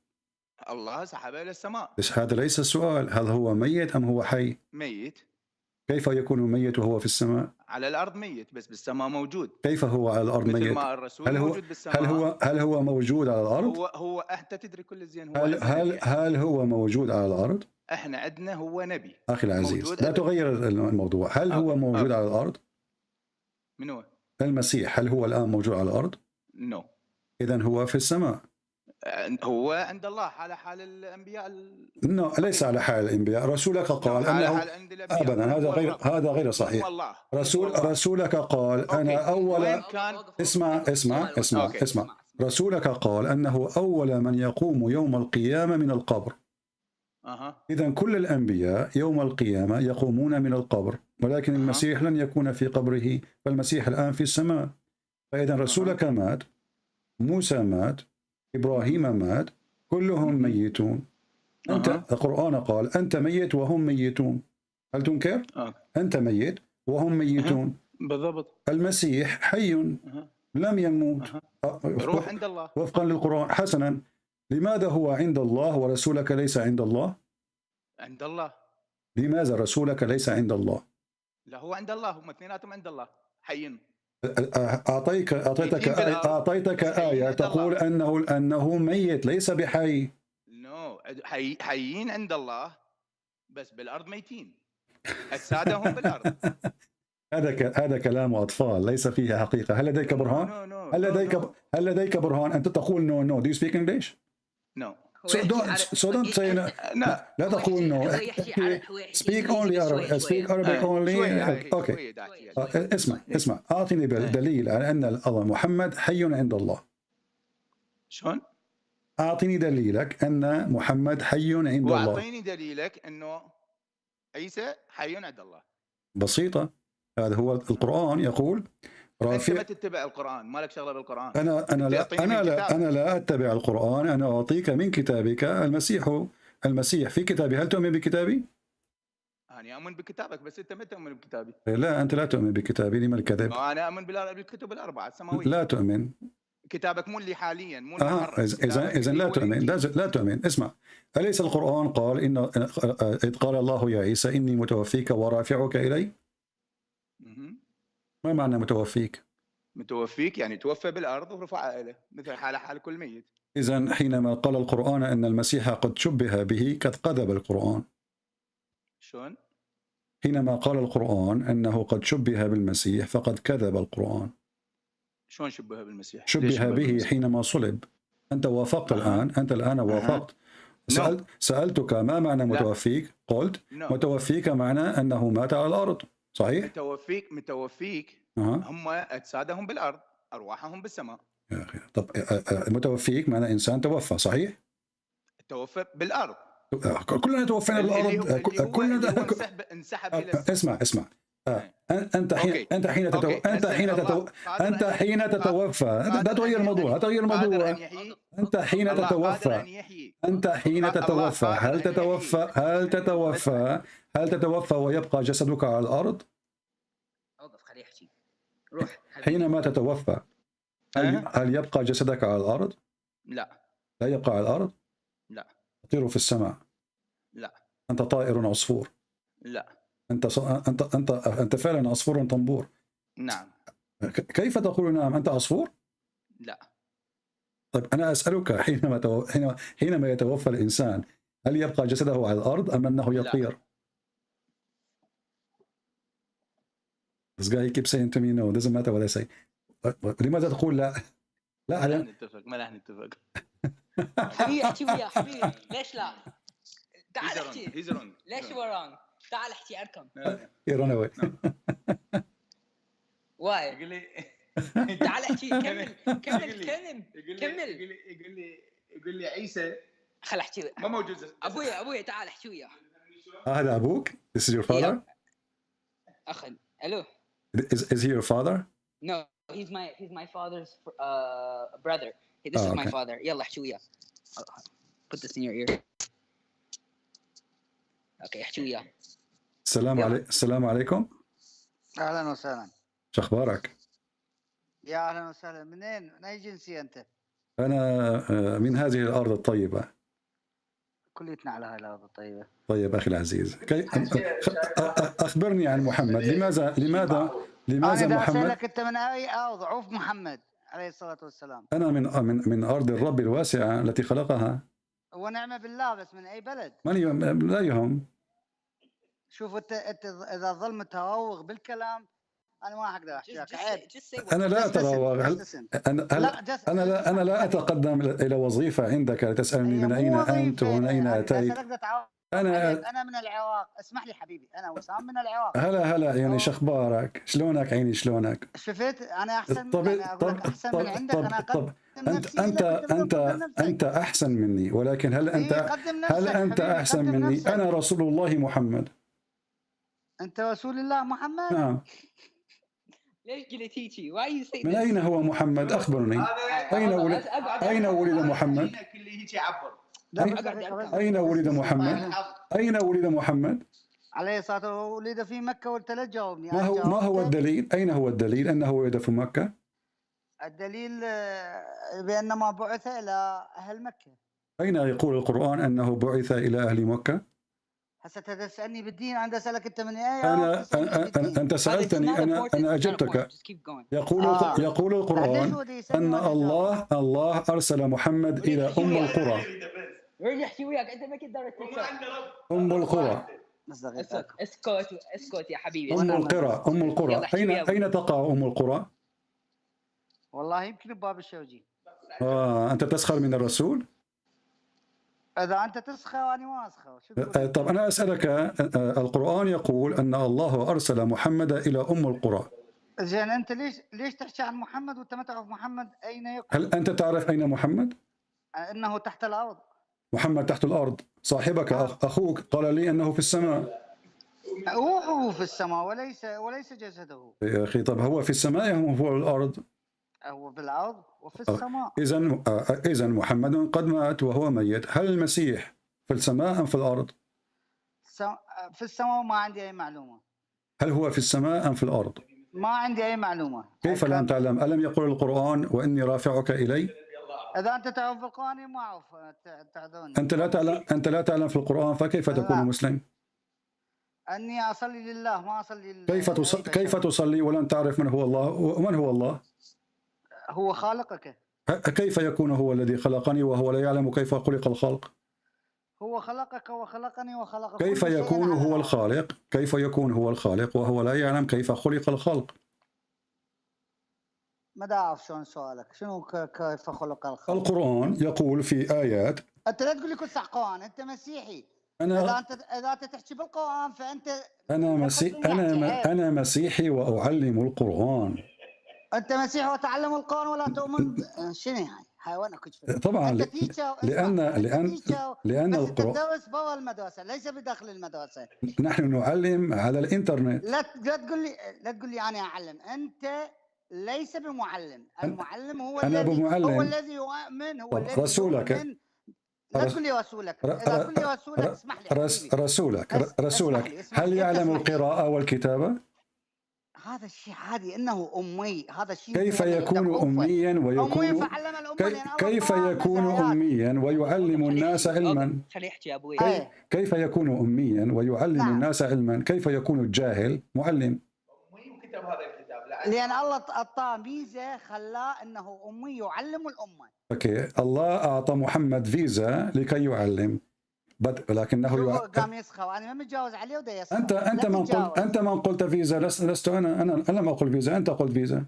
الله سحبه للسماء. هذا ليس السؤال، هل هو ميت أم هو حي؟ ميت. كيف يكون ميت وهو في السماء؟ على الأرض ميت بس بالسماء موجود. كيف هو على الأرض ميت؟ مثل ما الرسول موجود بالسماء. هل هو موجود على الأرض؟ هو أنت تدري كل زين. هل هو موجود على الأرض؟ احنا عندنا هو نبي. أخي العزيز، لا تغير الموضوع. هل هو موجود على الأرض؟ من هو؟ المسيح هل هو الآن موجود على الأرض؟ نو. إذن هو في السماء. هو عند الله على حال الأنبياء. ليس على حال الأنبياء. رسولك قال أنه أبدا هذا غير صحيح. رسولك قال أنا أول. اسمع. رسولك قال أنه أول من يقوم يوم القيامة من القبر. إذن كل الأنبياء يوم القيامة يقومون من القبر، ولكن المسيح لن يكون في قبره، فالمسيح الآن في السماء. فإذا رسولك مات، موسى مات، إبراهيم مات، كلهم ميتون. أنت القرآن قال أنت ميت وهم ميتون. هل تنكر؟ أنت ميت وهم ميتون. بالضبط. المسيح حي لم يموت. روح عند الله وفقا للقرآن. حسنا، لماذا هو عند الله ورسولك ليس عند الله؟ عند الله. لماذا رسولك ليس عند الله؟ لا، هو عند الله، هم اثنيناتهم عند الله حيين. أعطيتك آية تقول أنه ميت ليس بحي. نو حيين عند الله بس بالأرض ميتين. أجسادهم بالأرض. هذا كلام أطفال ليس فيه حقيقة. هل لديك برهان؟ هل لديك برهان؟ أنت تقول no. Do you speak English? No. So don't say no. لا تقول no. Speak only Arabic. Speak Arabic only. Okay. اسمع. أعطني دليل على أن محمد حي عند الله. شلون؟ أعطني دليلك أن محمد حي عند الله. وأعطيني دليلك أنه عيسى حي عند الله. بسيطة. هذا هو القرآن يقول أنت ما تتبع القرآن، ما لك شغلة بالقرآن. أنا لا أتبع القرآن، أنا أعطيك من كتابك المسيح في كتابي. هل تؤمن بكتابي؟ أنا أؤمن بكتابك بس أنت ما تؤمن بكتابي. لا أنت لا تؤمن بكتابي. لما الكذب؟ أنا أؤمن بالكتب الأربعة السماوية. لا تؤمن. كتابك مو اللي حاليا مو إذا لا تؤمن. اسمع، أليس القرآن قال إذ قال الله يا عيسى إني متوفيك ورافعك إلي؟ ما معنى متوفيك؟ متوفيك يعني توفى بالأرض ورفع إليه مثل حال كل ميت. إذن حينما قال القرآن أن المسيح قد شبه به قد كذب القرآن. شلون؟ حينما قال القرآن أنه قد شبه بالمسيح فقد كذب القرآن. شلون شبه بالمسيح؟ شبه به حينما صلب. أنت وافقت الآن. أنت الآن وافقت. سألتك ما معنى متوفيك؟ قلت متوفيك معنى أنه مات على الأرض. صحيح؟ متوفيك هم أجسادهم بالأرض أرواحهم بالسماء. يا أخي طب متوفيك معنى إنسان توفى. صحيح؟ توفى بالأرض. كلنا توفينا بالأرض. كلنا انسحب إلى السماء. اسمع. أنت حين تتوفى لا تغير الموضوع. أنت حين تتوفى هل تتوفى ويبقى جسدك على الأرض؟ حينما تتوفى هل يبقى جسدك على الأرض؟ لا يبقى على الأرض؟ لا. تطير في السماء؟ لا. أنت طائر عصفور؟ لا. أنت فعلا عصفور طنبور؟ نعم. كيف تقول نعم؟ أنت عصفور؟ لا. طيب أنا أسألك حينما يتوفى الإنسان هل يبقى جسده على الأرض أم أنه يطير؟ لا. This guy keeps saying to me no, doesn't matter what I say. لماذا تقول لا؟ ما راح نتفق. حبيبي احكي وياه حبيبي. ليش لا؟ تعال احكي. ليش وران؟ تعال احكي اركم. He run away. واي. يقول لي تعال احكي. كمل. يقول لي عيسى. خل احكي. ما موجود. ابوي تعال احكي وياه. هذا أبوك؟ This is your father? أخي. Hello. Is he your father? No, he's my father's brother. This is my father. يلا احكي وياه. Put this in your ear. Okay, احكي وياه. السلام عليكم. أهلا وسهلا. شو أخبارك؟ يا أهلا وسهلا. من أي جنسية أنت؟ أنا من هذه الأرض الطيبة. كليتنا على هذه الأرض الطيبة. طيب أخي العزيز، أخبرني عن محمد. لماذا أنا محمد؟ أسألك أنت من أي أرض؟ عوف محمد عليه الصلاة والسلام. أنا من أرض الرب الواسعة التي خلقها. ونعمة بالله. بس من أي بلد؟ لا يهم. شوف أنت إذا ظل متراوغ بالكلام أنا ما أقدر أحكيك. عيب. أنا لا أتراوغ. أنا لا أتقدم إلى وظيفة عندك لتسألني من أين أنت ومن أين أتيت. أنا من العراق. اسمح لي حبيبي، أنا وسام من العراق. هلا يعني شخبارك؟ شلونك عيني شلونك؟ شفت أنا أحسن أحسن من عندك. أنا أقدم نفسي. أنت أحسن مني، ولكن هل أنت أحسن مني؟ أنا رسول الله محمد. أنت رسول الله محمد؟ نعم. ليش قلت هيجي؟ Why you say من أين هو محمد؟ أخبرني. أين ولد محمد؟ أين ولد محمد؟ أين ولد محمد؟ عليه الصلاة والسلام. ولد في مكة. وأنت لا تجاوبني. ما هو الدليل؟ أين هو الدليل أنه ولد في مكة؟ الدليل بأنما بعث إلى أهل مكة. أين يقول القرآن أنه بعث إلى أهل مكة؟ هسه تسالني بالدين، انا اسالك انت من ايه؟ انت سالتني، انا اجبتك. يقول القرآن ان الله ارسل محمد الى ام القرى. يحكي وياك انت ما تقدر ام القرى. اسكت يا حبيبي. ام القرى اين تقع ام القرى؟ والله يمكن بباب الشوجي. انت تسخر من الرسول؟ اذا انت تسخر وانا ما اسخر. طب انا اسالك، القرآن يقول ان الله ارسل محمد الى ام القرى. زين انت ليش تحكي عن محمد وانت ما تعرف محمد اين يكون؟ هل انت تعرف اين محمد؟ انه تحت الارض. محمد تحت الارض. صاحبك اخوك قال لي انه في السماء. روحه في السماء وليس جسده. يا اخي طب هو في السماء ام هو الارض؟ هو في الارض وفي السماء. اذا محمد قد مات وهو ميت. هل المسيح في السماء ام في الارض؟ في السماء. ما عندي اي معلومه. هل هو في السماء ام في الارض؟ ما عندي اي معلومه. كيف لم تعلم؟ الم يقول القرآن واني رافعك الي؟ اذا انت تعرف القرآن ما اعرف تعذرني. انت لا تعلم في القرآن، فكيف تكون مسلم؟ اني اصلي لله ما اصلي كيف تصلي ولم تعرف من هو الله؟ ومن هو الله؟ هو خالقك. كيف يكون هو الذي خلقني وهو لا يعلم كيف خلق الخلق؟ هو خلقك وخلقني وخلق كيف يكون هو الخالق؟ كيف يكون هو الخالق وهو لا يعلم كيف خلق الخلق؟ ما اعرف شلون سؤالك، شنو كيف خلق الخلق؟ القرآن يقول في آيات. انت لا تقول لي كل قرآن، انت مسيحي. اذا انت تحكي بالقرآن فانت انا مسيحي واعلم القرآن. انت مسيحي وتعلم القرآن ولا تؤمن شنو هاي؟ حيوانك طبعا لأن القرآن تدرس برا المدرسة ليس بداخل المدرسة. نحن نعلم على الإنترنت. لا تقول لي أنا أعلم. أنت ليس بمعلم. المعلم هو الذي يؤمن. هو الذي رسولك. لا تقول لي رسولك. إذا تقول لي رسولك اسمح لي. رسولك هل يعلم القراءة والكتابة؟ هذا الشيء عادي انه امي. هذا الشيء كيف يكون اميا ويكون كيف يكون اميا ويعلم الناس علما؟ كيف يكون اميا ويعلم الناس علما؟ كيف يكون الجاهل معلم؟ وكتب هذا الكتاب لان الله اعطاه ميزه خلاه انه امي يعلم الامه. اوكي، الله اعطى محمد فيزا لكي يعلم، لكنه قام يسخر. انا ما متجاوز عليه ودا يسخر. انت من قلت فيزا، لست انا لم اقل فيزا، انت قلت فيزا.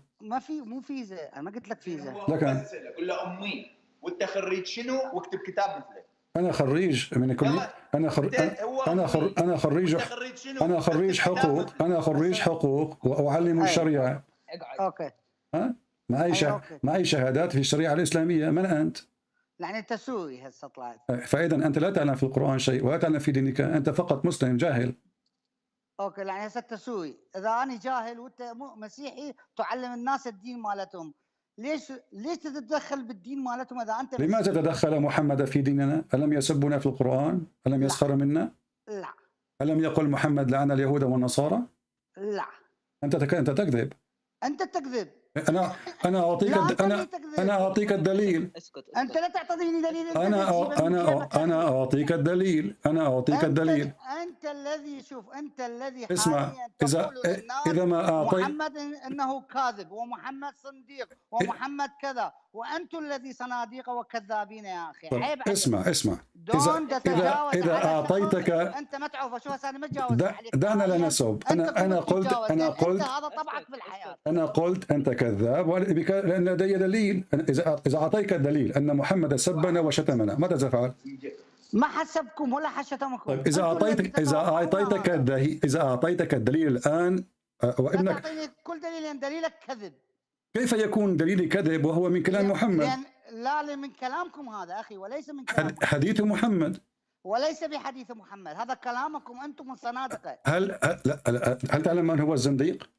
مو فيزا، انا ما قلت لك فيزا. لكن قل له امي وانت خريج شنو واكتب كتاب مثله. انا خريج من كل انا خريج حقوق واعلم الشريعه. اوكي. معي شهادات في الشريعه الاسلاميه. من انت؟ يعني انت سوري هسه طلعت. فاذا انت لا تعلم في القرآن شيء ولا تعلم في دينك، انت فقط مسلم جاهل. اوكي، يعني هسه انت سوري. اذا انا جاهل وانت مسيحي تعلم الناس الدين مالتهم، ليش تتدخل بالدين مالتهم اذا انت لماذا تدخل محمد في ديننا؟ الم يسبنا في القرآن؟ الم يسخر منا؟ لا. الم يقل محمد لعن اليهود والنصارى؟ لا. انت تكذب. انت تكذب. أنا أعطيك الدليل. أنت لا تعطيني دليل. أنا أعطيك الدليل. أنت الذي أنت الذي اسمع، إذا ما أعطيت محمد أنه كاذب ومحمد صنديق ومحمد كذا، وأنتم الذي صناديق وكذابين يا أخي. عيب عليك. اسمع إذا أعطيتك أنت ما تعرف شو أنا متجاوز عليك. دعنا لا نسب. أنا قلت هذا طبعك في الحياة. أنا قلت أنت كذاب لأن لدي دليل. إذا أعطيك الدليل أن محمد سبنا وشتمنا ماذا تفعل؟ ما حسبكم ولا حشتمكم. طيب إذا أعطيتك الدليل الآن وابنك كل دليلك كذب. كيف يكون دليلي كذب وهو من كلام محمد؟ لا من كلامكم هذا أخي وليس من كلامكم. حديث محمد وليس بحديث محمد، هذا كلامكم أنتم من صنادقة. هل تعلم من هو الزنديق؟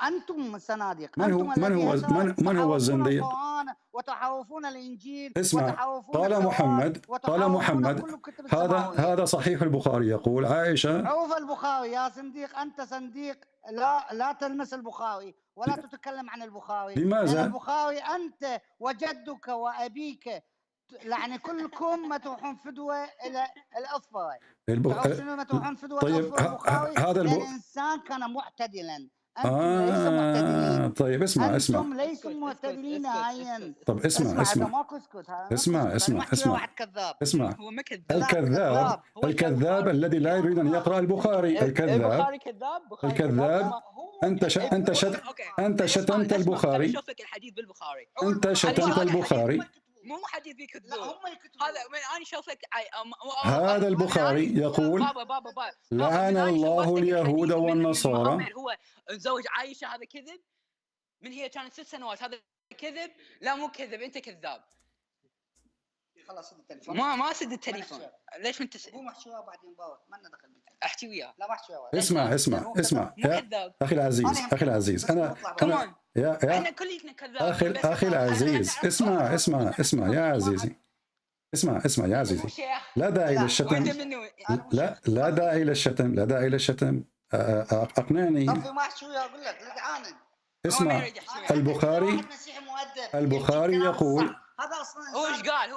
أنتم من صناديق. من هو الزنديق؟ وتحرفون الإنجيل. اسمع، قال محمد هذا صحيح البخاري يقول عائشة. عوف البخاري يا صنديق، أنت صنديق. لا تلمس البخاري ولا تتكلم عن البخاري. لماذا؟ لأن البخاري أنت وجدك وأبيك يعني كلكم مدحون فدوه الى الافضل. شنو مدحون فدوه طيب هذا الانسان كان معتدلا. انتم ليسوا معتدلين. طيب اسمع انتم ليسوا معتدلين نهائيا. طب اسمع ماكو اسكت. اسمع كذاب. اسمع هو ما كذاب. الكذاب الذي لا يريد ان يقرا البخاري. البخاري كذاب. انت شتمت البخاري. شوفك الحديث بالبخاري. انت شتمت البخاري. مو حديث بيكذبون. لا هم يكذبون. هذا انا شوفك هذا البخاري يقول بابا لعن الله اليهود والنصارى. هو زوج عائشه هذا كذب. من هي كانت 6 سنوات هذا كذب. لا مو كذب انت كذاب. خلاص سد التليفون. ما سد التليفون. ليش انت مو محشوها بعدين باوت ما لنا دخل بك. احكي وياه. لا محشوها. اسمع يا اخي العزيز انا يا احنا كلنا كذاب. اخي العزيز اسمع يا عزيزي. اسمع يا عزيزي. لا داعي للشتم. لا داعي للشتم. اقنعني. طفي محشوها اقول لك لا تعاند. اسمع البخاري يقول هذا اصلا هو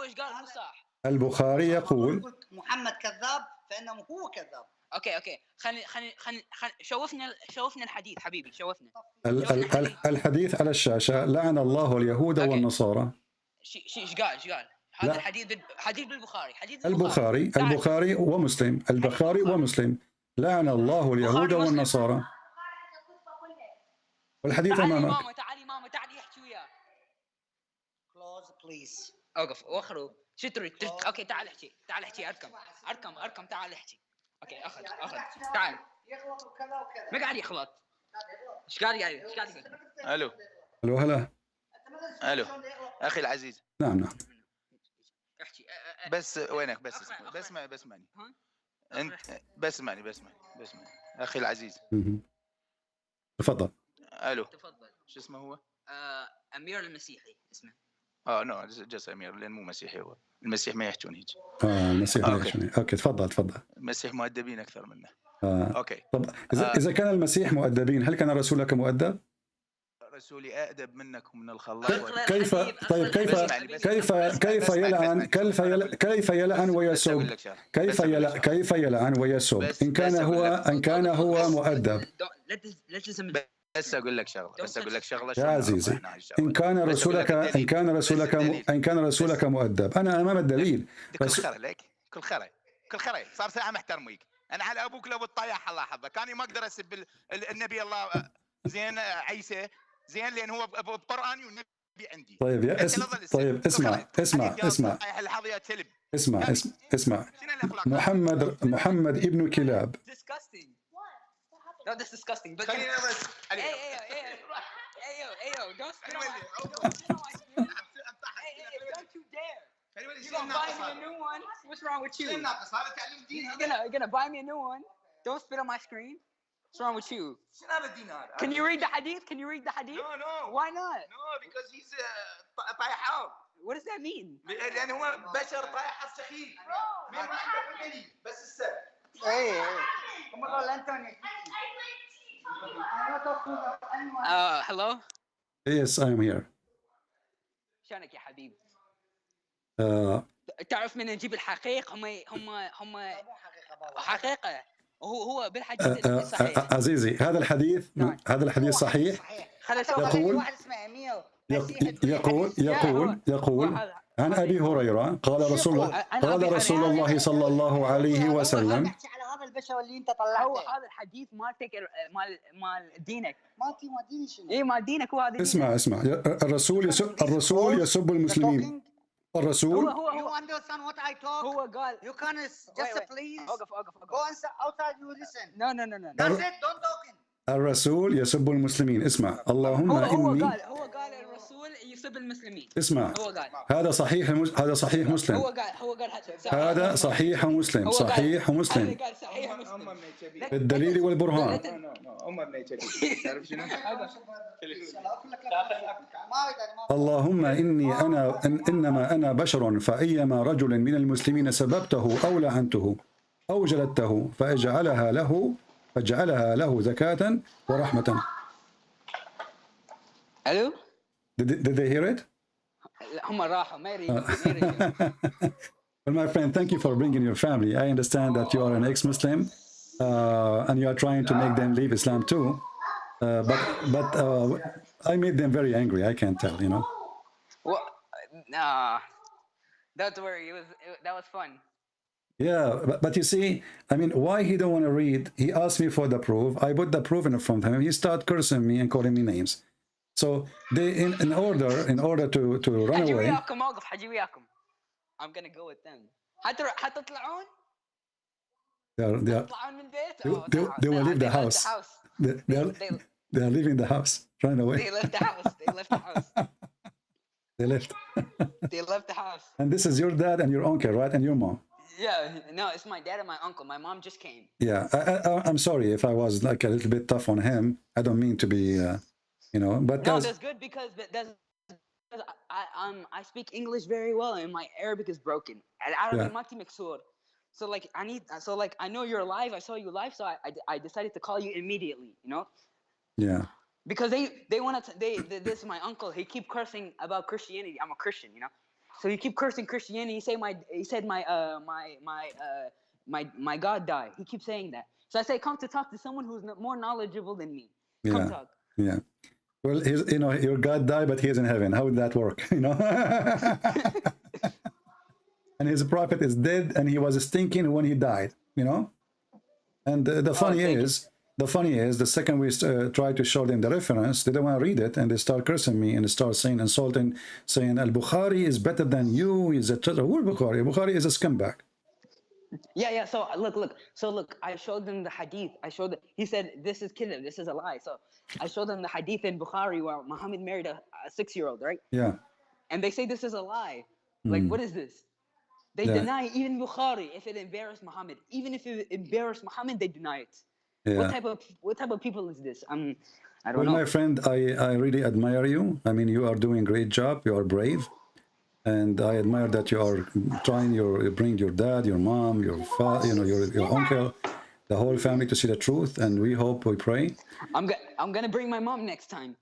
ايش قال مو صح. البخاري يقول محمد كذاب فانه هو كذاب. اوكي خلي شوفنا الحديث حبيبي شوفنا. الحديث على الشاشه لعن الله اليهود والنصارى. ايش قال هذا حديث بالبخاري. البخاري ومسلم لعن الله اليهود والنصارى. والحديث امامك. تعالي احكي وياه. كلوز بليز. اوقف واخروا. شو تريد؟ اوكي تعال احكي اركم تعال احكي. اوكي اخذ تعال. يغلط وكذا وكذا. ما قاعد يغلط. ايش قاعد يقول؟ الو هلا. الو اخي العزيز. نعم احكي. بس وينك؟ بسمعني انت. بسمعني اخي العزيز. تفضل. الو تفضل. شو اسمه هو؟ امير المسيحي اسمه. نو جس امير لان مو مسيحي هو. المسيح ما يحجون هيك. المسيح ما يحجون. اوكي تفضل. المسيح مؤدبين اكثر منه. اوكي. طب اذا كان المسيح مؤدبين هل كان رسولك مؤدب؟ رسولي أأدب منك ومن الخلاق. كيف يلعن ويسب؟ كيف يلعن ويسب إن كان هو مؤدب؟ بس أقول لك شغلة يا عزيزي إن كان رسولك مؤدب أنا أمام الدليل. كل خير صار ساعة محترميك. أنا على أبوك لو الطياح الله حظك كاني ما أقدر أسب النبي الله زين عيسى زين لأن هو بقرآني والنبي عندي. طيب اسمع محمد ابن كلاب. No, that's disgusting. But hey, don't spit on my don't you dare. You're gonna buy me a new one? What's wrong with you? You're gonna buy me a new one? Don't spit on my screen. What's wrong with you? Can you read the hadith? No. Why not? No, because he's طايحة. What does that mean? لأن هو بشر طايحة سخيف. بس السبب. Hello? Yes, I am here. شلونك يا حبيبي؟ تعرف من نجيب الحقيقة هم حقيقة هو بالحديث الصحيح. عزيزي هذا الحديث صحيح. يقول عن أبي هريرة قال رسول الله صلى الله عليه وسلم. هذا البشر اللي انت طلعته هذا الحديث مالتك مال دينك. مالتي ما ديني شنو؟ اي مال دينك هو هذا. اسمع الرسول يسب المسلمين. الرسول You understand what I talk? هو قال You can just please اوقف go outside you listen. No. That's it, don't talk. الرسول يسب المسلمين. اسمع اللهم إني هو قال الرسول يسب المسلمين. اسمع هذا صحيح مسلم. هو قال هذا صحيح مسلم. بالدليل والبرهان. اللهم إنما أنا بشر فأيما رجل من المسلمين سببته أو لعنته أو جلدته فاجعلها له زكاة ورحمة. Hello? Did they hear it? هم راحوا ما يرجعوا. Well, my friend, thank you for bringing your family. I understand that you are an ex-Muslim and you are trying to make them leave Islam too. But I made them very angry. I can't tell, you know. Well, nah, don't worry. That was fun. Yeah, but you see, I mean, why he don't want to read? He asked me for the proof. I put the proof in front of him. He started cursing me and calling me names. So they, in order to run away. I'm gonna go with them. حتطلعون؟ They will leave the house. They are leaving the house. Run away. They left the house. They left the house. They left. They left the house. And this is your dad and your uncle, right? And your mom. Yeah, no, it's my dad and my uncle. My mom just came. Yeah, I'm sorry if I was like a little bit tough on him. I don't mean to be, you know, but no, that's good because I speak English very well and my Arabic is broken. So like I know you're live. I saw you live, so I decided to call you immediately. You know. Yeah. Because they want to. This is my uncle. He keep cursing about Christianity. I'm a Christian, you know. So he keep cursing Christianity. He said my God died. He keeps saying that. So I say, come to talk to someone who's more knowledgeable than me. Come talk. Yeah. Well, you know, your God died, but he's in heaven. How would that work? You know. And his prophet is dead, and he was stinking when he died. You know. And the funny is, the second we try to show them the reference, they don't want to read it, and they start cursing me and they start saying, insulting, saying, Al-Bukhari is better than you. He's a who Bukhari? Bukhari is a scumbag. Yeah. So look. I showed them the hadith. He said, this is kidhib, this is a lie. So I showed them the hadith in Bukhari where Muhammad married a 6-year-old, right? Yeah. And they say this is a lie. Like, what is this? They deny even Bukhari if it embarrassed Muhammad. Even if it embarrassed Muhammad, they deny it. Yeah. What type of people is this? I don't know. Well, my friend, I really admire you. I mean, you are doing a great job. You are brave, and I admire that you are trying bring your dad, your mom, your father, you know, your uncle, the whole family to see the truth. And we hope, we pray. I'm gonna bring my mom next time.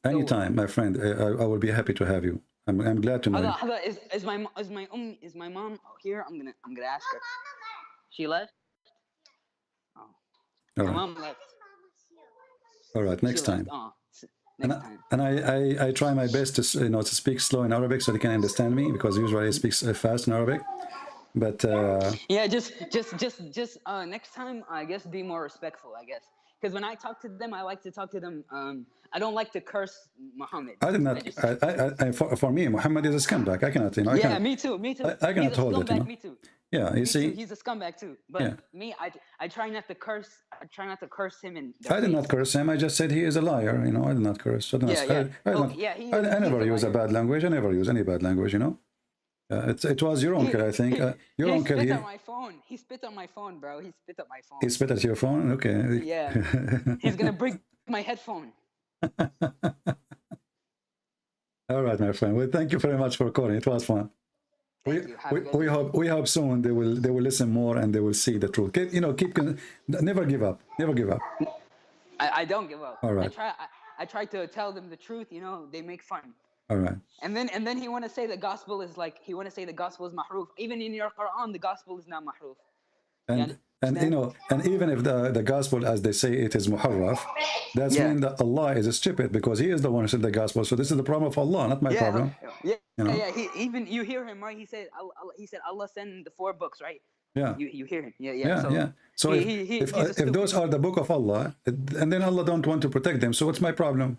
Anytime, my friend. I will be happy to have you. I'm glad to know you. Is my mom here? I'm gonna ask her. She left. All my right. mom left. All right, next time. Next time. And I try my best to to speak slow in Arabic so they can understand me, because usually I speak fast in Arabic. But yeah, just next time I guess be more respectful, I guess. Because when I talk to them, I like to talk to them. I don't like to curse Muhammad. I did not. For me, Muhammad is a scumbag. I cannot. You know. Me too. I cannot hold it. You know. Me too. Yeah, you see. He's a scumbag too. But me, I try not to curse. I try not to curse him. I did not curse him. I just said he is a liar. You know, I did not curse. I never use a bad language. I never use any bad language. You know. It was your uncle, I think. Your uncle. He spit on my phone. He spit on my phone, bro. He spit on my phone. He spit at your phone. Okay. Yeah. He's gonna break my headphone. All right, my friend. Well, thank you very much for calling. It was fun. We hope soon they will listen more and they will see the truth. Never give up. Never give up. I don't give up. All right. I try to tell them the truth. You know, they make fun. All right. And then he want to say the gospel is mahroof. Even in your Quran, the gospel is not mahroof. And you know, and even if the gospel, as they say, it is muharraf, that's mean that Allah is stupid, because He is the one who said the gospel. So this is the problem of Allah, not my problem. Yeah. You know? Yeah. Even you hear him, right? He said Allah sent the 4 books, right? Yeah. You hear him. Yeah. So if those are the book of Allah, and then Allah don't want to protect them, so what's my problem?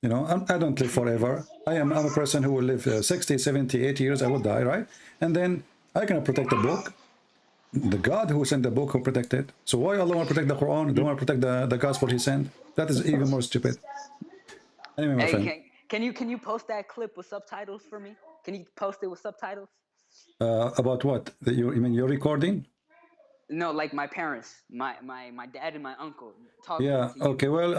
You know, I don't live forever. I'm a person who will live 60, 70, 80 years. I will die, right? And then I cannot protect the book. The God who sent the book who protected. So why Allah want to protect the Quran? Don't want to protect the gospel He sent? That is even more stupid. Anyway, my friend. Can you post that clip with subtitles for me? Can you post it with subtitles? About what? You mean your recording? No, like my parents, my dad and my uncle. Okay. Well,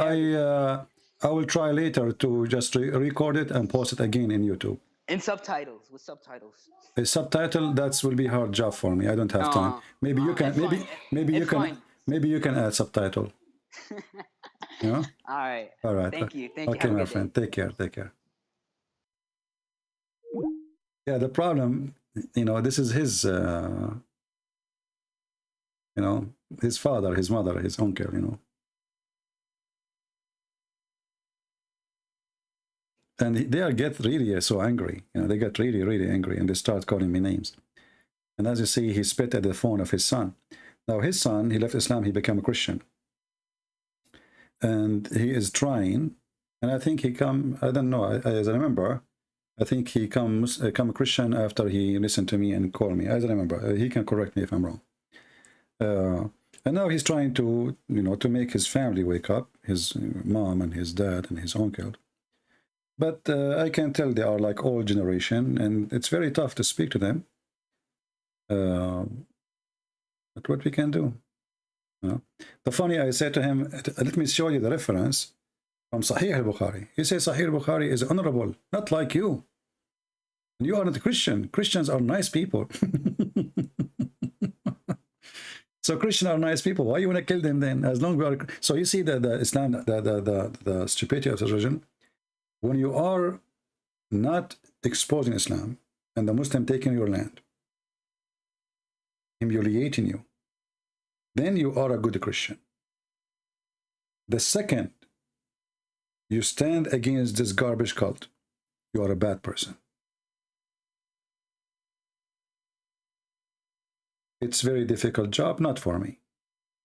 I will try later to just record it and post it again in YouTube. In subtitles, with subtitles. A subtitle, that will be a hard job for me. I don't have time. Maybe you can. Maybe you can add subtitle. You know? All right. All right. Thank you. Okay, my friend. Take care. Yeah, the problem, you know, this is his, you know, his father, his mother, his uncle, you know. And they get really so angry, you know, they get really, really angry, and they start calling me names. And as you see, he spit at the phone of his son. Now his son, he left Islam, he became a Christian. And he is trying, and I think he come, I don't know, as I remember, I think he come a Christian after he listened to me and called me. As I remember, he can correct me if I'm wrong. And now he's trying to, you know, to make his family wake up, his mom and his dad and his uncle. But I can tell they are like old generation, and it's very tough to speak to them. But what we can do? You know? The funny, I said to him, let me show you the reference from Sahih al-Bukhari. He says Sahih al-Bukhari is honorable, not like you. And you are not a Christian. Christians are nice people. So Christians are nice people. Why you want to kill them then? As long as we are, so you see the Islam, the stupidity of the religion. When you are not exposing Islam and the Muslim taking your land, humiliating you, then you are a good Christian. The second you stand against this garbage cult, you are a bad person. It's a very difficult job, not for me.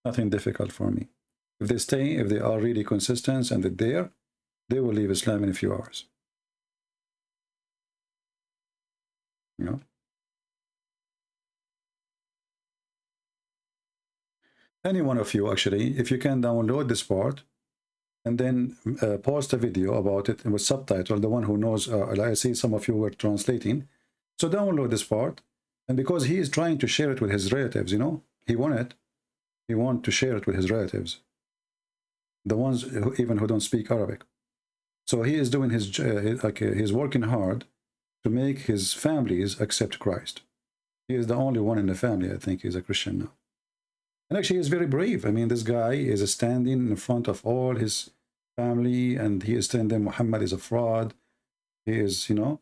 Nothing difficult for me. If they stay, if they are really consistent and they're there, they will leave Islam in a few hours. You know? Any one of you, actually, if you can download this part and then post a video about it with subtitle, the one who knows, I see some of you were translating. So download this part. And because he is trying to share it with his relatives, you know, he want to share it with his relatives, the ones who don't speak Arabic. So he is doing his, he's working hard to make his families accept Christ. He is the only one in the family, I think, he's a Christian now. And actually, he's very brave. I mean, this guy is standing in front of all his family, and he is telling them Muhammad is a fraud. He is, you know,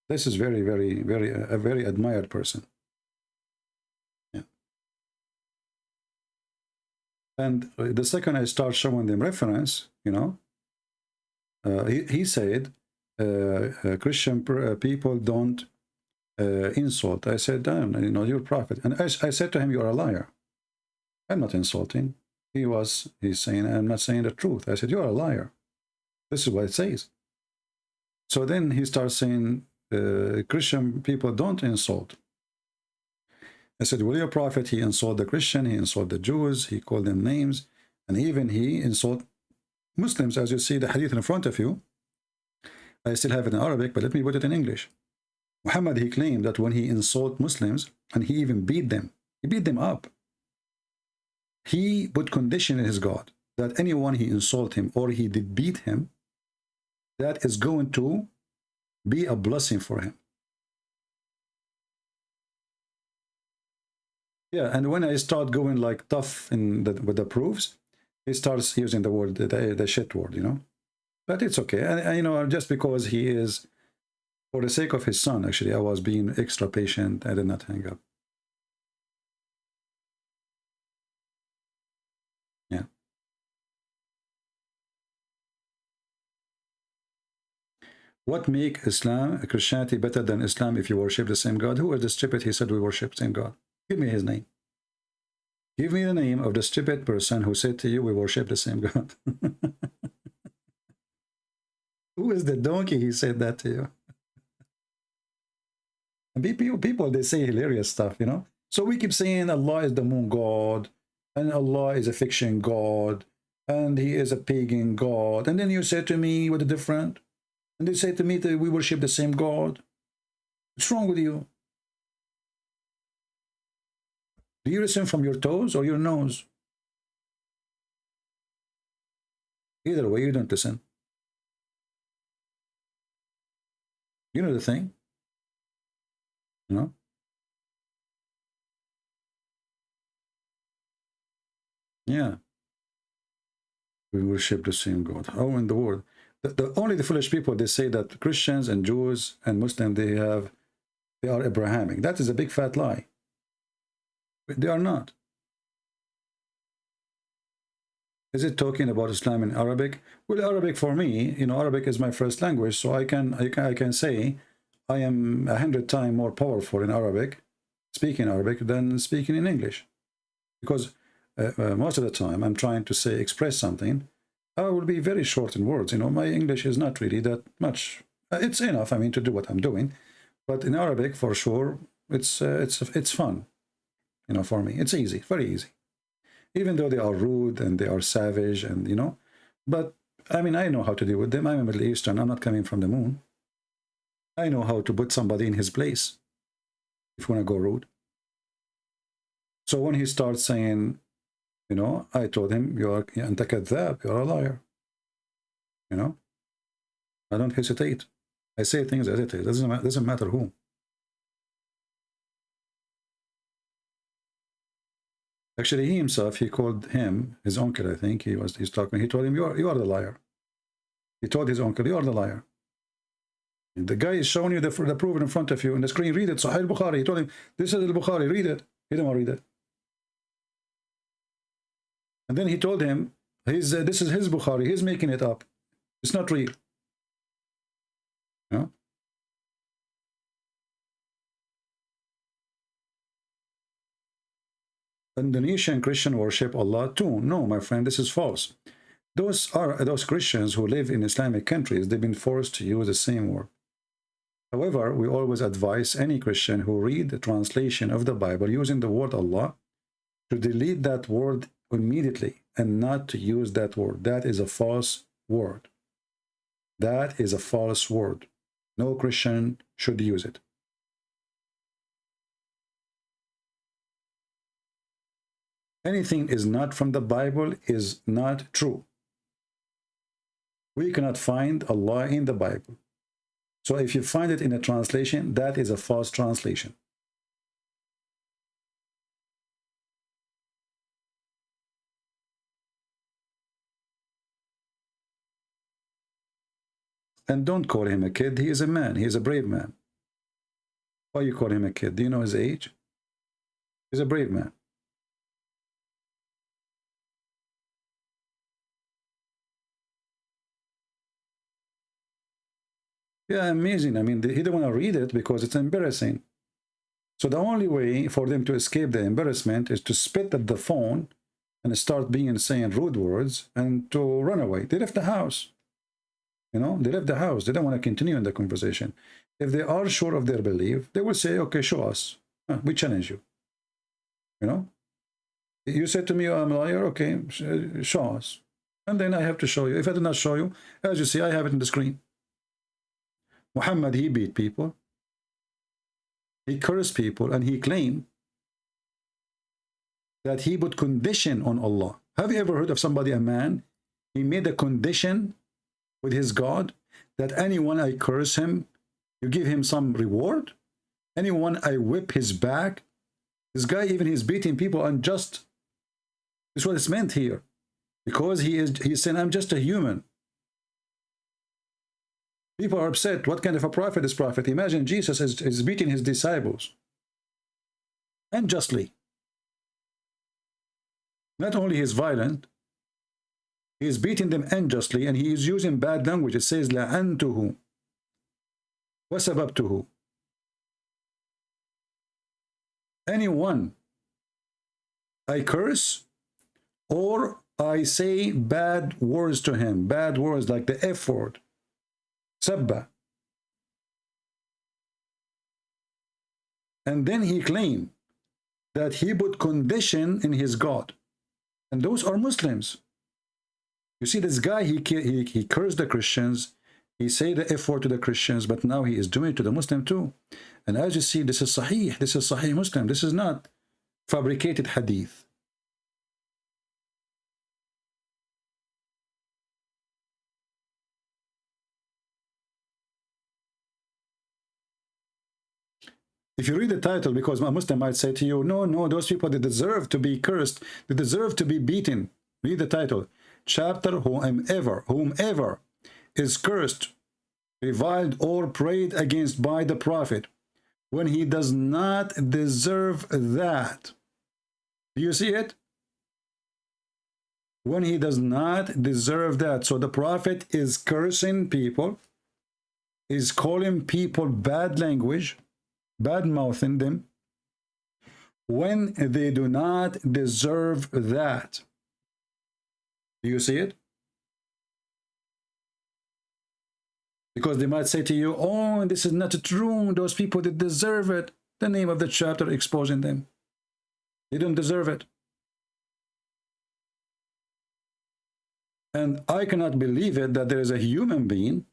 this is very, very, very, a very admired person. Yeah. And the second I start showing them reference, you know, he said, Christian people don't insult. I said, damn, you know, you're a prophet. And I said to him, you're a liar. I'm not insulting. He's saying, I'm not saying the truth. I said, you're a liar. This is what it says. So then he starts saying, Christian people don't insult. I said, well, your prophet, he insulted the Christian, he insulted the Jews, he called them names, and even he insulted Muslims. As you see the hadith in front of you, I still have it in Arabic, but let me put it in English. Muhammad, he claimed that when he insulted Muslims, and he even beat them, he beat them up. He put condition in his God that anyone he insult him or he did beat him, that is going to be a blessing for him. Yeah, and when I start going like tough with the proofs, he starts using the word, the shit word, you know. But it's okay. And you know, just because he is, for the sake of his son, actually, I was being extra patient. I did not hang up. Yeah. What make Islam, Christianity, better than Islam if you worship the same God? Who is the stupid? He said we worship the same God. Give me his name. Give me the name of the stupid person who said to you we worship the same God. Who is the donkey he said that to you? And people, they say hilarious stuff, you know. So we keep saying Allah is the moon God, and Allah is a fiction God, and he is a pagan God. And then you say to me, what a different? And they say to me that we worship the same God. What's wrong with you? Do you listen from your toes or your nose? Either way, you don't listen. You know the thing? You know? Yeah. We worship the same God. How in the world? Only the foolish people, they say that Christians and Jews and Muslims, they have they are Abrahamic. That is a big fat lie. They are not. Is it talking about Islam in Arabic? Well, Arabic for me, you know, Arabic is my first language, so I can say I am 100 times more powerful in Arabic, speaking Arabic, than speaking in English. Because most of the time I'm trying to express something, I will be very short in words. You know, my English is not really that much. It's enough, I mean, to do what I'm doing. But in Arabic, for sure, it's fun. You know, for me, it's easy, very easy. Even though they are rude and they are savage, and you know, but I mean, I know how to deal with them. I'm a Middle Eastern. I'm not coming from the moon. I know how to put somebody in his place if you want to go rude. So when he starts saying, you know, I told him, you're a liar. You know, I don't hesitate. I say things as it is. It doesn't matter who. Actually, he himself, he called him, his uncle, I think, he's talking, he told him, you are the liar. He told his uncle, you are the liar. And the guy is showing you the proof in front of you on the screen, read it, Sahih al-Bukhari. He told him, this is al-Bukhari, read it. He didn't want to read it. And then he told him, this is his Bukhari, he's making it up. It's not real. You know? Indonesian Christian worship Allah too. No, my friend, this is false. Those Christians who live in Islamic countries, they've been forced to use the same word. However, we always advise any Christian who read the translation of the Bible using the word Allah to delete that word immediately and not to use that word. That is a false word. That is a false word. No Christian should use it. Anything is not from the Bible is not true. We cannot find Allah in the Bible. So if you find it in a translation, that is a false translation. And don't call him a kid. He is a man. He is a brave man. Why you call him a kid? Do you know his age? He's a brave man. Yeah, amazing. I mean, he didn't want to read it because it's embarrassing. So the only way for them to escape the embarrassment is to spit at the phone and start saying rude words and to run away. They left the house. You know, they left the house. They don't want to continue in the conversation. If they are sure of their belief, they will say, okay, show us. We challenge you. You know, you said to me, I'm a liar. Okay, show us. And then I have to show you. If I do not show you, as you see, I have it on the screen. Muhammad, he beat people, he cursed people, and he claimed that he put condition on Allah. Have you ever heard of somebody, a man, he made a condition with his God that anyone I curse him, you give him some reward? Anyone I whip his back? This guy, even he's beating people unjust. This is what it's meant here. Because he's saying, I'm just a human. People are upset. What kind of a prophet is prophet? Imagine Jesus is beating his disciples unjustly. Not only is violent, he is beating them unjustly, and he is using bad language. It says لعنته وسببته. Anyone I curse or I say bad words to him, bad words like the F word, Sabba. And then he claimed that he put condition in his God. And those are Muslims. You see, this guy, he cursed the Christians. He said the F word to the Christians, but now he is doing it to the Muslim too. And as you see, this is Sahih. This is Sahih Muslim. This is not fabricated hadith. If you read the title, because a Muslim might say to you, no, those people, they deserve to be cursed. They deserve to be beaten. Read the title. Chapter, whomever is cursed, reviled, or prayed against by the Prophet, when he does not deserve that. Do you see it? When he does not deserve that. So the prophet is cursing people, is calling people bad language, bad mouthing them, when they do not deserve that. Do you see it? Because they might say to you, oh, this is not true. Those people that deserve it. The name of the chapter exposing them. They don't deserve it. And I cannot believe it that there is a human being.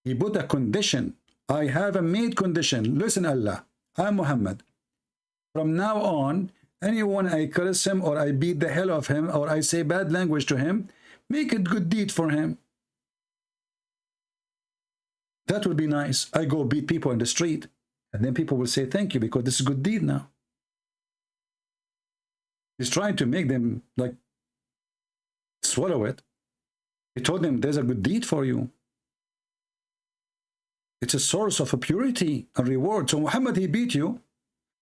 He put a condition. I have a made condition. Listen, Allah, I'm Muhammad. From now on, anyone I curse him or I beat the hell of him or I say bad language to him, make it good deed for him. That would be nice. I go beat people in the street, and then people will say thank you because this is a good deed now. He's trying to make them like swallow it. He told them there's a good deed for you. It's a source of a purity and reward. So Muhammad, he beat you.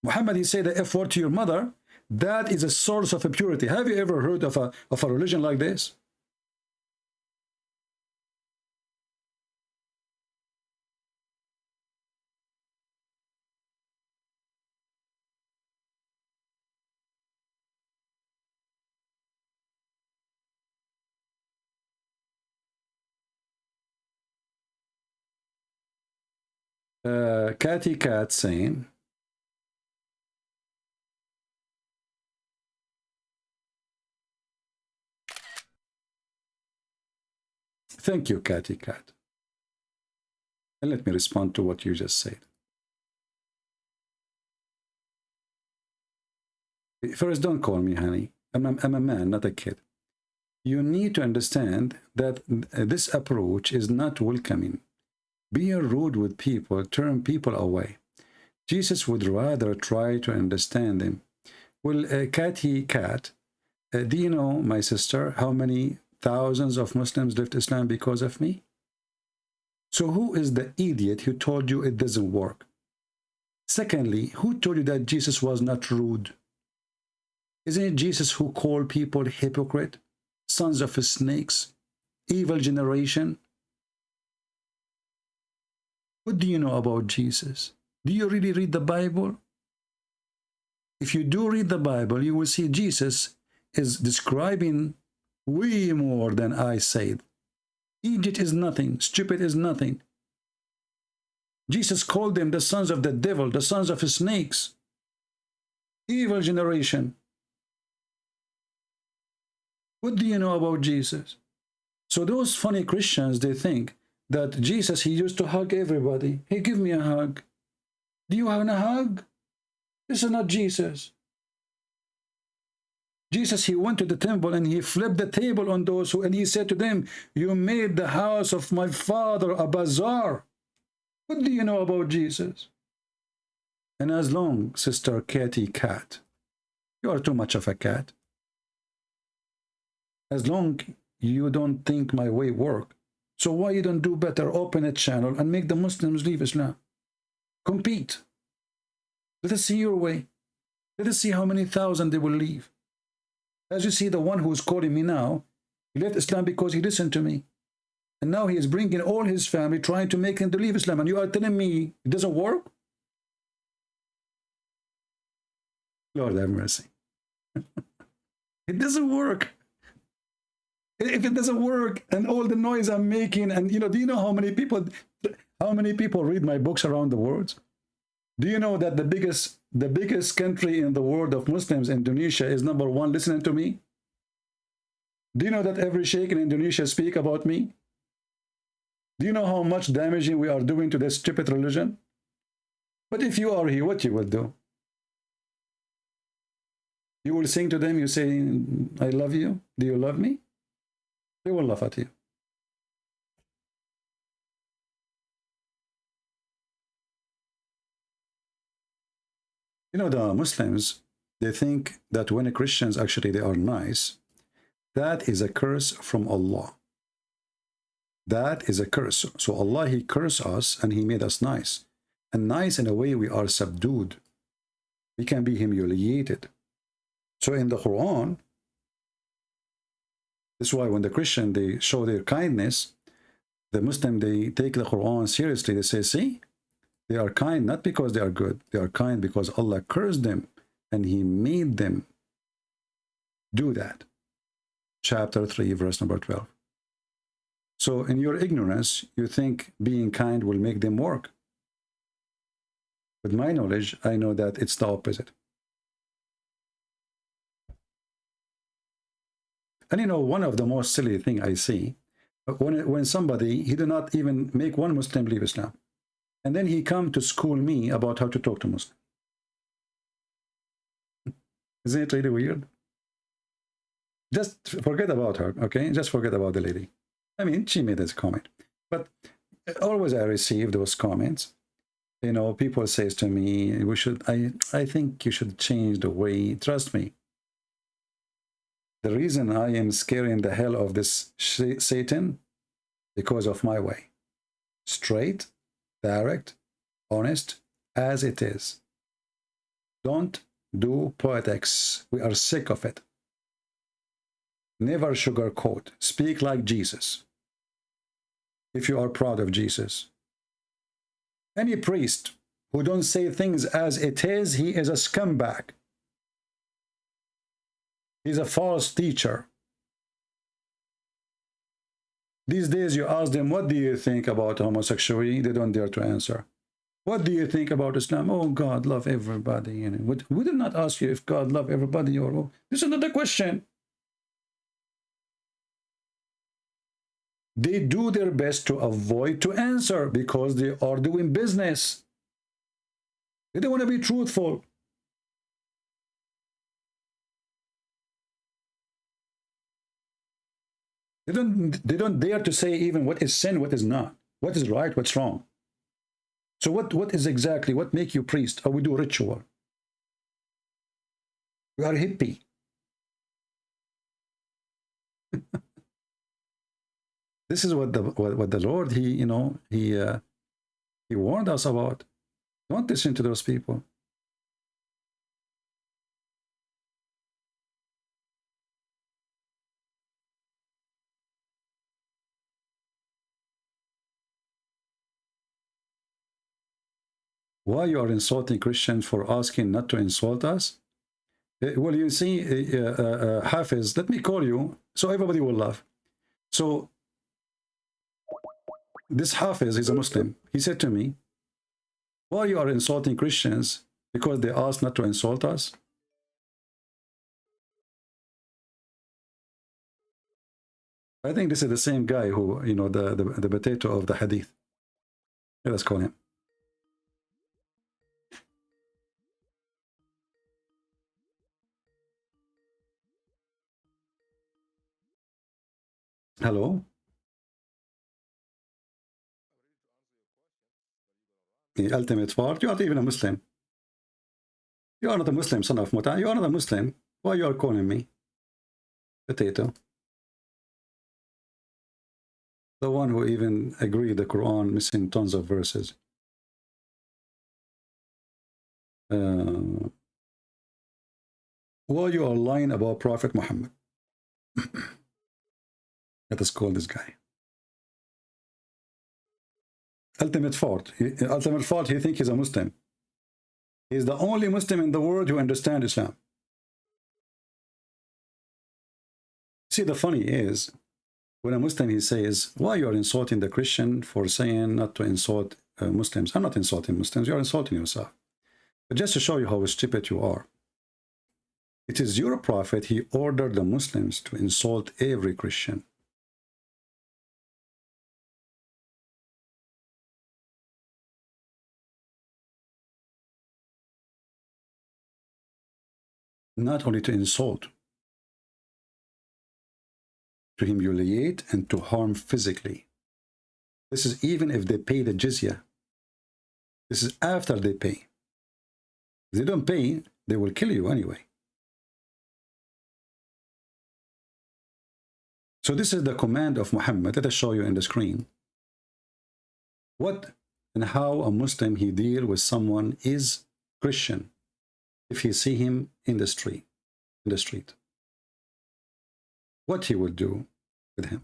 Muhammad, he said the F word to your mother. That is a source of a purity. Have you ever heard of a religion like this? Catty Cat saying, thank you, Catty Cat. And let me respond to what you just said. First, don't call me honey. I'm a man, not a kid. You need to understand that this approach is not welcoming. Being rude with people, turn people away. Jesus would rather try to understand them. Well, Catty Cat, do you know, my sister, how many thousands of Muslims left Islam because of me? So who is the idiot who told you it doesn't work? Secondly, who told you that Jesus was not rude? Isn't it Jesus who called people hypocrite, sons of snakes, evil generation? What do you know about Jesus? Do you really read the Bible? If you do read the Bible, you will see Jesus is describing way more than I said. Egypt is nothing. Stupid is nothing. Jesus called them the sons of the devil, the sons of snakes, evil generation. What do you know about Jesus? So those funny Christians, they think that Jesus, he used to hug everybody. Hey, give me a hug. Do you have a hug? This is not Jesus. Jesus, he went to the temple and he flipped the table on those who, and he said to them, you made the house of my father a bazaar. What do you know about Jesus? And as long, Sister Catty Cat, you are too much of a cat. As long you don't think my way work, so why you don't do better, open a channel and make the Muslims leave Islam? Compete. Let us see your way. Let us see how many thousand they will leave. As you see, the one who is calling me now, he left Islam because he listened to me. And now he is bringing all his family, trying to make him to leave Islam. And you are telling me it doesn't work? Lord have mercy. It doesn't work. If it doesn't work, and all the noise I'm making, and do you know how many people read my books around the world? Do you know that the biggest country in the world of Muslims, Indonesia, is #1 listening to me? Do you know that every sheikh in Indonesia speak about me? Do you know how much damaging we are doing to this stupid religion? But if you are here, what you will do? You will sing to them, you say, I love you. Do you love me? They will laugh at you. The Muslims, they think that when Christians actually they are nice, that is a curse from Allah. That is a curse. So Allah, he cursed us and he made us nice. And nice in a way we are subdued. We can be humiliated. So in the Quran, this is why when the Christian, they show their kindness, the Muslim, they take the Quran seriously. They say, see, they are kind not because they are good. They are kind because Allah cursed them and He made them do that. Chapter 3, verse number 12. So in your ignorance, you think being kind will make them work. With my knowledge, I know that it's the opposite. And you know, one of the most silly thing I see, when somebody, he did not even make one Muslim leave Islam. And then he come to school me about how to talk to Muslims. Isn't it really weird? Just forget about her, okay? Just forget about the lady. I mean, she made this comment. But always I receive those comments. You know, people says to me, I think you should change the way, trust me. The reason I am scaring the hell of this Satan, because of my way. Straight, direct, honest, as it is. Don't do politics. We are sick of it. Never sugarcoat. Speak like Jesus. If you are proud of Jesus. Any priest who don't say things as it is, he is a scumbag. He's a false teacher. These days you ask them, what do you think about homosexuality? They don't dare to answer. What do you think about Islam? Oh, God love everybody. And we did not ask you if God love everybody or oh, this is not the question. They do their best to avoid to answer because they are doing business. They don't want to be truthful. They don't dare to say even what is sin, what is not, what is right, what's wrong. So what is exactly, what make you priest? Or we do ritual. We are hippie. This is what the Lord, he warned us about. Don't listen to those people. Why you are insulting Christians for asking not to insult us? Well, you see, Hafiz, let me call you so everybody will laugh. So this Hafiz is a Muslim. He said to me, why you are insulting Christians because they asked not to insult us? I think this is the same guy who, you know, the potato of the hadith. Let's call him. Hello? The ultimate part, you are not even a Muslim. You are not a Muslim, son of Muta. You are not a Muslim. Why you are calling me potato? The one who even agreed the Quran missing tons of verses. Why you are lying about Prophet Muhammad? Let us call this guy. Ultimate fault. Ultimate fault, he thinks he's a Muslim. He's the only Muslim in the world who understands Islam. See, the funny is, when a Muslim, he says, why you are insulting the Christian for saying not to insult Muslims? I'm not insulting Muslims, you are insulting yourself. But just to show you how stupid you are, it is your prophet, he ordered the Muslims to insult every Christian. Not only to insult, to humiliate and to harm physically. This is even if they pay the jizya. This is after they pay. If they don't pay, they will kill you anyway. So this is the command of Muhammad. Let us show you in the screen. What and how a Muslim he deal with someone is Christian if he see him in the street. What he will do with him.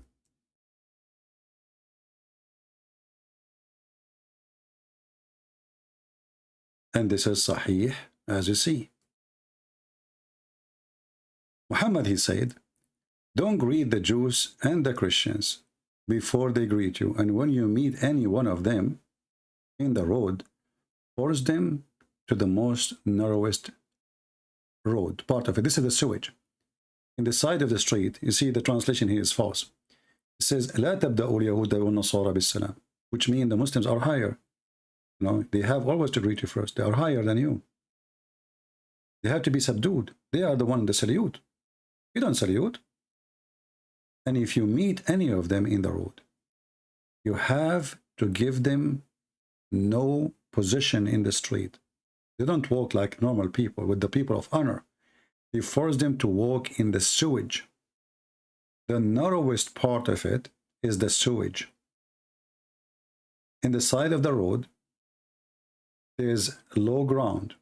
And this is Sahih, as you see. Muhammad, he said, don't greet the Jews and the Christians before they greet you. And when you meet any one of them in the road, force them to the most narrowest road, part of it. This is the sewage. In the side of the street, you see the translation here is false. It says, لا تبدأوا اليهود والنصارى بالسلام, which means the Muslims are higher. You know, they have always to greet you first. They are higher than you. They have to be subdued. They are the one that salute. You don't salute. And if you meet any of them in the road, you have to give them no position in the street. They don't walk like normal people, with the people of honor. You force them to walk in the sewage. The narrowest part of it is the sewage. In the side of the road, there's low ground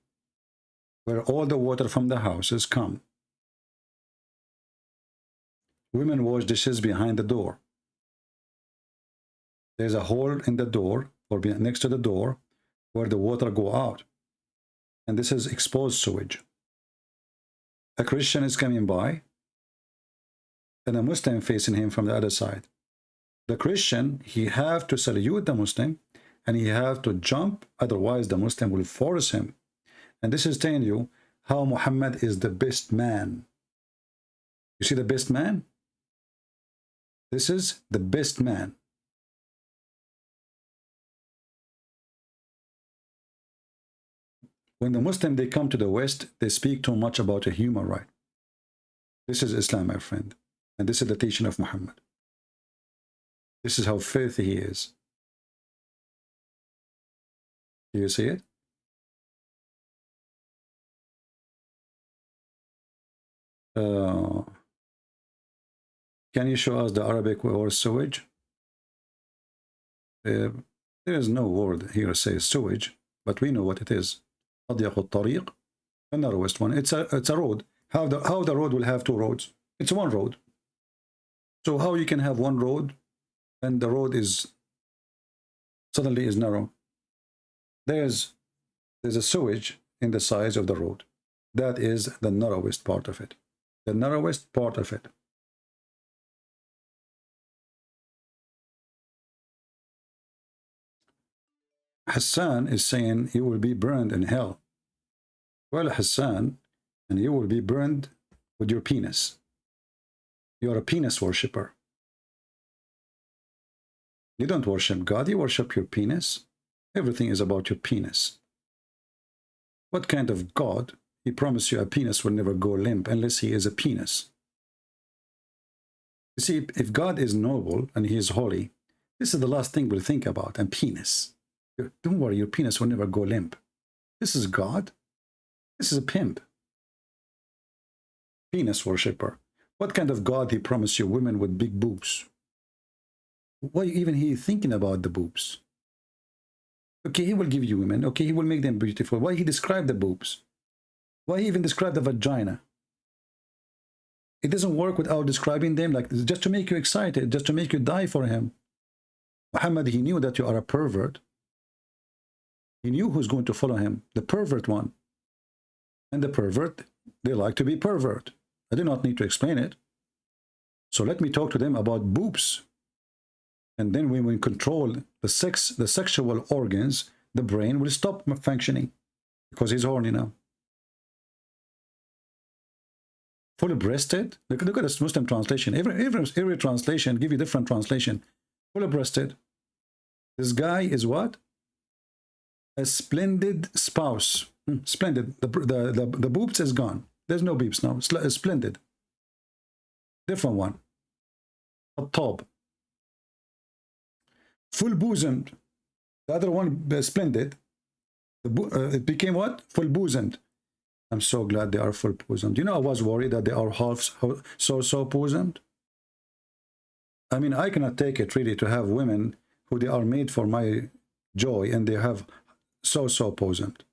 where all the water from the houses come. Women wash dishes behind the door. There's a hole in the door or next to the door where the water go out. And this is exposed sewage. A Christian is coming by and a Muslim facing him from the other side. The Christian, he have to salute the Muslim and he have to jump, otherwise the Muslim will force him. And this is telling you how Muhammad is the best man. You see the best man? This is the best man. When the Muslim, they come to the West, they speak too much about a human right. This is Islam, my friend. And this is the teaching of Muhammad. This is how filthy he is. Do you see it? Can you show us the Arabic word sewage? There is no word here says sewage, but we know what it is. أضيق الطريق, the narrowest one. It's a road. How the road will have two roads? It's one road. So how you can have one road and the road is suddenly is narrow? There's a sewage in the size of the road. That is the narrowest part of it. The narrowest part of it. Hassan is saying you will be burned in hell. Well, Hassan, and you will be burned with your penis. You are a penis worshipper. You don't worship God, you worship your penis. Everything is about your penis. What kind of God? He promised you a penis will never go limp unless he is a penis. You see, if God is noble and he is holy, this is the last thing we'll think about, and penis. Don't worry, your penis will never go limp. This is God. This is a pimp. Penis worshipper. What kind of God he promised you women with big boobs? Why even he thinking about the boobs? Okay, he will give you women. Okay, he will make them beautiful. Why he describe the boobs? Why he even describe the vagina? It doesn't work without describing them, like just to make you excited, just to make you die for him. Muhammad, he knew that you are a pervert. He knew who's going to follow him, the pervert one. And the pervert, they like to be pervert. I do not need to explain it. So let me talk to them about boobs. And then when we control the sexual organs, the brain will stop functioning because he's horny now. Fully breasted. Look at this Muslim translation. Every translation give you different translation. Fully breasted. This guy is what? A splendid spouse. Splendid. The boobs is gone. There's no boobs now. Splendid. Different one. A top. Full bosomed. The other one splendid. It became what? Full bosomed. I'm so glad they are full bosomed. You know, I was worried that they are half so bosomed. I mean, I cannot take it really to have women who they are made for my joy, and they have so poisoned.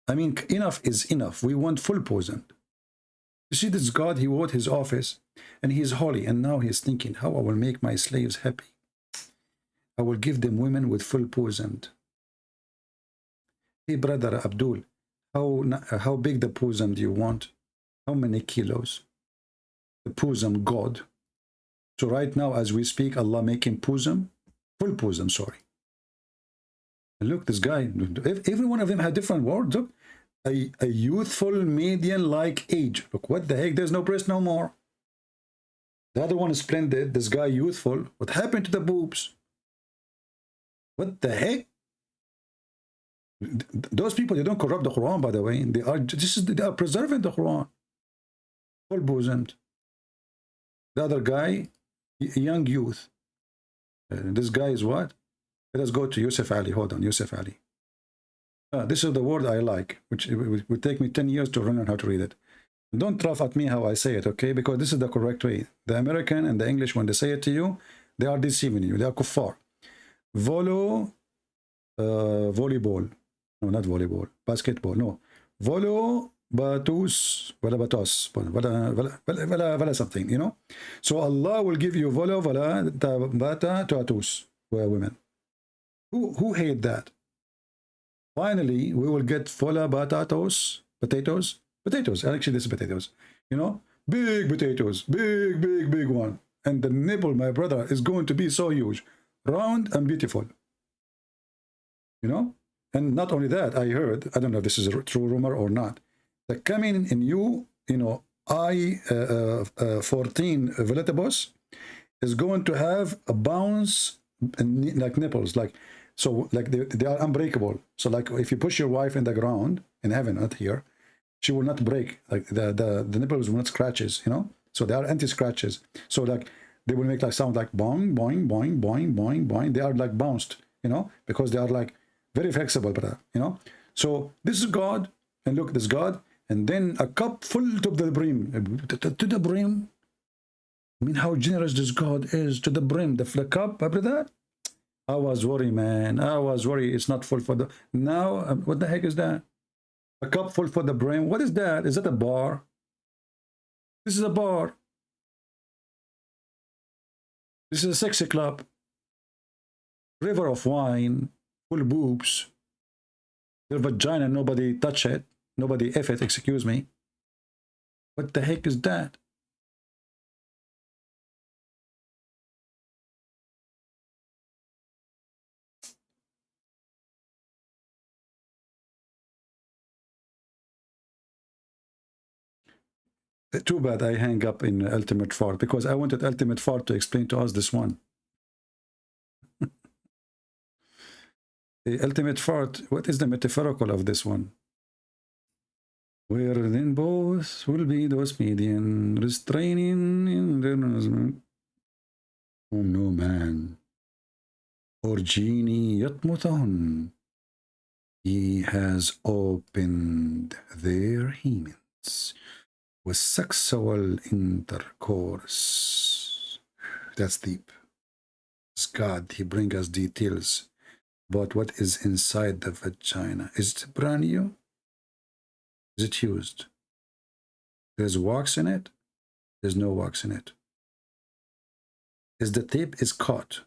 I mean, enough is enough. We want full poisoned. You see, this God, he wrote his office, and he is holy, and now he is thinking, how I will make my slaves happy. I will give them women with full poisoned. Hey, brother Abdul, how big the poison do you want? How many kilos? The poison God. So right now, as we speak, Allah making poison, full poison, sorry. And look, this guy, every one of them had different words. Look, a youthful median-like age. Look, what the heck? There's no breast no more. The other one is splendid. This guy youthful. What happened to the boobs? What the heck? Those people, they don't corrupt the Quran, by the way. They are preserving the Quran. Full bosomed. The other guy, young youth. This guy is what? Let us go to Yusuf Ali. Hold on, Yusuf Ali. This is the word I like, which would take me 10 years to learn how to read it. Don't laugh at me how I say it, okay? Because this is the correct way. The American and the English, when they say it to you, they are deceiving you. They are kuffar. Volleyball. No, not volleyball. Basketball. No. Batus, wala something, you know. So Allah will give you bata tatus, women. Who hate that? Finally, we will get potatoes. Actually, this is potatoes. You know, big potatoes, big one. And the nipple, my brother, is going to be so huge, round and beautiful. You know, and not only that, I heard, I don't know if this is a true rumor or not, that coming in you know, I-14 Veletibus is going to have a bounce like nipples, like, so like they are unbreakable. So like if you push your wife in the ground, in heaven, not here, she will not break. Like the nipples will not scratches, you know? So they are anti-scratches. So like they will make like sound like boing, boing, boing, boing, boing, boing. They are like bounced, you know, because they are like very flexible, brother, you know? So this is God, and look, this God, and then a cup full to the brim. To the brim. I mean, how generous this God is, to the brim. The cup, brother. I was worried, man. I was worried. It's not full for the... Now, what the heck is that? A cup full for the brim. What is that? Is that a bar? This is a bar. This is a sexy club. River of wine, full boobs. Their vagina, nobody touch it. Nobody F it, excuse me. What the heck is that? Too bad I hang up in Ultimate Fart, because I wanted Ultimate Fart to explain to us this one. The Ultimate Fart, what is the metaphorical of this one? Where then both will be those median, restraining in their whom no man or genie yatmutahun. He has opened their hemens with sexual intercourse. That's deep. It's God, he brings us details about what is inside the vagina. Is it brand new? Is it used? There's wax in it? There's no wax in it. Is the tape is caught?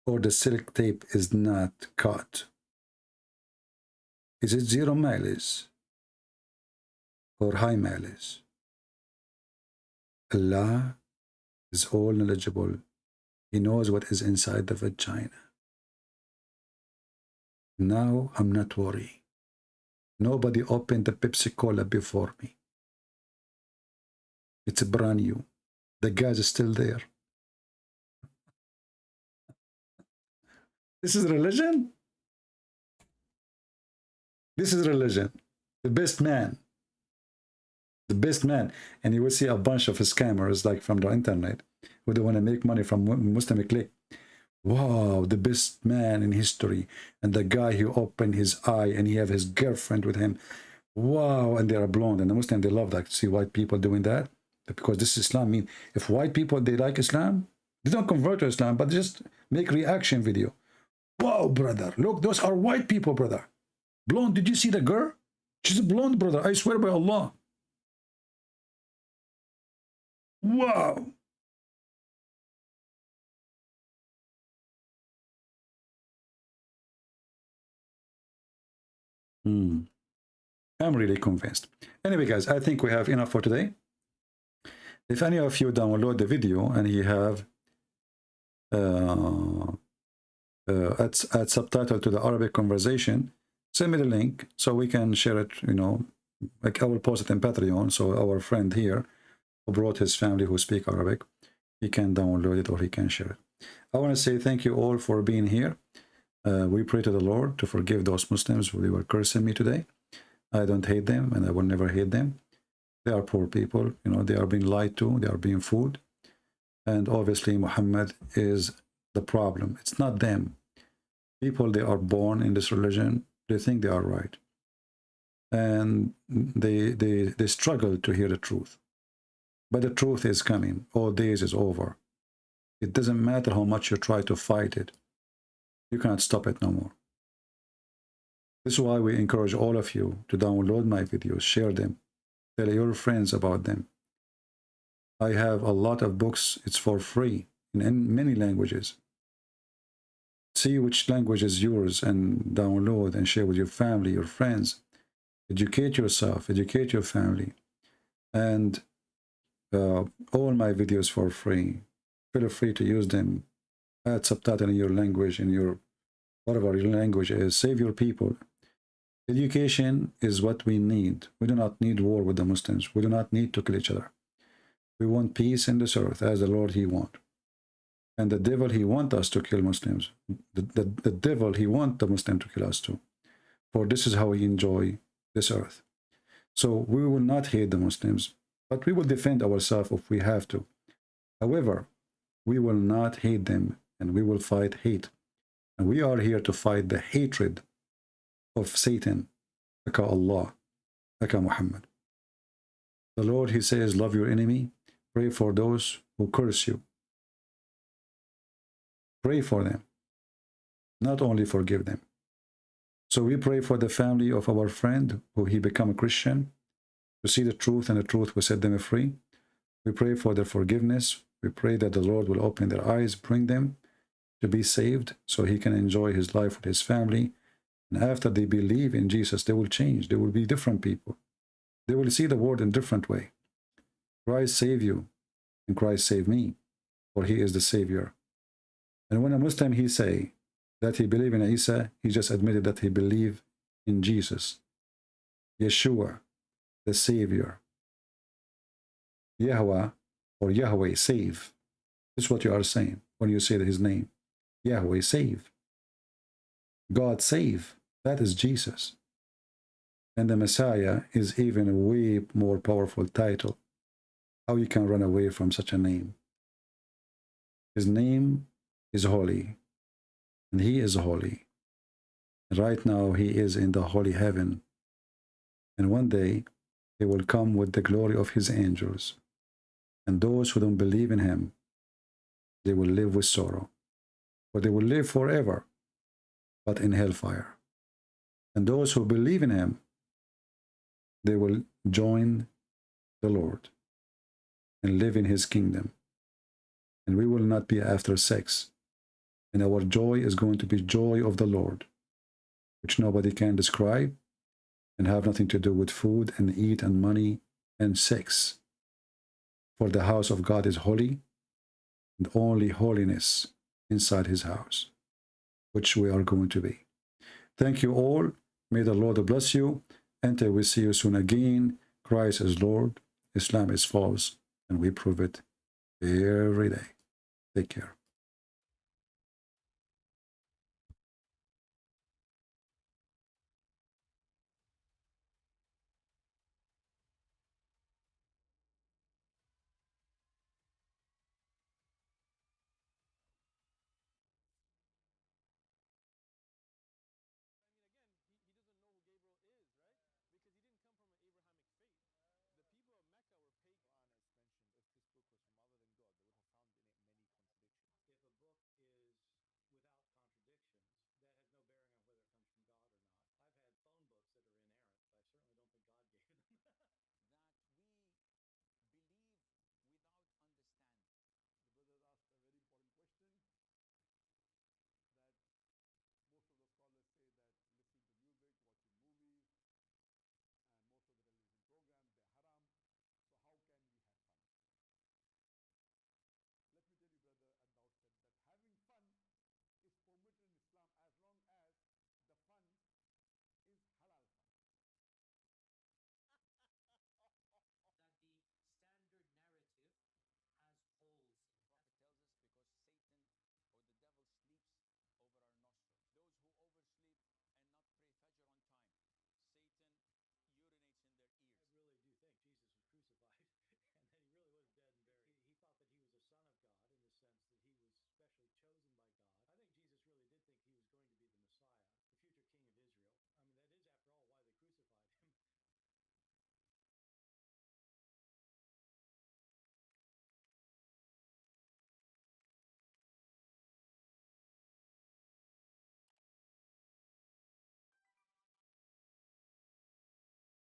Or the silk tape is not caught? Is it 0 mileage? Or high mileage? Allah is all knowledgeable. He knows what is inside the vagina. Now I'm not worried. Nobody opened the Pepsi Cola before me. It's brand new. The gas is still there. This is religion? This is religion. The best man. The best man. And you will see a bunch of scammers like from the internet who they want to make money from Muslim click. Wow, the best man in history. And the guy who opened his eye and he have his girlfriend with him. Wow, and they are blonde. And the Muslims, they love that. See white people doing that. Because this is Islam. I mean, if white people, they like Islam, They don't convert to Islam, but just make reaction video. Wow, brother, look, those are white people, brother. Blonde, did you see the girl? She's a blonde, brother. I swear by Allah. Wow. I'm really convinced. Anyway, guys, I think we have enough for today. If any of you download the video and you have add subtitle to the Arabic conversation, send me the link so we can share it, you know, like I will post it in Patreon, so our friend here who brought his family who speak Arabic, he can download it or he can share it. I want to say thank you all for being here. We pray to the Lord to forgive those Muslims who were cursing me today. I don't hate them and I will never hate them. They are poor people, you know, they are being lied to, they are being fooled. And obviously Muhammad is the problem. It's not them. People, they are born in this religion, they think they are right. And they struggle to hear the truth. But the truth is coming. All days is over. It doesn't matter how much you try to fight it. You cannot stop it no more. This is why we encourage all of you to download my videos, share them, tell your friends about them. I have a lot of books, it's for free in many languages. See which language is yours and download and share with your family, your friends. Educate yourself, educate your family. And all my videos for free. Feel free to use them. Add subtitle in your language, in your whatever your language is. Save your people. Education is what we need. We do not need war with the Muslims. We do not need to kill each other. We want peace in this earth as the Lord he wants. And the devil, he wants us to kill Muslims. The devil, he wants the Muslim to kill us too. For this is how we enjoy this earth. So we will not hate the Muslims, but we will defend ourselves if we have to. However, we will not hate them and we will fight hate. And we are here to fight the hatred of Satan, aka Allah, aka Muhammad. The Lord, he says, love your enemy, pray for those who curse you. Pray for them, not only forgive them. So we pray for the family of our friend who he become a Christian, to see the truth, and the truth will set them free. We pray for their forgiveness. We pray that the Lord will open their eyes, bring them to be saved so he can enjoy his life with his family. And after they believe in Jesus, they will change. They will be different people. They will see the world in a different way. Christ save you, and Christ save me, for he is the Savior. And when a Muslim, he say that he believe in Isa, he just admitted that he believe in Jesus, Yeshua, the Savior. Yahweh or Yahweh, save. This is what you are saying when you say his name. Yahweh, save. God, save. That is Jesus. And the Messiah is even a way more powerful title. How you can run away from such a name? His name is holy, and he is holy. And right now he is in the holy heaven. And one day he will come with the glory of his angels. And those who don't believe in him, they will live with sorrow. For they will live forever, but in hellfire. And those who believe in him, they will join the Lord and live in his kingdom. And we will not be after sex. And our joy is going to be joy of the Lord, which nobody can describe and have nothing to do with food and eat and money and sex. For the house of God is holy, and only holiness inside his house, which we are going to be. Thank you all. May the Lord bless you. Until we see you soon again. Christ is Lord, Islam is false, and we prove it every day. Take care.